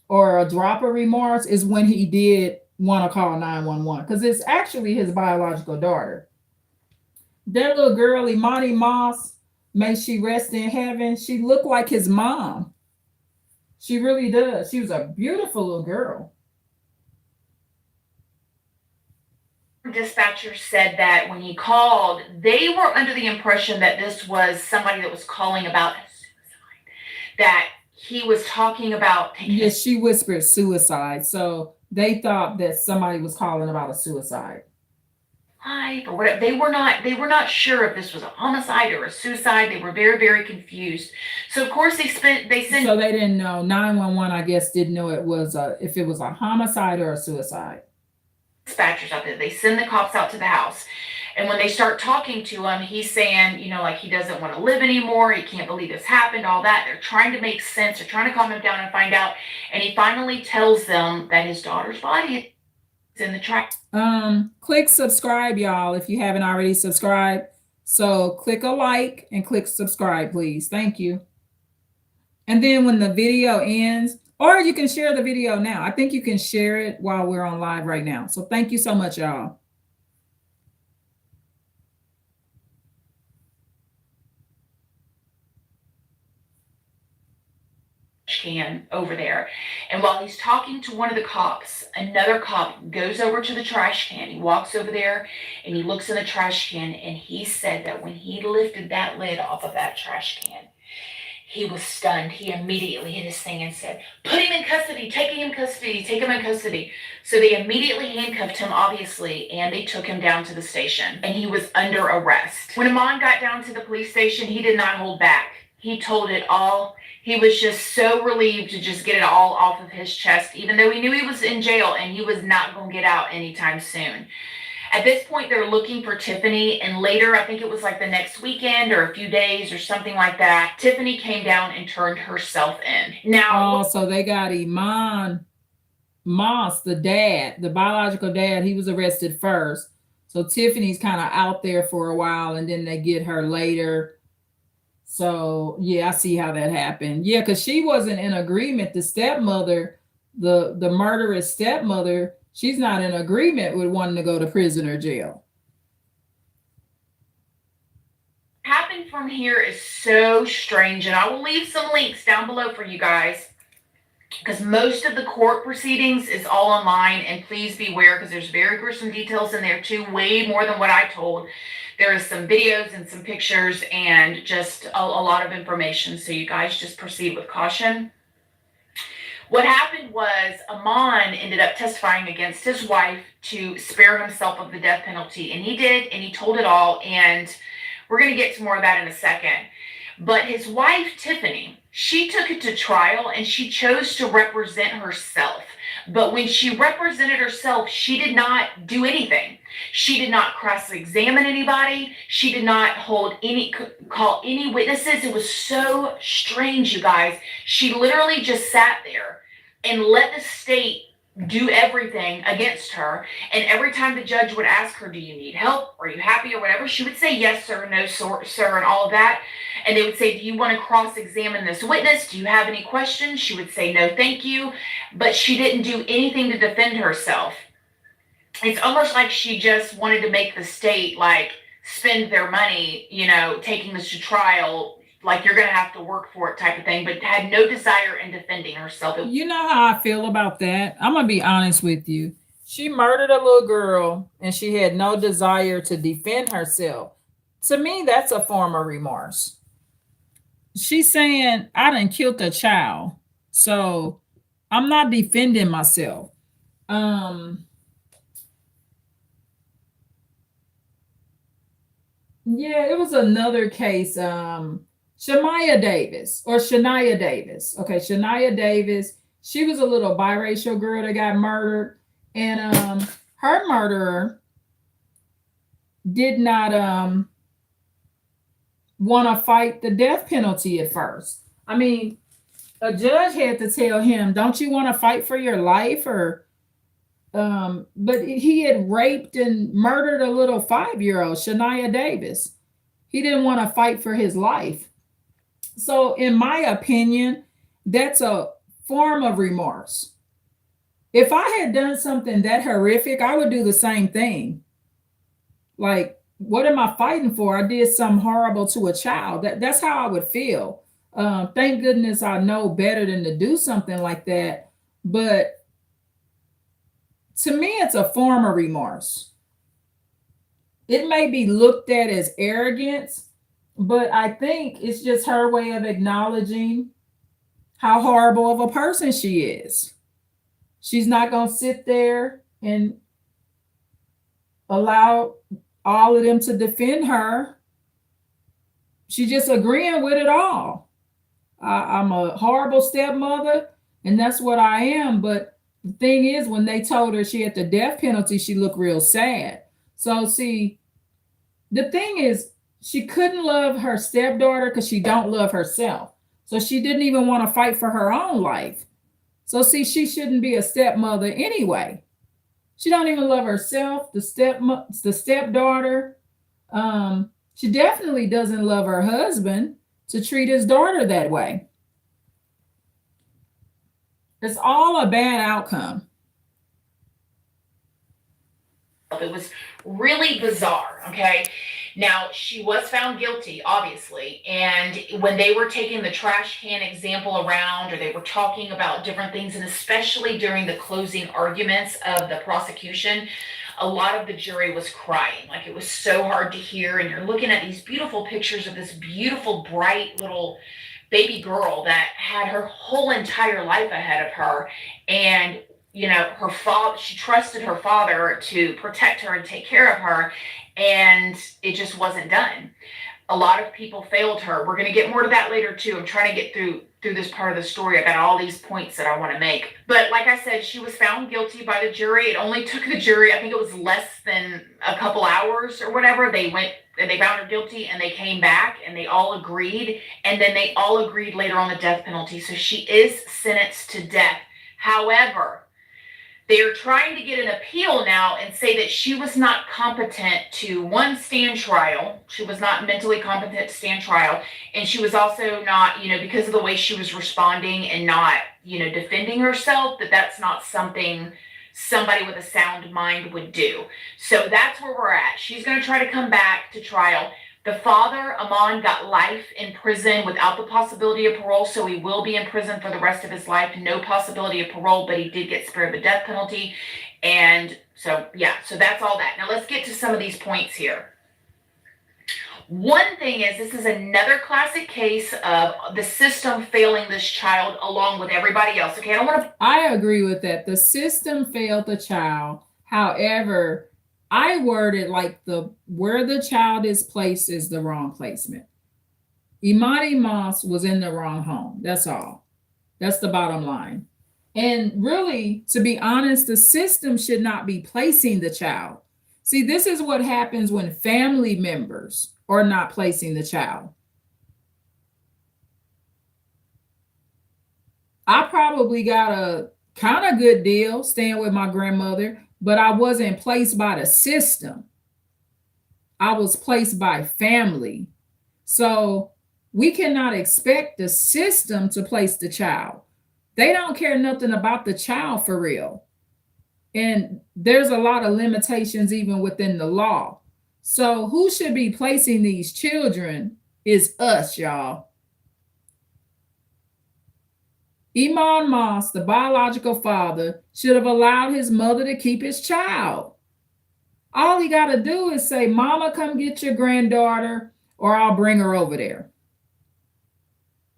or a drop of remorse, is when he did want to call 911 because it's actually his biological daughter. That little girl, Imani Moss, may she rest in heaven, she looked like his mom. She really does. She was a beautiful little girl. Dispatcher said that when he called, they were under the impression that this was somebody that was calling about a suicide, that he was talking about Yes, she whispered suicide. So they thought that somebody was calling about a suicide. life or whatever. They were not sure if this was a homicide or a suicide. They were very, very confused. So of course they sent So they didn't know. 911, I guess, didn't know it was if it was a homicide or a suicide. dispatchers out there. They send the cops out to the house. And when they start talking to him, he's saying, like he doesn't want to live anymore. He can't believe this happened, all that. They're trying to make sense. They're trying to calm him down and find out. And he finally tells them that his daughter's body is in the trash. Click subscribe, y'all, if you haven't already subscribed. So click a like and click subscribe, please. Thank you. And then when the video ends, or you can share the video now. I think you can share it while we're on live right now. So thank you so much, y'all. Can over there. And while he's talking to one of the cops, another cop goes over to the trash can. He walks over there and he looks in the trash can, and he said that when he lifted that lid off of that trash can, he was stunned. He immediately hit his thing and said, "Put him in custody, take him in custody, take him in custody." So they immediately handcuffed him, obviously, and they took him down to the station, and he was under arrest. When Iman got down to the police station, he did not hold back. He told it all. He was just so relieved to just get it all off of his chest, even though he knew he was in jail and he was not going to get out anytime soon. At this point, they're looking for Tiffany, and later, I think it was like the next weekend or a few days or something like that, Tiffany came down and turned herself in. Now, so they got Iman Moss, the dad, the biological dad. He was arrested first. So Tiffany's kind of out there for a while, and then they get her later. So yeah, I see how that happened. Yeah, because she wasn't in agreement. The stepmother, the murderous stepmother, she's not in agreement with wanting to go to prison or jail. what happened from here is so strange, and I will leave some links down below for you guys, because most of the court proceedings is all online, and please beware because there's very gruesome details in there too, way more than what I told. There is some videos and some pictures and just a lot of information, so you guys just proceed with caution. What happened was Iman ended up testifying against his wife to spare himself of the death penalty, and he did, and he told it all, and we're going to get to more of that in a second. But his wife, Tiffany, she took it to trial, and she chose to represent herself. But when she represented herself, she did not do anything. She did not cross-examine anybody. She did not call any witnesses. It was so strange, you guys. She literally just sat there and let the state do everything against her. And every time the judge would ask her, do you need help? Are you happy or whatever? She would say, yes, sir, no, sir, and all of that. And they would say, do you want to cross-examine this witness? Do you have any questions? She would say, no, thank you. But she didn't do anything to defend herself. It's almost like she just wanted to make the state like spend their money, taking this to trial, like you're going to have to work for it type of thing, but had no desire in defending herself. You know how I feel about that? I'm going to be honest with you. She murdered a little girl and she had no desire to defend herself. To me, that's a form of remorse. She's saying, I done killed a child, so I'm not defending myself. Yeah, it was another case. Shania Davis. Okay, Shania Davis. She was a little biracial girl that got murdered, and her murderer did not want to fight the death penalty at first. I mean, a judge had to tell him, "Don't you want to fight for your life?" But he had raped and murdered a little 5-year-old, Shania Davis. He didn't want to fight for his life. So in my opinion, that's a form of remorse. If I had done something that horrific, I would do the same thing. Like, what am I fighting for? I did something horrible to a child. That's how I would feel. Thank goodness I know better than to do something like that. But to me, it's a form of remorse. It may be looked at as arrogance, but I think it's just her way of acknowledging how horrible of a person she is. She's not going to sit there and allow all of them to defend her. She's just agreeing with it all. I'm a horrible stepmother, and that's what I am. But the thing is, when they told her she had the death penalty, she looked real sad. So see, the thing is, she couldn't love her stepdaughter because she don't love herself. So she didn't even want to fight for her own life. So see, she shouldn't be a stepmother anyway. She don't even love herself, the stepdaughter. She definitely doesn't love her husband to treat his daughter that way. It's all a bad outcome. It was really bizarre, okay? Now, she was found guilty, obviously, and when they were taking the trash can example around, or they were talking about different things, and especially during the closing arguments of the prosecution, a lot of the jury was crying. Like, it was so hard to hear, and you're looking at these beautiful pictures of this beautiful, bright little baby girl that had her whole entire life ahead of her, and her father, she trusted her father to protect her and take care of her, and it just wasn't done. A lot of people failed her. We're going to get more to that later too. I'm trying to get through this part of the story. I got all these points that I want to make. But like I said, she was found guilty by the jury. It only took the jury, I think it was less than a couple hours or whatever. They went and they found her guilty, and they came back and they all agreed. And then they all agreed later on the death penalty. So she is sentenced to death. However, they are trying to get an appeal now and say that she was not competent to, one, stand trial. She was not mentally competent to stand trial. And she was also not, because of the way she was responding and not, defending herself, that's not something somebody with a sound mind would do. So that's where we're at. She's going to try to come back to trial. The father, Amon, got life in prison without the possibility of parole, so he will be in prison for the rest of his life. No possibility of parole, but he did get spared the death penalty. And so that's all that. Now let's get to some of these points here. One thing is, this is another classic case of the system failing this child along with everybody else. Okay, I agree with that. The system failed the child. However, I worded like where the child is placed is the wrong placement. Imani Moss was in the wrong home. That's all. That's the bottom line. And really, to be honest, the system should not be placing the child. See, this is what happens when family members are not placing the child. I probably got a kind of good deal staying with my grandmother, but I wasn't placed by the system. I was placed by family. So we cannot expect the system to place the child. They don't care nothing about the child for real. And there's a lot of limitations even within the law. So who should be placing these children is us, y'all. Iman Moss, the biological father, should have allowed his mother to keep his child. All he got to do is say, Mama, come get your granddaughter, or I'll bring her over there.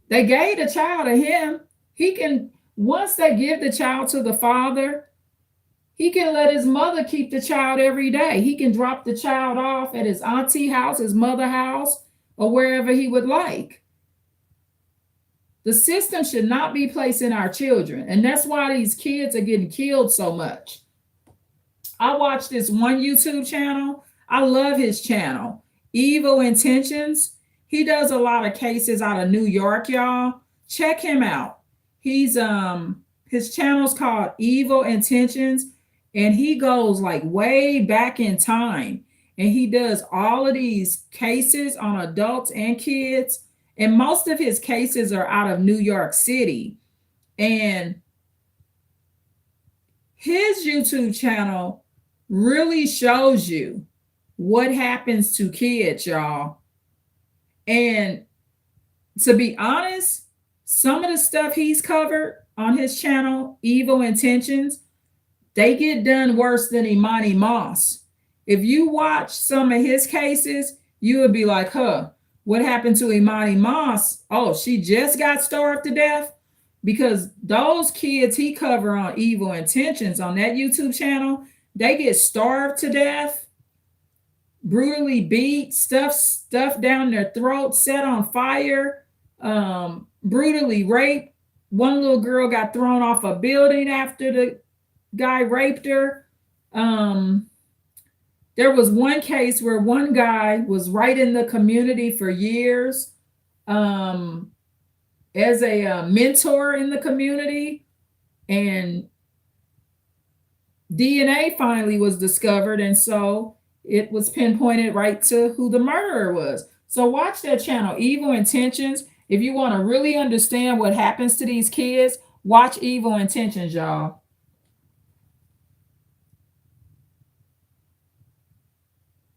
They gave the child to him. He can, once they give the child to the father, he can let his mother keep the child every day. He can drop the child off at his auntie house, his mother house, or wherever he would like. The system should not be placing our children. And that's why these kids are getting killed so much. I watch this one YouTube channel. I love his channel, Evil Intentions. He does a lot of cases out of New York, y'all. Check him out. He's his channel's called Evil Intentions, and he goes like way back in time, and he does all of these cases on adults and kids. And most of his cases are out of New York City. And his YouTube channel really shows you what happens to kids, y'all. And to be honest, some of the stuff he's covered on his channel, Evil Intentions, they get done worse than Imani Moss. If you watch some of his cases, you would be like, huh, what happened to Imani Moss? Oh, she just got starved to death? Because those kids he cover on Evil Intentions on that YouTube channel, they get starved to death, brutally beat, stuff down their throat, set on fire, brutally raped. One little girl got thrown off a building after the guy raped her. There was one case where one guy was right in the community for years as a mentor in the community, and DNA finally was discovered, and so it was pinpointed right to who the murderer was. So watch that channel, Evil Intentions. If you want to really understand what happens to these kids, watch Evil Intentions, y'all.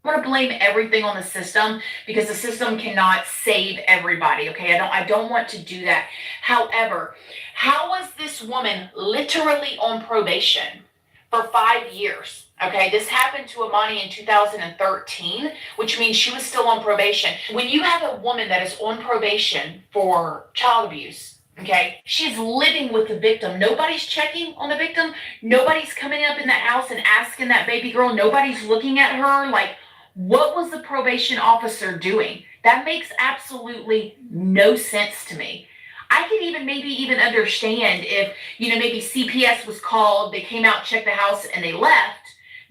I want to blame everything on the system because the system cannot save everybody. Okay, I don't want to do that. However, how was this woman literally on probation for 5 years? Okay, this happened to Imani in 2013, which means she was still on probation. When you have a woman that is on probation for child abuse, okay, she's living with the victim. Nobody's checking on the victim. Nobody's coming up in the house and asking that baby girl. Nobody's looking at her like, what was the probation officer doing? That makes absolutely no sense to me. I could maybe even understand if, maybe CPS was called, they came out, checked the house, and they left.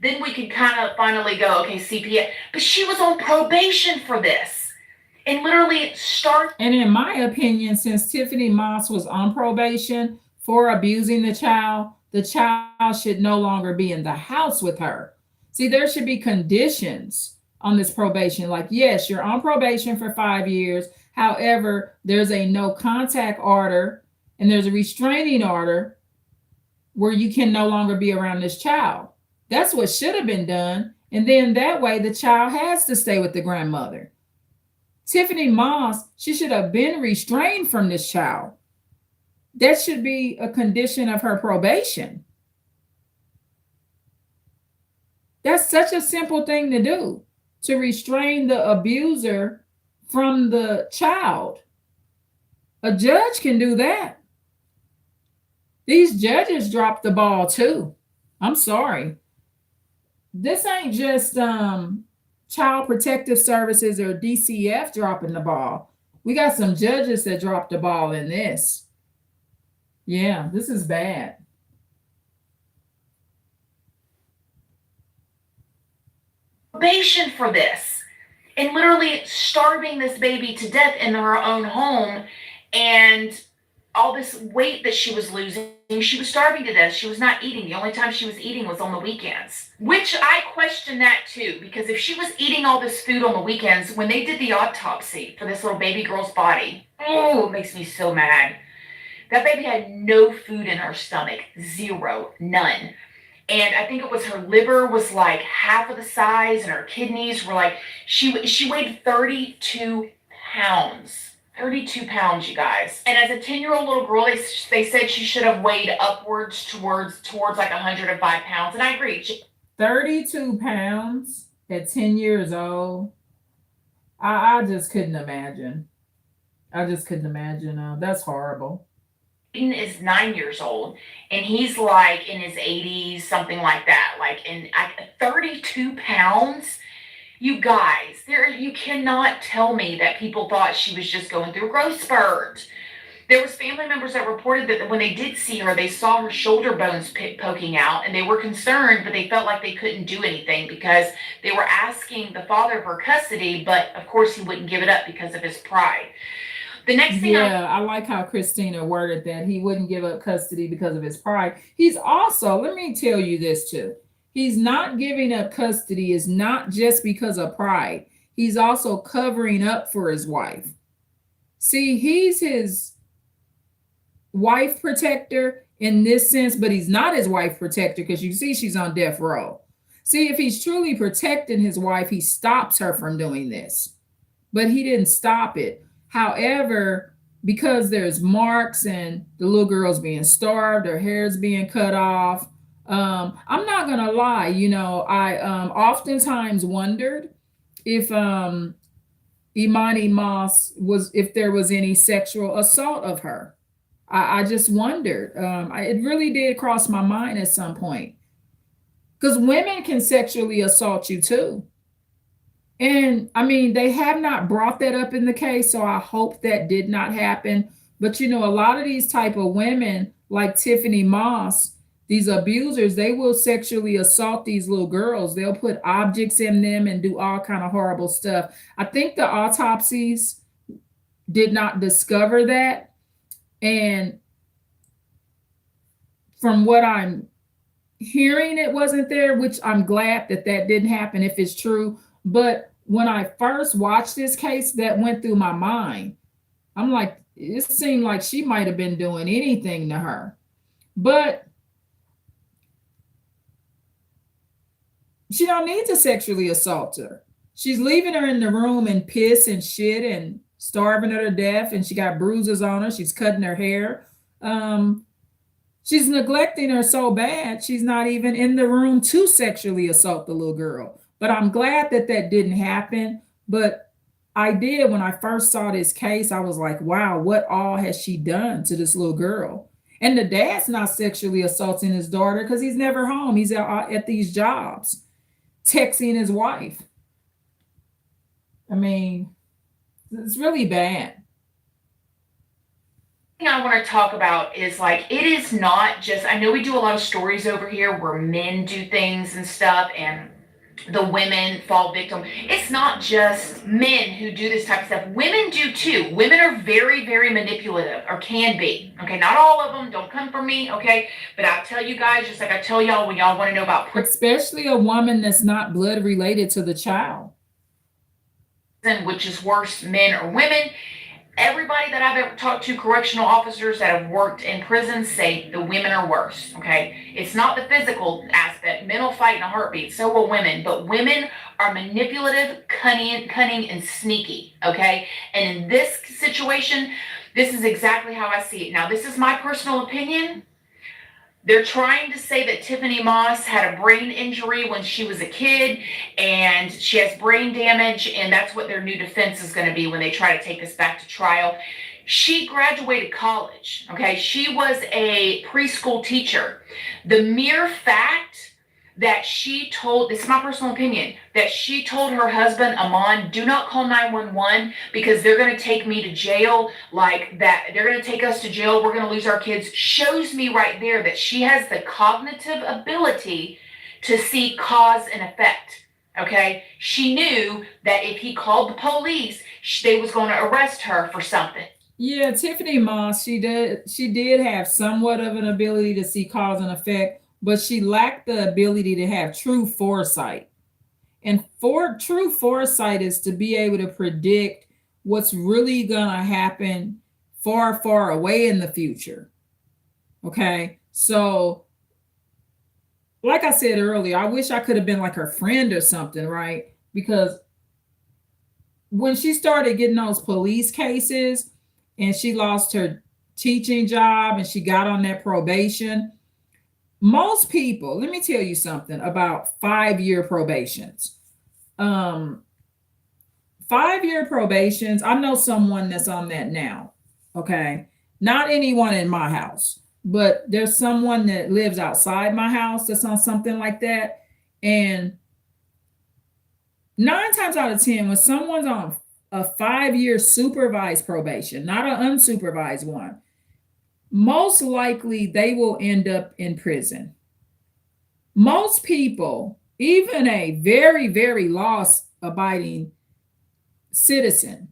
Then we could kind of finally go, okay, CPS. But she was on probation for this. And literally And in my opinion, since Tiffany Moss was on probation for abusing the child should no longer be in the house with her. See, there should be conditions on this probation. Like, yes, you're on probation for 5 years. However, there's a no contact order and there's a restraining order where you can no longer be around this child. That's what should have been done. And then that way the child has to stay with the grandmother. Tiffany Moss, she should have been restrained from this child. That should be a condition of her probation. That's such a simple thing to do, to restrain the abuser from the child. A judge can do that. These judges dropped the ball too. I'm sorry. This ain't just Child Protective Services or DCF dropping the ball. We got some judges that dropped the ball in this. Yeah, this is bad. probation for this and literally starving this baby to death in her own home. And all this weight that she was losing, she was starving to death. She was not eating. The only time she was eating was on the weekends, which I question that too, because if she was eating all this food on the weekends, when they did the autopsy for this little baby girl's body, oh, it makes me so mad. That baby had no food in her stomach, zero, none. And I think it was her liver was like half of the size, and her kidneys were like, she weighed 32 pounds. 32 pounds, you guys. And as a 10-year-old little girl, they said she should have weighed upwards towards like 105 pounds. And I agree. 32 pounds at 10 years old. I just couldn't imagine. That's horrible. Aiden is 9 years old, and he's like in his 80s, something like that. Like, in 32 pounds. You guys, you cannot tell me that people thought she was just going through a growth spurt. There was family members that reported that when they did see her, they saw her shoulder bones poking out, and they were concerned, but they felt like they couldn't do anything because they were asking the father for custody, but of course he wouldn't give it up because of his pride. The next thing I like how Christina worded that. He wouldn't give up custody because of his pride. He's also, let me tell you this too. He's not giving up custody is not just because of pride. He's also covering up for his wife. See, he's his wife protector in this sense, but he's not his wife protector because you see she's on death row. See, if he's truly protecting his wife, he stops her from doing this. But he didn't stop it. However, because there's marks and the little girl's being starved, her hair's being cut off, I'm not gonna lie, I oftentimes wondered if Imani Moss if there was any sexual assault of her. I just wondered. It really did cross my mind at some point. Because women can sexually assault you too. And I mean, they have not brought that up in the case, so I hope that did not happen. But a lot of these type of women, like Tiffany Moss, these abusers, they will sexually assault these little girls. They'll put objects in them and do all kind of horrible stuff. I think the autopsies did not discover that. And from what I'm hearing, it wasn't there, which I'm glad that didn't happen if it's true. But when I first watched this case, that went through my mind. I'm like, it seemed like she might have been doing anything to her. But she don't need to sexually assault her. She's leaving her in the room and piss and shit and starving her to death, and she got bruises on her. She's cutting her hair. She's neglecting her so bad, she's not even in the room to sexually assault the little girl. But I'm glad that didn't happen. But I did, when I first saw this case, I was like, wow, what all has she done to this little girl? And the dad's not sexually assaulting his daughter because he's never home. He's out at these jobs, texting his wife. I mean, it's really bad. Thing I want to talk about is like, it is not just, I know we do a lot of stories over here where men do things and stuff and the women fall victim. It's not just men who do this type of stuff. Women do too. Women are very, very manipulative, or can be. Okay, not all of them. Don't come for me. Okay, but I'll tell you guys, just like I tell y'all when y'all want to know about especially a woman that's not blood related to the child, which is worse, men or women. Everybody that I've ever talked to, correctional officers that have worked in prisons, say the women are worse, okay? It's not the physical aspect. Men will fight in a heartbeat, so will women, but women are manipulative, cunning, and sneaky, okay? And in this situation, this is exactly how I see it. Now, this is my personal opinion. They're trying to say that Tiffany Moss had a brain injury when she was a kid and she has brain damage, and that's what their new defense is going to be when they try to take this back to trial. She graduated college, okay? She was a preschool teacher. The mere fact that she told, this is my personal opinion, that she told her husband, Amon, do not call 911 because they're going to take me to jail, like that. They're going to take us to jail. We're going to lose our kids. Shows me right there that she has the cognitive ability to see cause and effect. Okay, she knew that if he called the police, they was going to arrest her for something. Yeah, Tiffany Moss, she did have somewhat of an ability to see cause and effect, but she lacked the ability to have true foresight. And for true foresight is to be able to predict what's really gonna happen far, far away in the future. Okay. So, like I said earlier, I wish I could have been like her friend or something, right? Because when she started getting those police cases and she lost her teaching job and she got on that probation, most people, let me tell you something about 5-year probations. Um, 5-year probations, I know someone that's on that now. Okay. Not anyone in my house, but there's someone that lives outside my house that's on something like that. And 9 times out of 10, when someone's on a 5-year supervised probation, not an unsupervised one, most likely they will end up in prison. Most people, even a very, very law abiding citizen,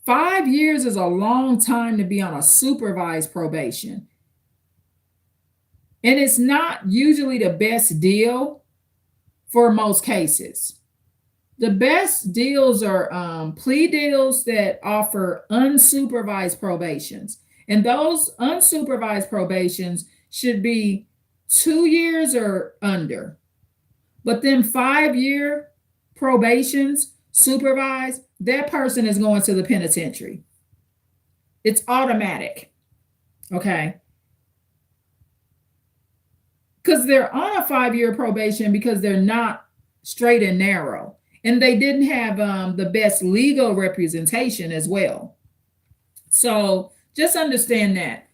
5 years is a long time to be on a supervised probation. And it's not usually the best deal for most cases. The best deals are plea deals that offer unsupervised probations. And those unsupervised probations should be 2 years or under. But then 5-year probations, supervised, that person is going to the penitentiary. It's automatic. Okay. Because they're on a 5-year probation because they're not straight and narrow. And they didn't have the best legal representation as well. So just understand that.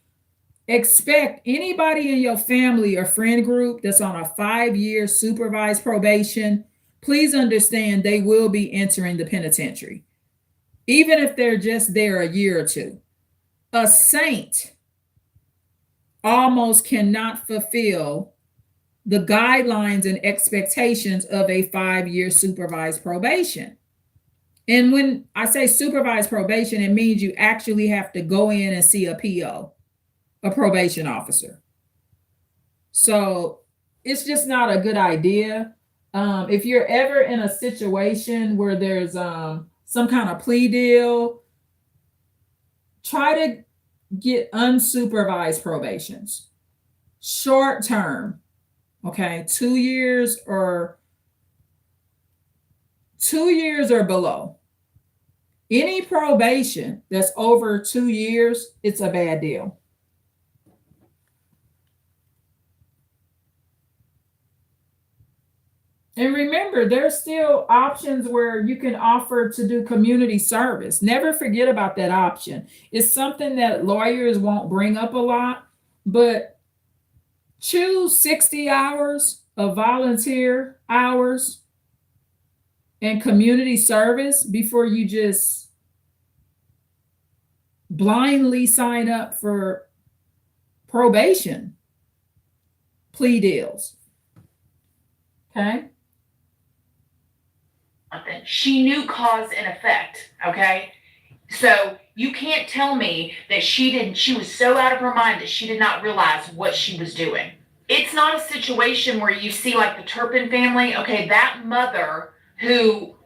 Expect anybody in your family or friend group that's on a 5-year supervised probation, please understand they will be entering the penitentiary, even if they're just there a year or two. A saint almost cannot fulfill the guidelines and expectations of a 5-year supervised probation. And when I say supervised probation, it means you actually have to go in and see a PO, a probation officer. So it's just not a good idea. If you're ever in a situation where there's some kind of plea deal, try to get unsupervised probations, short term. Okay, 2 years or 2 years or below. Any probation that's over 2 years, it's a bad deal. And remember, there's still options where you can offer to do community service. Never forget about that option. It's something that lawyers won't bring up a lot, but choose 60 hours of volunteer hours and community service before you just blindly sign up for probation plea deals. Okay? She knew cause and effect, okay? So you can't tell me that she was so out of her mind that she did not realize what she was doing. It's not a situation where you see like the Turpin family, okay, that mother who,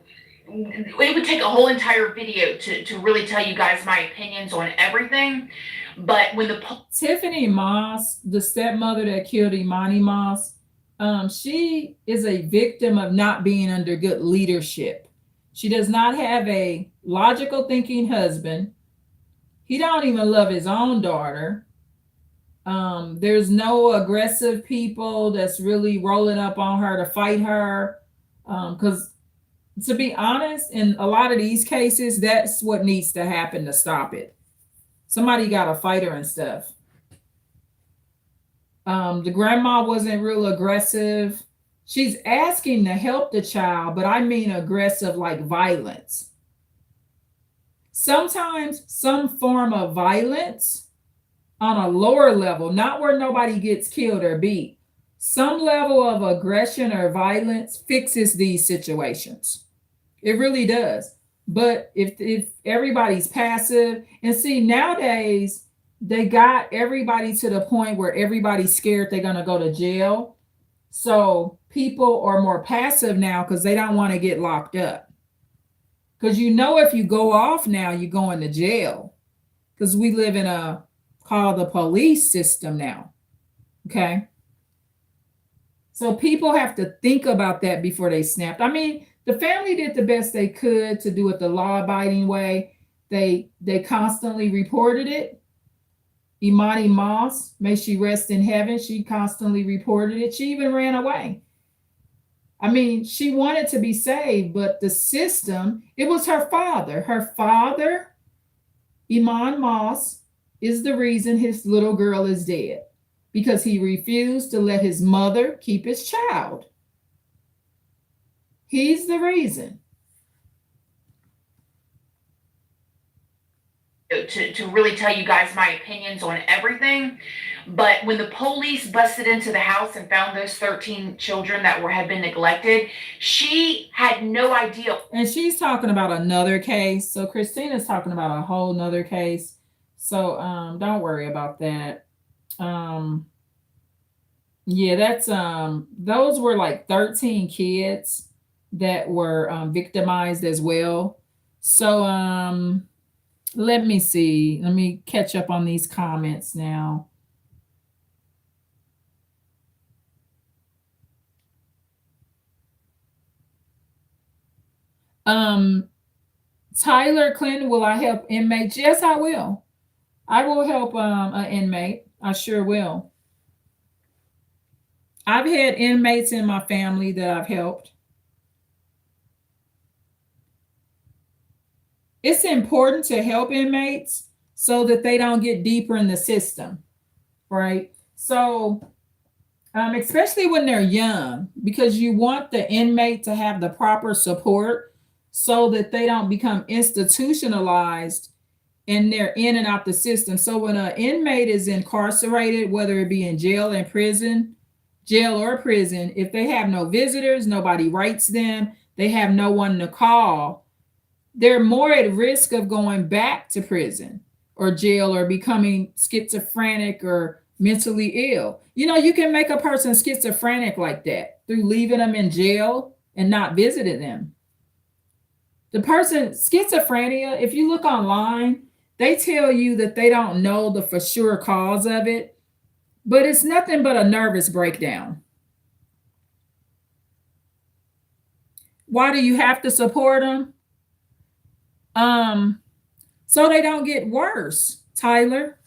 it would take a whole entire video to really tell you guys my opinions on everything. But when Tiffany Moss, the stepmother that killed Imani Moss, she is a victim of not being under good leadership. She does not have a logical thinking husband. He don't even love his own daughter. There's no aggressive people that's really rolling up on her to fight her. Because to be honest, in a lot of these cases, that's what needs to happen to stop it. Somebody got to fight her and stuff. The grandma wasn't real aggressive. She's asking to help the child, but I mean aggressive like violence. Sometimes some form of violence on a lower level, not where nobody gets killed or beat. some level of aggression or violence fixes these situations. It really does. But if everybody's passive, and see, nowadays they got everybody to the point where everybody's scared they're going to go to jail. So people are more passive now because they don't want to get locked up. Because if you go off now, you're going to jail. Because we live in a called the police system now. Okay. So people have to think about that before they snapped. I mean, the family did the best they could to do it the law-abiding way. They constantly reported it. Imani Moss, may she rest in heaven, she constantly reported it. She even ran away. I mean, she wanted to be saved, but the system, it was her father. Her father, Iman Moss, is the reason his little girl is dead, because he refused to let his mother keep his child. He's the reason. To really tell you guys my opinions on everything. But when the police busted into the house and found those 13 children that had been neglected, she had no idea. And she's talking about another case. So Christina's talking about a whole nother case. So don't worry about that. Yeah, that's those were like 13 kids that were victimized as well. So let me see. Let me catch up on these comments now. Tyler Clinton, will I help inmates? Yes, I will. I will help an inmate. I sure will. I've had inmates in my family that I've helped. It's important to help inmates so that they don't get deeper in the system, right? So, especially when they're young, because you want the inmate to have the proper support so that they don't become institutionalized and they're in and out the system. So when an inmate is incarcerated, whether it be in jail or prison, if they have no visitors, nobody writes them, they have no one to call, they're more at risk of going back to prison or jail or becoming schizophrenic or mentally ill. You can make a person schizophrenic like that through leaving them in jail and not visiting them. The person, schizophrenia, if you look online, they tell you that they don't know the for sure cause of it, but it's nothing but a nervous breakdown. Why do you have to support them? So they don't get worse, Tyler.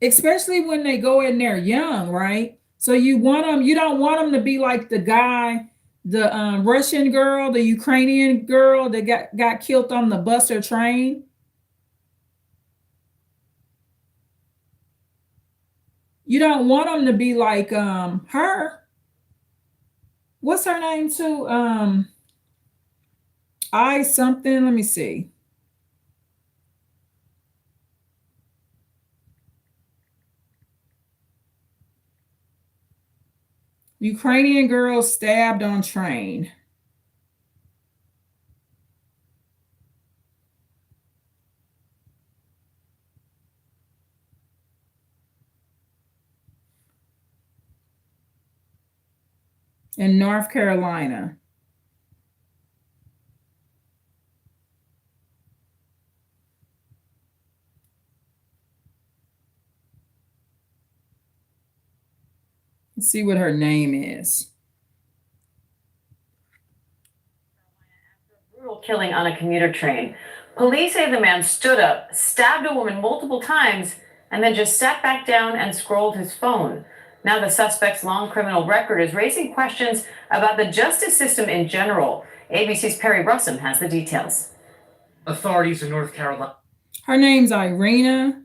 Especially when they go in there young, right? So you don't want them to be like the guy, the Russian girl, the Ukrainian girl that got killed on the bus or train. You don't want them to be like her. What's her name too? Something. Let me see. Ukrainian girl stabbed on train. In North Carolina. Let's see what her name is. Brutal killing on a commuter train. Police say the man stood up, stabbed a woman multiple times, and then just sat back down and scrolled his phone. Now the suspect's long criminal record is raising questions about the justice system in general. ABC's Perry Russum has the details. Authorities in North Carolina. Her name's Irina.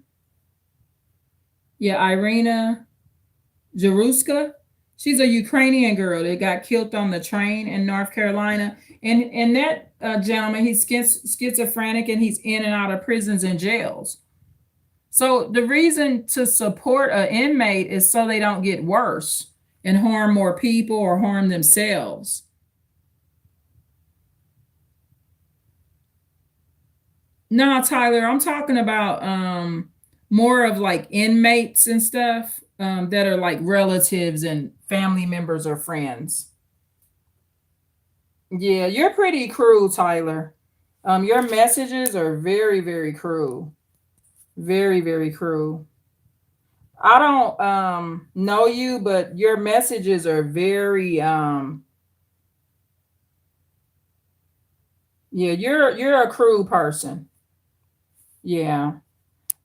Yeah, Irina Jaruska. She's a Ukrainian girl that got killed on the train in North Carolina. And that gentleman, he's schizophrenic and he's in and out of prisons and jails. So the reason to support an inmate is so they don't get worse and harm more people or harm themselves. No, Tyler, I'm talking about more of like inmates and stuff that are like relatives and family members or friends. Yeah, you're pretty cruel, Tyler. Your messages are very, very cruel. Very, very cruel. I don't know you, but your messages are very yeah, you're a cruel person. Yeah.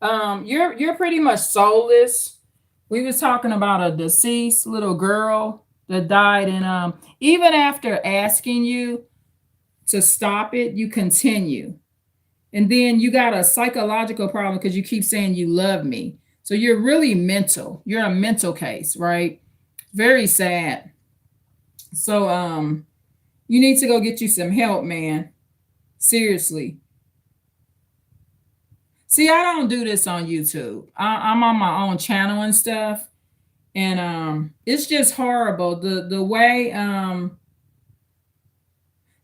You're pretty much soulless. We was talking about a deceased little girl that died, and even after asking you to stop it, you continue. And then you got a psychological problem because you keep saying you love me. So you're really mental. You're a mental case, right? Very sad. So you need to go get you some help, man. Seriously. See, I don't do this on YouTube. I'm on my own channel and stuff. And it's just horrible. The way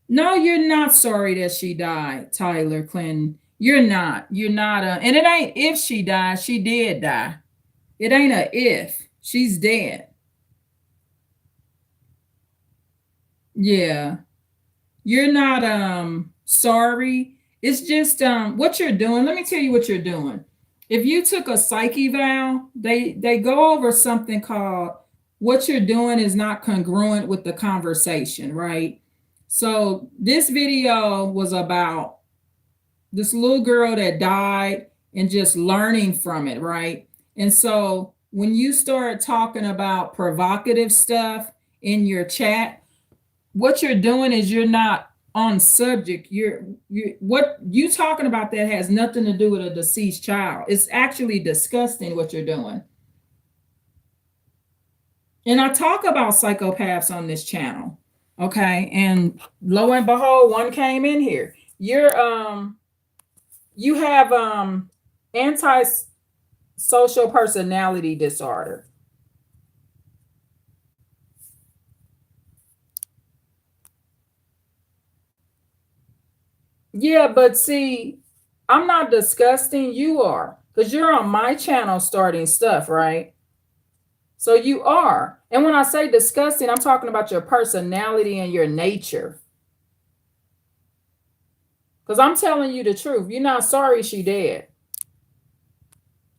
no, you're not sorry that she died, Tyler Clinton. You're not. You're not. And it ain't if she died. She did die. It ain't a if. She's dead. Yeah. You're not sorry. It's just what you're doing. Let me tell you what you're doing. If you took a psyche eval, they go over something called what you're doing is not congruent with the conversation, right? So this video was about this little girl that died and just learning from it, right? And so when you start talking about provocative stuff in your chat, what you're doing is you're not on subject. You're what you talking about that has nothing to do with a deceased child. It's actually disgusting what you're doing. And I talk about psychopaths on this channel. Okay. And lo and behold, one came in here. You have antisocial personality disorder. Yeah, but see, I'm not disgusting. You are, because you're on my channel starting stuff, right? So you are. And when I say disgusting, I'm talking about your personality and your nature. Because I'm telling you the truth. You're not sorry she dead.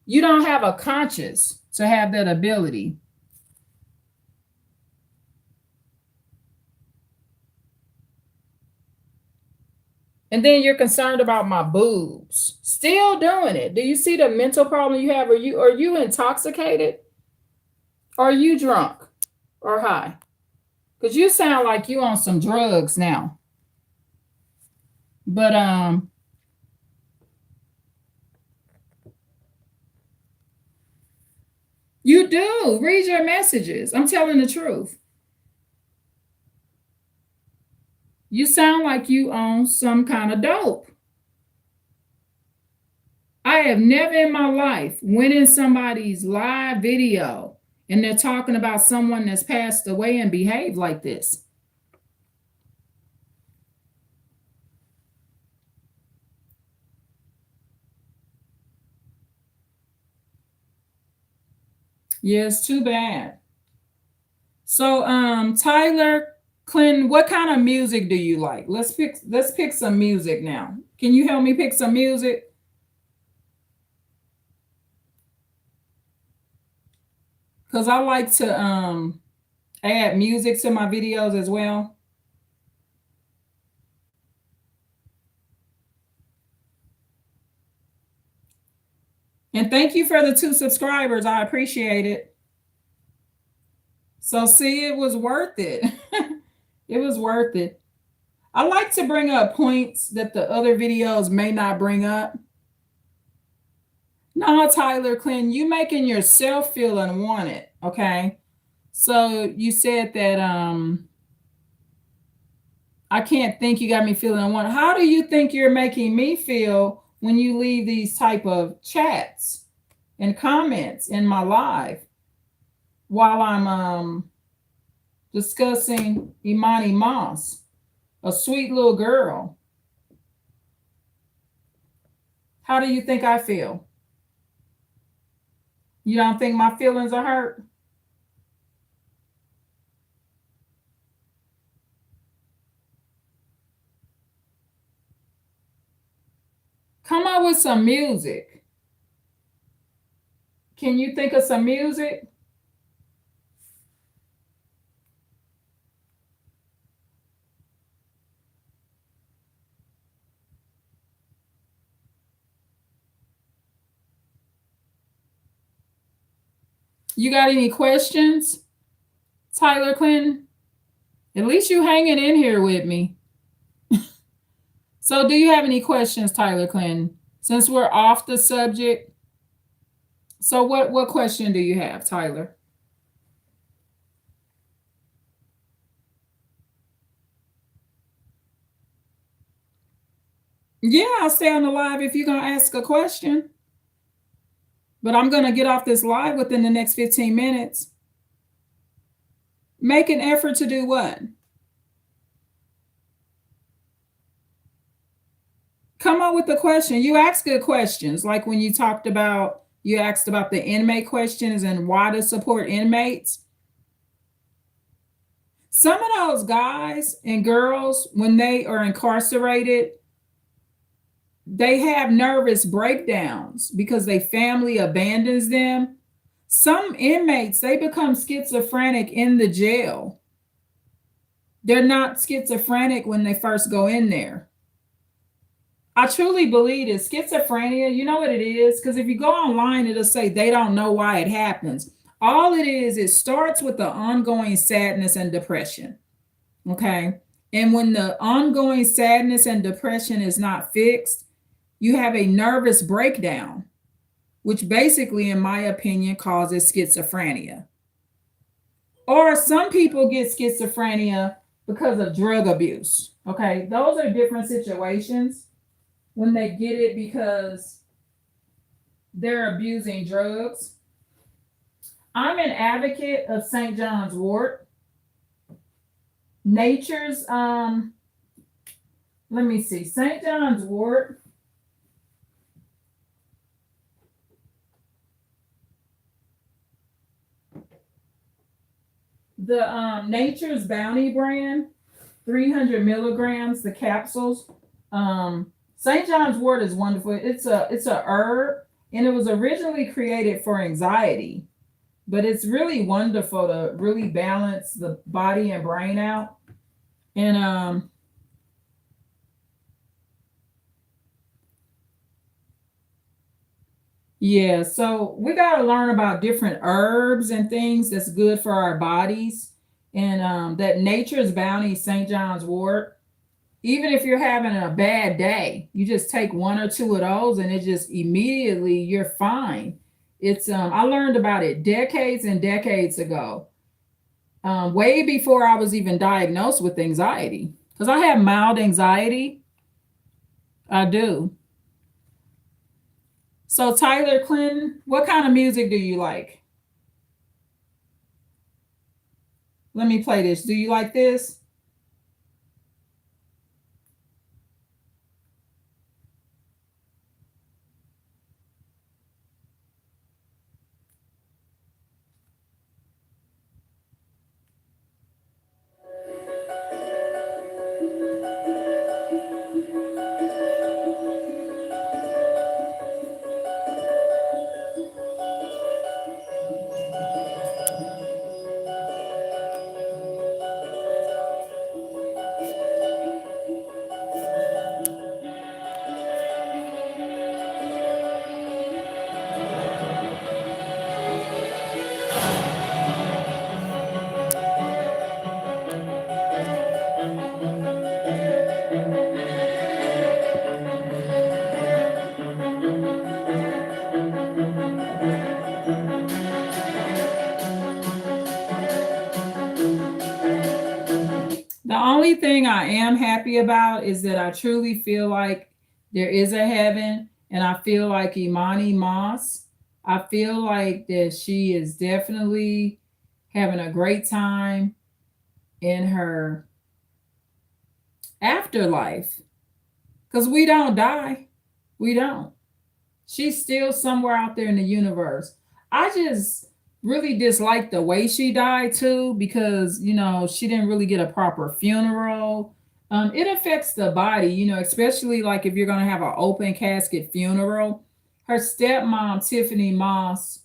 You don't have a conscience to have that ability. And then you're concerned about my boobs. Still doing it. Do you see the mental problem you have? Are you intoxicated? Are you drunk or high? Because you sound like you on some drugs now. But you do. Read your messages. I'm telling the truth. You sound like you own some kind of dope. I have never in my life went in somebody's live video and they're talking about someone that's passed away and behaved like this. Yeah, it's too bad. So, Tyler Clinton, what kind of music do you like? Let's pick some music now. Can you help me pick some music? Because I like to add music to my videos as well. And thank you for the 2 subscribers. I appreciate it. So see, it was worth it. It was worth it. I like to bring up points that the other videos may not bring up. No, Tyler Clinton, you making yourself feel unwanted, okay? So you said that I can't think you got me feeling unwanted. How do you think you're making me feel when you leave these type of chats? and comments in my live while I'm discussing Imani Moss, a sweet little girl. How do you think I feel? You don't think my feelings are hurt? Come up with some music. Can you think of some music? You got any questions, Tyler Clinton? At least you hanging in here with me. So do you have any questions, Tyler Clinton? Since we're off the subject. So what question do you have, Tyler? Yeah, I'll stay on the live if you're going to ask a question. But I'm going to get off this live within the next 15 minutes. Make an effort to do what? Come up with a question. You ask good questions. Like when you asked about the inmate questions and why to support inmates. Some of those guys and girls, when they are incarcerated, they have nervous breakdowns because their family abandons them. Some inmates, they become schizophrenic in the jail. They're not schizophrenic when they first go in there. I truly believe it's schizophrenia. You know what it is? Because if you go online, it'll say they don't know why it happens. All it is, it starts with the ongoing sadness and depression. Okay. And when the ongoing sadness and depression is not fixed, you have a nervous breakdown, which basically, in my opinion, causes schizophrenia. Or some people get schizophrenia because of drug abuse. Okay. Those are different situations. When they get it because they're abusing drugs. I'm an advocate of St. John's Wort. Nature's, let me see, St. John's Wort. The Nature's Bounty brand, 300 milligrams, the capsules. St. John's Wort is wonderful. It's a herb, and it was originally created for anxiety, but it's really wonderful to really balance the body and brain out. And yeah, so we got to learn about different herbs and things that's good for our bodies. And that Nature's Bounty St. John's Wort, even if you're having a bad day, you just take one or two of those and it just immediately you're fine. It's I learned about it decades and decades ago, way before I was even diagnosed with anxiety, because I have mild anxiety. I do. So Tyler Clinton, what kind of music do you like? Let me play this. Do you like this? The only thing I am happy about is that I truly feel like there is a heaven, and I feel like Imani Moss, I feel like that she is definitely having a great time in her afterlife because we don't die. We don't. She's still somewhere out there in the universe. I just really dislike the way she died too because, she didn't really get a proper funeral. It affects the body, especially like if you're going to have an open casket funeral. Her stepmom, Tiffany Moss,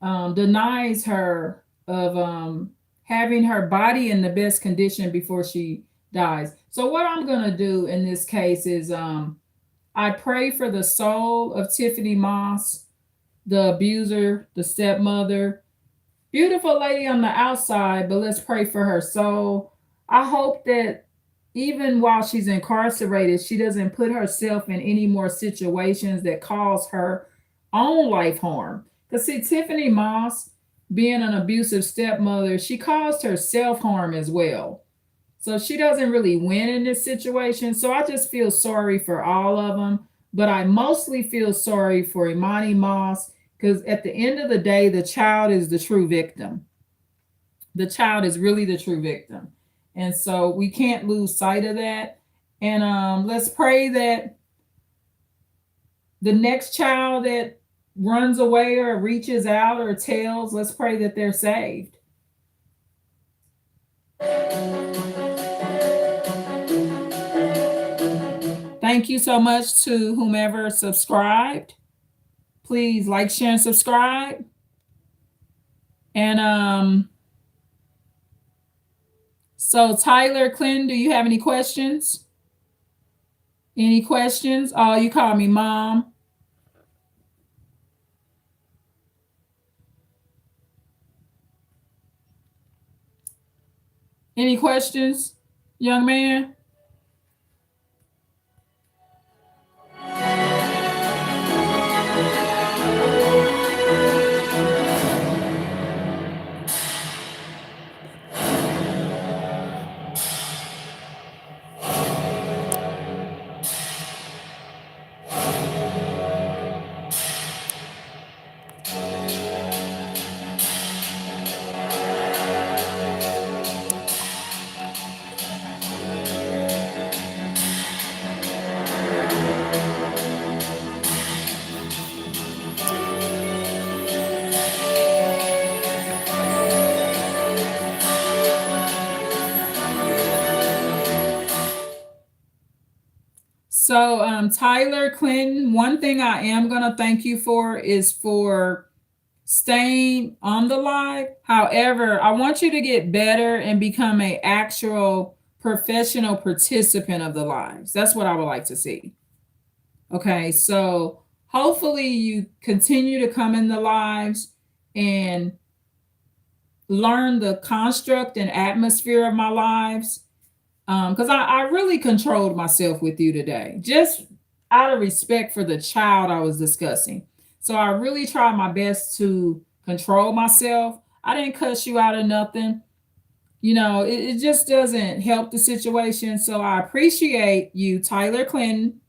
denies her of having her body in the best condition before she dies. So what I'm going to do in this case is I pray for the soul of Tiffany Moss, the abuser, the stepmother. Beautiful lady on the outside, but let's pray for her soul. I hope that even while she's incarcerated, she doesn't put herself in any more situations that cause her own life harm. Because see, Tiffany Moss, being an abusive stepmother, she caused her self-harm as well. So she doesn't really win in this situation. So I just feel sorry for all of them. But I mostly feel sorry for Imani Moss because at the end of the day, the child is the true victim. The child is really the true victim. And so we can't lose sight of that. And let's pray that the next child that runs away or reaches out or tells, let's pray that they're saved. Thank you so much to whomever subscribed. Please like, share, and subscribe. And so Tyler Clinton, do you have any questions? Any questions? Oh, you call me mom. Any questions, young man? So, Tyler Clinton, one thing I am going to thank you for is for staying on the live. However, I want you to get better and become an actual professional participant of the lives. That's what I would like to see. Okay, so hopefully you continue to come in the lives and learn the construct and atmosphere of my lives. Because I really controlled myself with you today, just out of respect for the child I was discussing. So I really tried my best to control myself. I didn't cuss you out of nothing. It just doesn't help the situation. So I appreciate you, Tyler Clinton.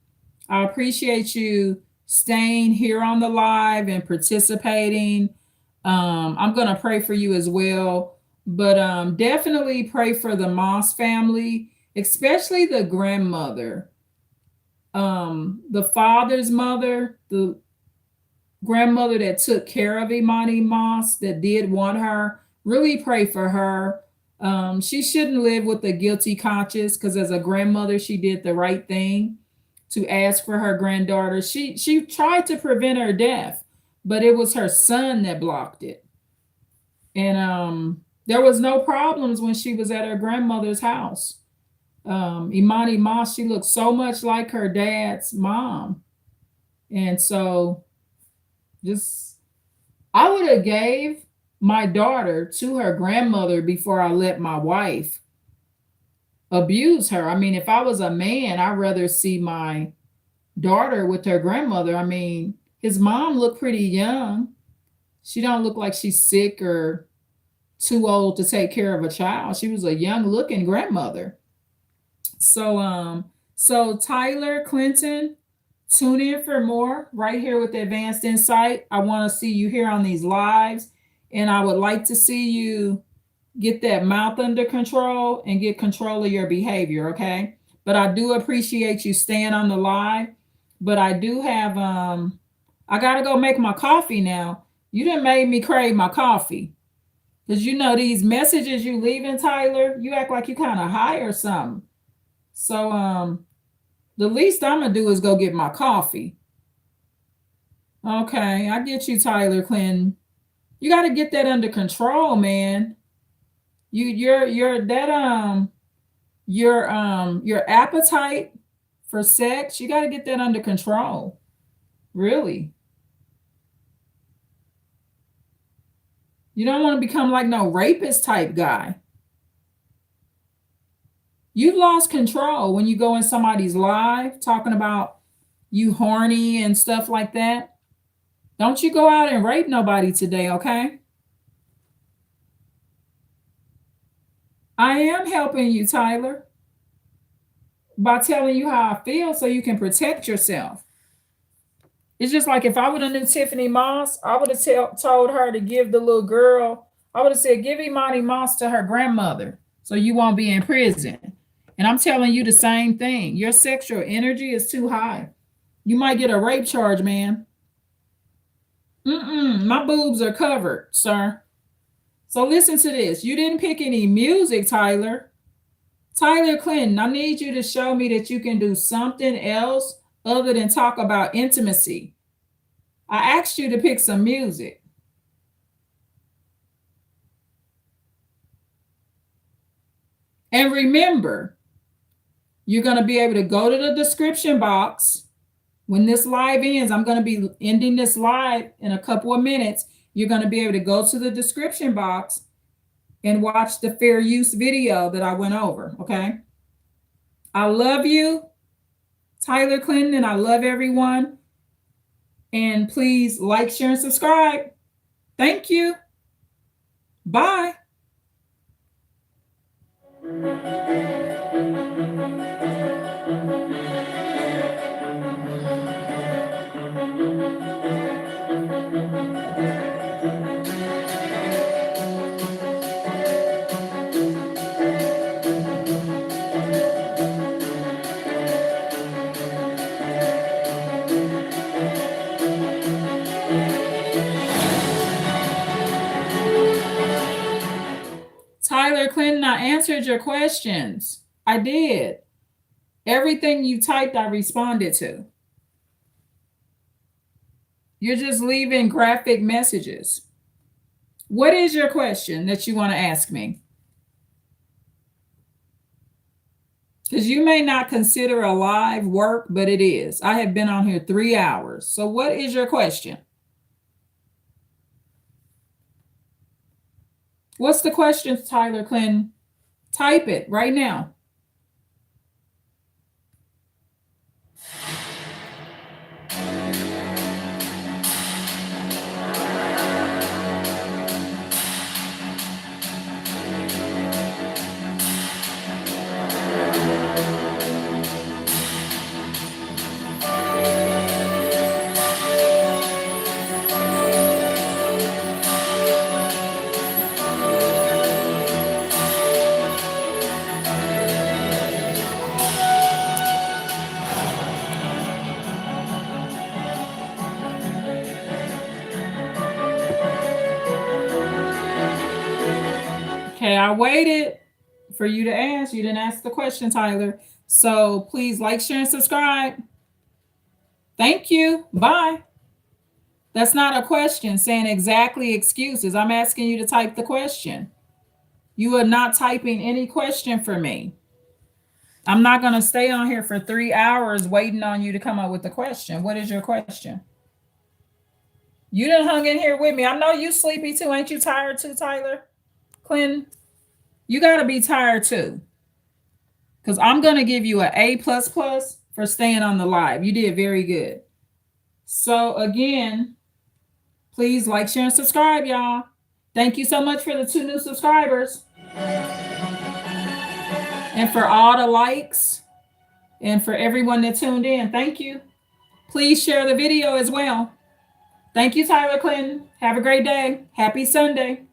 I appreciate you staying here on the live and participating. I'm going to pray for you as well. But definitely pray for the Moss family, especially the grandmother, the father's mother, the grandmother that took care of Imani Moss, that did want her. Really pray for her. She shouldn't live with a guilty conscience because as a grandmother, she did the right thing to ask for her granddaughter. She tried to prevent her death, but it was her son that blocked it. And there was no problems when she was at her grandmother's house. Imani Moss, she looked so much like her dad's mom. And so I would have gave my daughter to her grandmother before I let my wife abuse her. I mean, if I was a man, I'd rather see my daughter with her grandmother. I mean, his mom looked pretty young. She don't look like she's sick or too old to take care of a child. She was a young looking grandmother. So Tyler Clinton, Tune in for more right here with Advanced Insight. I want to see you here on these lives, and I would like to see you get that mouth under control and get control of your behavior, okay? But I do appreciate you staying on the live. But I do have I gotta go make my coffee now. You done made me crave my coffee. Because you know these messages you leaving, Tyler, you act like you kind of high or something. So the least I'm gonna do is go get my coffee. Okay, I get you, Tyler Clinton. You got to get that under control, man. Your appetite for sex, you got to get that under control. Really. You don't want to become like no rapist type guy. You've lost control when you go in somebody's live talking about you horny and stuff like that. Don't you go out and rape nobody today, okay? I am helping you, Tyler, by telling you how I feel so you can protect yourself. It's just like if I would have knew Tiffany Moss, I would have told her to give the little girl, I would have said, give Imani Moss to her grandmother so you won't be in prison. And I'm telling you the same thing. Your sexual energy is too high. You might get a rape charge, man. My boobs are covered, sir. So listen to this. You didn't pick any music, Tyler. Tyler Clinton, I need you to show me that you can do something else other than talk about intimacy. I asked you to pick some music. And remember, you're going to be able to go to the description box. When this live ends, I'm going to be ending this live in a couple of minutes. You're going to be able to go to the description box and watch the fair use video that I went over, okay? I love you, Tyler Clinton, and I love everyone. And please like, share, and subscribe. Thank you. Bye. Tyler Clinton, I answered your questions. I did. Everything you typed, I responded to. You're just leaving graphic messages. What is your question that you want to ask me? Because you may not consider a live work, but it is. I have been on here 3 hours. So what is your question? What's the question, Tyler Clinton? Type it right now. Okay, I waited for you to ask. You didn't ask the question, Tyler. So please like, share, and subscribe. Thank you. Bye. That's not a question saying exactly excuses. I'm asking you to type the question. You are not typing any question for me. I'm not going to stay on here for 3 hours waiting on you to come up with the question. What is your question? You done hung in here with me. I know you sleepy too. Ain't you tired too, Tyler Clinton? You got to be tired too. Because I'm going to give you an A++ for staying on the live. You did very good. So again, please like, share, and subscribe, y'all. Thank you so much for the 2 new subscribers. And for all the likes and for everyone that tuned in. Thank you. please share the video as well. Thank you, Tyler Clinton. Have a great day. Happy Sunday.